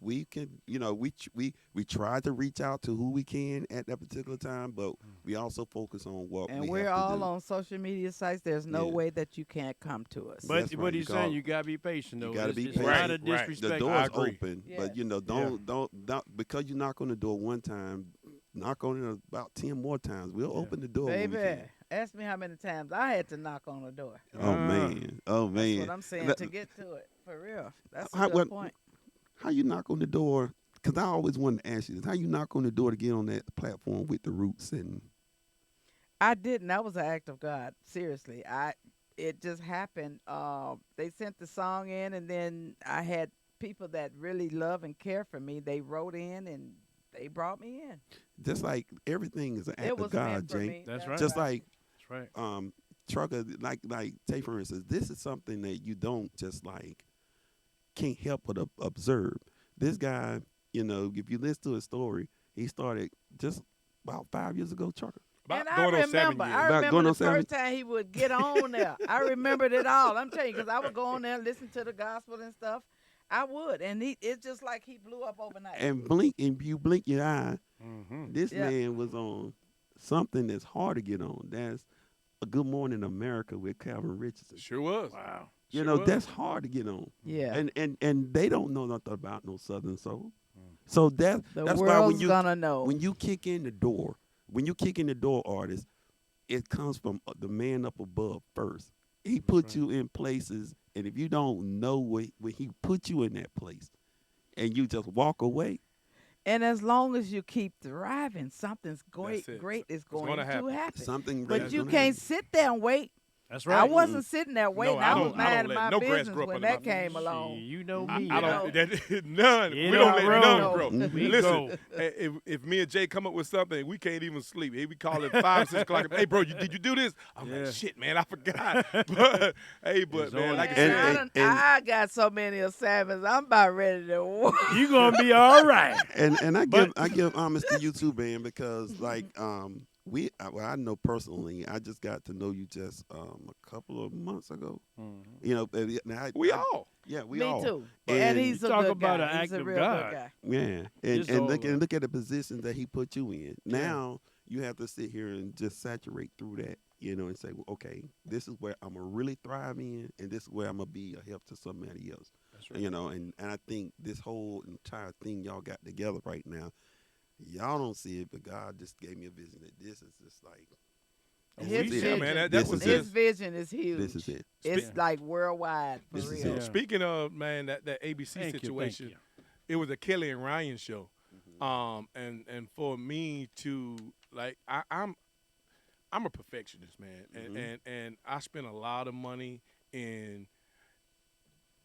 Speaker 5: We can, we try to reach out to who we can at that particular time, but we also focus on what
Speaker 3: And
Speaker 5: we
Speaker 3: we're
Speaker 5: have to
Speaker 3: all
Speaker 5: do.
Speaker 3: on social media sites. There's no
Speaker 5: Yeah.
Speaker 3: way that you can't come to us.
Speaker 4: But
Speaker 5: That's
Speaker 4: what
Speaker 5: right,
Speaker 4: he's saying, you gotta be patient though.
Speaker 5: You gotta be
Speaker 4: It's a lot
Speaker 5: patient.
Speaker 4: of
Speaker 2: Right.
Speaker 4: disrespect.
Speaker 5: The door
Speaker 2: I
Speaker 5: is
Speaker 2: agree.
Speaker 5: open,
Speaker 3: Yes.
Speaker 5: but don't because you knock on the door one time, knock on it about 10 more times. We'll open the door. when we
Speaker 3: Baby,
Speaker 5: can.
Speaker 3: Ask me how many times I had to knock on the door.
Speaker 5: Oh man, oh man.
Speaker 3: That's what I'm saying
Speaker 5: That-
Speaker 3: to get to it. For real. That's a
Speaker 5: How-
Speaker 3: good
Speaker 5: what-
Speaker 3: point.
Speaker 5: How you knock on the door? Because I always wanted to ask you this. How you knock on the door to get on that platform with the Roots and?
Speaker 3: I didn't. That was an act of God. Seriously. It just happened. They sent the song in, and then I had people that really love and care for me. They wrote in and they brought me in.
Speaker 5: Just like everything is an act
Speaker 3: It
Speaker 5: of
Speaker 3: was
Speaker 5: God,
Speaker 3: meant for
Speaker 5: Jay.
Speaker 3: me.
Speaker 4: That's right.
Speaker 5: Just like
Speaker 4: That's right.
Speaker 5: Trucker, like take for instance, this is something that you don't just like can't help but observe. This guy, if you listen to his story, he started just about 5 years ago, Trucker.
Speaker 3: And
Speaker 2: About going on 7 years.
Speaker 3: I
Speaker 5: About
Speaker 3: remember
Speaker 5: going
Speaker 3: the
Speaker 5: on 7?
Speaker 3: first time he would get on there. I remembered it all. I'm telling you, because I would go on there and listen to the gospel and stuff. I would, and it's just like he blew up overnight.
Speaker 5: And you blink your eye, this man was on something that's hard to get on. That's a Good Morning America with Calvin Richardson.
Speaker 2: Sure was.
Speaker 4: Wow.
Speaker 5: That's hard to get on.
Speaker 3: Yeah.
Speaker 5: And they don't know nothing about no Southern Soul. So that's why when
Speaker 3: world's
Speaker 5: you
Speaker 3: gonna know.
Speaker 5: when you kick in the door, artist, it comes from the man up above first. He put you in places, and if you don't know when he put you in that place, and you just walk away.
Speaker 3: And as long as you keep thriving, something's
Speaker 2: That's it.
Speaker 3: great is
Speaker 2: It's gonna
Speaker 3: going to
Speaker 2: happen.
Speaker 3: happen.
Speaker 5: Something
Speaker 3: But
Speaker 5: great
Speaker 3: you
Speaker 5: is gonna
Speaker 3: can't
Speaker 5: happen.
Speaker 3: sit there and wait.
Speaker 4: That's right.
Speaker 3: I wasn't sitting there waiting.
Speaker 2: I
Speaker 3: I
Speaker 2: don't-
Speaker 3: was
Speaker 2: I don't
Speaker 3: minding
Speaker 2: let
Speaker 3: my
Speaker 2: no grass
Speaker 3: business
Speaker 2: grow up
Speaker 3: when
Speaker 2: under
Speaker 3: that
Speaker 2: my feet.
Speaker 3: came along.
Speaker 4: You know me.
Speaker 2: I
Speaker 3: know.
Speaker 2: don't. None.
Speaker 4: It
Speaker 2: We don't
Speaker 4: don't
Speaker 2: let
Speaker 4: grow.
Speaker 2: none grow.
Speaker 4: We
Speaker 2: Listen,
Speaker 4: go.
Speaker 2: if me and Jay come up with something, we can't even sleep. He be calling 5, 6 o'clock. Hey, bro, did you do this? I'm
Speaker 4: Yeah.
Speaker 2: like, shit, man, I forgot. But
Speaker 4: It's
Speaker 2: man,
Speaker 4: on
Speaker 2: like I
Speaker 4: you.
Speaker 2: said,
Speaker 3: I got so many assignments. I'm about ready to work.
Speaker 4: You gonna be all right.
Speaker 5: And I
Speaker 4: But-
Speaker 5: give homage to you too, man, because like I know personally, I just got to know you just a couple of months ago.
Speaker 2: we all.
Speaker 5: Yeah, we
Speaker 3: Me
Speaker 5: all.
Speaker 3: too.
Speaker 5: And
Speaker 3: And he's a
Speaker 4: Talk
Speaker 3: good
Speaker 4: about
Speaker 3: guy.
Speaker 4: an
Speaker 3: He's
Speaker 4: act
Speaker 3: a
Speaker 4: of
Speaker 3: real
Speaker 4: God.
Speaker 3: good guy.
Speaker 5: Yeah,
Speaker 4: It's
Speaker 5: and
Speaker 4: all
Speaker 5: look at the position that he put you in. Now you have to sit here and just saturate through that, and say, well, okay, this is where I'm gonna really thrive in, and this is where I'm gonna be a help to somebody else.
Speaker 4: That's right.
Speaker 5: And I think this whole entire thing y'all got together right now, y'all don't see it, but God just gave me a vision that this is just like
Speaker 3: His
Speaker 5: is it.
Speaker 3: vision,
Speaker 2: man, that
Speaker 5: This
Speaker 2: was
Speaker 5: is
Speaker 3: his
Speaker 5: it.
Speaker 3: vision is huge.
Speaker 5: This is it.
Speaker 3: It's like worldwide for
Speaker 5: This is
Speaker 3: real.
Speaker 5: it.
Speaker 4: Yeah.
Speaker 2: Speaking of, man, that ABC
Speaker 4: Thank you,
Speaker 2: situation,
Speaker 4: thank
Speaker 2: it was a Kelly and Ryan show. And for me to like, I'm a perfectionist, man, and I spend a lot of money in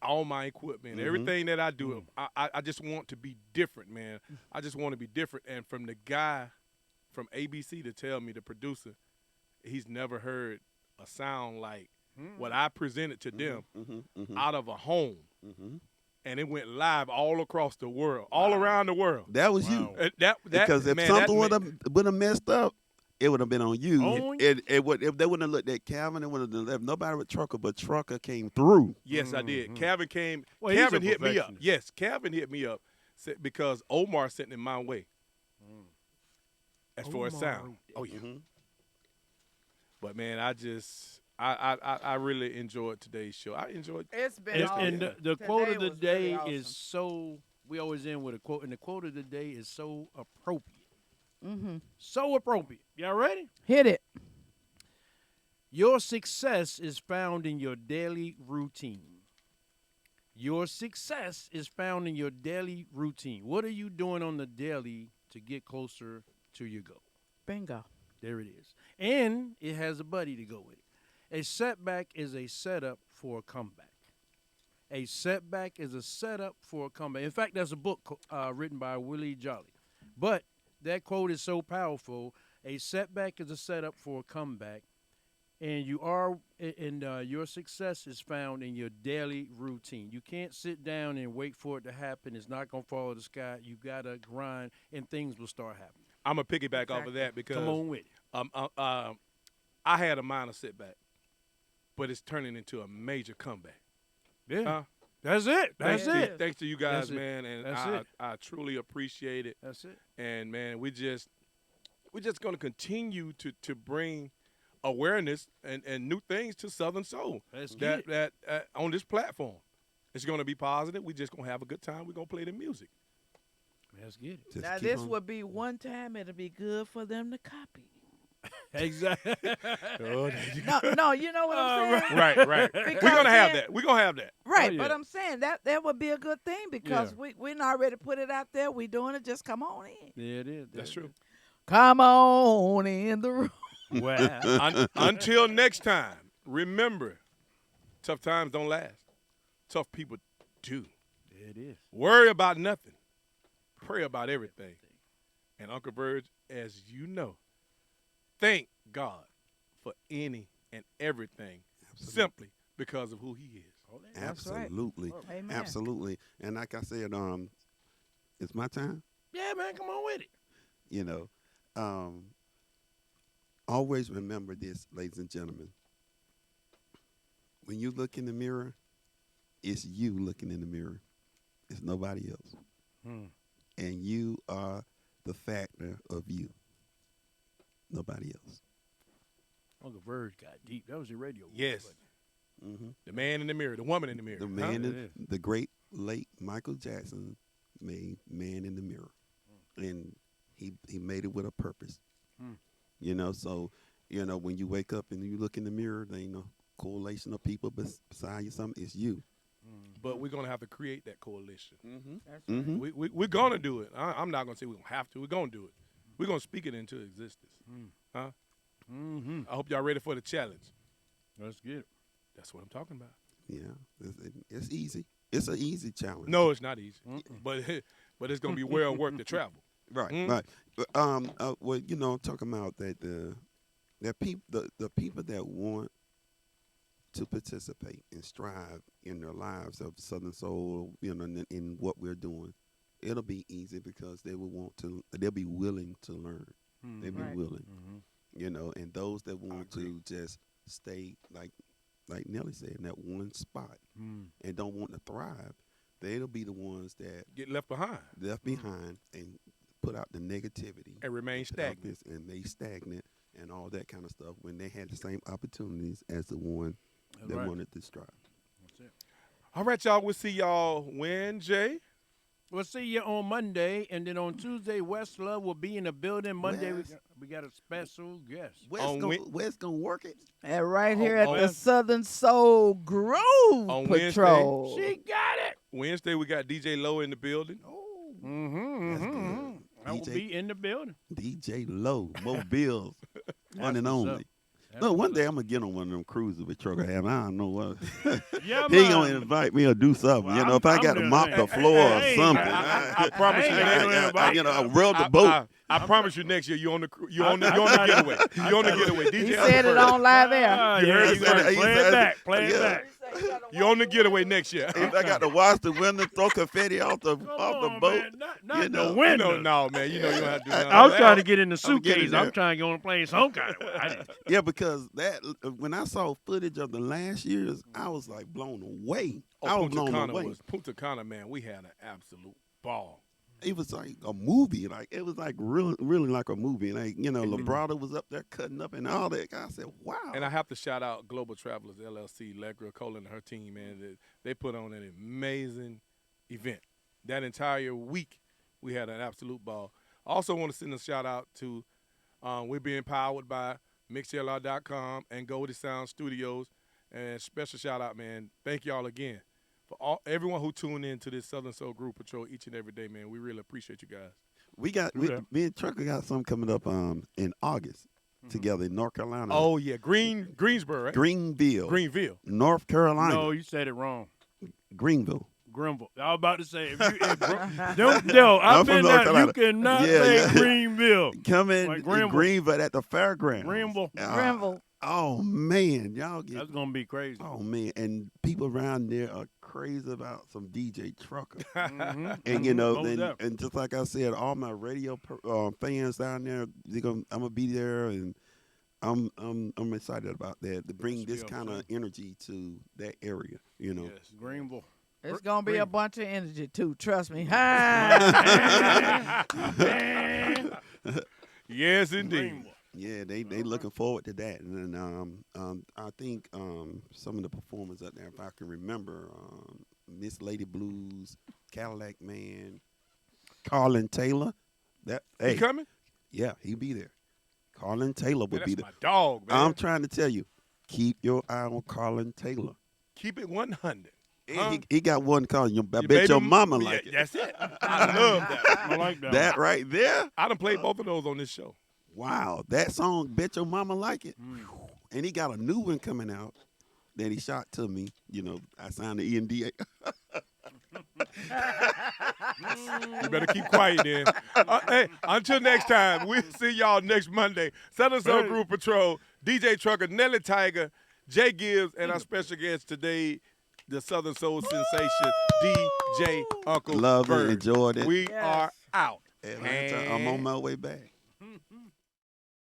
Speaker 2: all my equipment, everything that I do. I just want to be different, man. I just want to be different. And from the guy from ABC to tell me, the producer, he's never heard a sound like what I presented to them out of a home. And it went live all across the world, all around the world.
Speaker 5: That was you. Because if
Speaker 2: man,
Speaker 5: something
Speaker 2: that
Speaker 5: would have messed up, it would have been on you.
Speaker 4: On
Speaker 5: If they wouldn't have looked at Calvin, it would have left nobody with Trucker, but Trucker came through.
Speaker 2: Yes, I did. Calvin came.
Speaker 4: Well, he's
Speaker 2: Calvin
Speaker 4: a
Speaker 2: hit me up.
Speaker 4: perfectionist.
Speaker 2: Yes, Calvin hit me up because Omar sent him my way. As far as sound. Oh yeah. But man, I really enjoyed today's show. I enjoyed.
Speaker 3: It's been
Speaker 4: And,
Speaker 3: awesome.
Speaker 4: and the
Speaker 3: Today
Speaker 4: quote of the
Speaker 3: was
Speaker 4: day
Speaker 3: really
Speaker 4: is so. We always end with a quote, and the quote of the day is so appropriate. So appropriate. Y'all ready?
Speaker 3: Hit it.
Speaker 4: Your success is found in your daily routine. Your success is found in your daily routine. What are you doing on the daily to get closer to your goal?
Speaker 3: Bingo.
Speaker 4: There it is. And it has a buddy to go with it. A setback is a setup for a comeback. A setback is a setup for a comeback. In fact, there's a book written by Willie Jolly. But that quote is so powerful. A setback is a setup for a comeback. And your success is found in your daily routine. You can't sit down and wait for it to happen. It's not going to fall out of the sky. You got to grind, and things will start happening.
Speaker 2: I'm gonna piggyback off of that because
Speaker 4: Come on with it.
Speaker 2: I had a minor setback, but it's turning into a major comeback.
Speaker 4: Yeah. That's it. That's it.
Speaker 2: Thanks to you guys,
Speaker 4: That's it.
Speaker 2: man, and
Speaker 4: That's it.
Speaker 2: I truly appreciate it.
Speaker 4: That's it.
Speaker 2: And man, we're just gonna continue to bring awareness and new things to Southern Soul.
Speaker 4: Let's get
Speaker 2: that on this platform. It's gonna be positive. We're just gonna have a good time. We're gonna play the music.
Speaker 4: Let's get it.
Speaker 5: Just
Speaker 3: Now
Speaker 5: keep
Speaker 3: this
Speaker 5: on-
Speaker 3: would be one time it'll be good for them to copy.
Speaker 4: Exactly.
Speaker 3: No, you know what I'm saying?
Speaker 2: Right. We're
Speaker 3: Because
Speaker 2: gonna have
Speaker 3: then-
Speaker 2: that. We're gonna have that.
Speaker 3: Right,
Speaker 4: Oh,
Speaker 3: but
Speaker 4: yeah.
Speaker 3: I'm saying that would be a good thing because
Speaker 4: Yeah.
Speaker 3: we not ready to put it out there. We doing it. Just come on in.
Speaker 4: Yeah, it is.
Speaker 2: That's true.
Speaker 3: Come on in the room.
Speaker 4: Wow.
Speaker 2: Until next time, remember, tough times don't last. Tough people do.
Speaker 4: It is.
Speaker 2: Worry about nothing. Pray about everything. And Uncle Verg, as you know, thank God for any and everything simply because of who he is.
Speaker 3: That's right.
Speaker 5: Absolutely.
Speaker 3: Amen.
Speaker 5: Absolutely. And like I said, it's my time.
Speaker 4: Yeah, man, come on with it.
Speaker 5: You know, always remember this, ladies and gentlemen. When you look in the mirror, it's you looking in the mirror. It's nobody else. And you are the factor of you. Nobody else.
Speaker 4: Uncle Verge got deep. That was your radio. voice,
Speaker 2: Yes.
Speaker 4: wasn't
Speaker 2: The man in the mirror, the woman in the mirror.
Speaker 5: The
Speaker 2: huh?
Speaker 5: man,
Speaker 4: It is.
Speaker 5: the great late Michael Jackson made Man in the Mirror. And he made it with a purpose. You know, so, you know, when you wake up and you look in the mirror, there ain't no correlation of people beside you, something, it's you.
Speaker 2: But we're going to have to create that coalition.
Speaker 3: That's right.
Speaker 5: Mm-hmm.
Speaker 2: We're going to do it. I'm not going to say we're going to have to. We're going to do it. We're going to speak it into existence. Huh?
Speaker 4: Mm-hmm.
Speaker 2: I hope y'all ready for the challenge.
Speaker 4: Let's get it.
Speaker 2: That's what I'm talking about.
Speaker 5: Yeah, it's easy. It's an easy challenge.
Speaker 2: No, it's not easy. But it's going to be well worth the travel.
Speaker 5: Right, right. But, well, you know, talking about that the people that want to participate and strive in their lives of Southern Soul, you know, in what we're doing, it'll be easy because they will want to. They'll be willing to learn. They'll be
Speaker 3: Right.
Speaker 5: willing, you know. And those that want to just stay like Nellie said, in that one spot and don't want to thrive, they'll be the ones that
Speaker 2: Get left behind
Speaker 5: left behind and put out the negativity
Speaker 2: and remain
Speaker 5: put out
Speaker 2: stagnant.
Speaker 5: this, and they stagnant and all that kind of stuff when they had the same opportunities as the one that
Speaker 4: right.
Speaker 5: wanted to strive.
Speaker 4: That's it.
Speaker 2: All right, y'all. We'll see y'all Wednesday.
Speaker 4: We'll see you on Monday, and then on Tuesday, West Love will be in the building. Monday,
Speaker 5: West.
Speaker 4: we got a special guest.
Speaker 5: Where's gonna work it?
Speaker 3: And right here at
Speaker 2: oh,
Speaker 3: the
Speaker 2: yeah.
Speaker 3: Southern Soul Groove
Speaker 2: On
Speaker 3: Patrol.
Speaker 4: She got it.
Speaker 2: Wednesday, we got DJ Low in the building.
Speaker 5: That's good.
Speaker 4: I will be in the building.
Speaker 5: DJ Low, Mobiles, one and
Speaker 4: what's
Speaker 5: only.
Speaker 4: up. That's
Speaker 5: No, one
Speaker 4: what's
Speaker 5: day I'm gonna get on one of them cruises with Trucker have. I don't know what.
Speaker 4: Yeah,
Speaker 5: He
Speaker 4: man.
Speaker 5: gonna invite me or do something.
Speaker 4: Well,
Speaker 5: you know, if I
Speaker 4: I'm
Speaker 5: got to
Speaker 4: doing
Speaker 5: mop
Speaker 4: that.
Speaker 5: the floor or
Speaker 4: Hey,
Speaker 5: something.
Speaker 2: I promise you,
Speaker 4: I ain't gonna invite
Speaker 5: you know, I rolled the boat.
Speaker 2: I promise you, next year you on the getaway. You on the getaway. DJ
Speaker 3: He said it on live air.
Speaker 4: Ah,
Speaker 2: You
Speaker 4: yeah,
Speaker 2: heard
Speaker 4: you
Speaker 2: he
Speaker 4: gotta
Speaker 5: said it.
Speaker 4: play
Speaker 5: He
Speaker 4: it
Speaker 5: said
Speaker 4: back.
Speaker 5: it.
Speaker 4: Play it
Speaker 5: Yeah.
Speaker 4: back.
Speaker 2: You on the getaway next year.
Speaker 5: If I got to wash the window, throw confetti off the
Speaker 4: Come
Speaker 5: boat,
Speaker 4: on, man. Not
Speaker 5: you
Speaker 4: the
Speaker 5: know.
Speaker 4: window.
Speaker 2: No, man. You know you don't have to do nothing.
Speaker 4: I was
Speaker 2: of
Speaker 4: trying to
Speaker 2: that.
Speaker 4: get in the
Speaker 5: I'm getting
Speaker 4: suitcase.
Speaker 5: there.
Speaker 4: I'm trying to get on a plane some kind of way. I didn't-
Speaker 5: Yeah, because that when I saw footage of the last year's, I was like blown away. I was blown away.
Speaker 2: Punta Cana, man. We had an absolute ball.
Speaker 5: It was like a movie. Like it was like really, really like a movie. Like Labrada was up there cutting up and all that. I said, "Wow!"
Speaker 2: And I have to shout out Global Travelers LLC, Legra Cole and her team, man. They put on an amazing event. That entire week, we had an absolute ball. I also want to send a shout out to we're being powered by MixLR.com and Goldie Sound Studios. And special shout out, man. Thank y'all again for everyone who tuned in to this Southern Soul Group Patrol each and every day, man. We really appreciate you guys.
Speaker 5: Me and Trucker got something coming up in August together in North Carolina.
Speaker 2: Oh yeah, Greensboro, right?
Speaker 5: Greenville, North Carolina.
Speaker 4: No, you said it wrong.
Speaker 5: Greenville.
Speaker 4: Grimble. I was about to say, I've
Speaker 5: I'm from
Speaker 4: been
Speaker 5: North
Speaker 4: there. You
Speaker 5: Carolina.
Speaker 4: cannot
Speaker 5: Yeah,
Speaker 4: say
Speaker 5: yeah.
Speaker 4: Greenville.
Speaker 5: Come in
Speaker 4: Like Greenville.
Speaker 5: Greenville at the fairgrounds.
Speaker 4: Greenville.
Speaker 3: Grimble.
Speaker 5: Oh man, y'all get.
Speaker 4: That's gonna be crazy.
Speaker 5: Oh man, and people around there are crazy about some DJ Trucker.
Speaker 4: Mhm.
Speaker 5: And you know,
Speaker 4: Most
Speaker 5: and,
Speaker 4: definitely.
Speaker 5: and just like I said, all my radio fans down there, I'm gonna be there, and I'm excited about that to bring
Speaker 4: Yes,
Speaker 5: this
Speaker 4: we are,
Speaker 5: kind of
Speaker 4: sir.
Speaker 5: energy to that area. You know,
Speaker 2: Yes.
Speaker 4: Greenville.
Speaker 3: It's going to be a bunch of energy, too. Trust me.
Speaker 2: Yes, indeed.
Speaker 4: Greenville.
Speaker 5: yeah, they looking forward to that, and then I think some of the performers out there, if I can remember, Miss Lady Blues, Cadillac Man, Carlin Taylor. That
Speaker 2: You
Speaker 5: hey,
Speaker 2: coming?
Speaker 5: yeah, he'll be there. Carlin Taylor would
Speaker 2: Man,
Speaker 5: be
Speaker 2: that's
Speaker 5: the.
Speaker 2: my dog, man.
Speaker 5: I'm trying to tell you, keep your eye on Carlin Taylor.
Speaker 2: Keep it 100.
Speaker 5: And
Speaker 2: Huh?
Speaker 5: he got one called I bet
Speaker 2: baby
Speaker 5: your mama
Speaker 2: yeah,
Speaker 5: like it.
Speaker 2: That's it. I love that.
Speaker 4: I like that.
Speaker 5: That right there.
Speaker 2: I done played both of those on this show.
Speaker 5: Wow, that song, Bet Your Mama Like It. And he got a new one coming out that he shot to me. You know, I signed the ENDA.
Speaker 2: You better keep quiet then. Hey, until next time, we'll see y'all next Monday. Southern Soul Group Patrol, DJ Trucker, Nellie Tiger, JGibbs, and our special guest today, the Southern Soul sensation, DJ Uncle
Speaker 5: Love
Speaker 2: Verg.
Speaker 5: it, enjoyed it.
Speaker 2: We are out.
Speaker 5: Atlanta, I'm on my way back.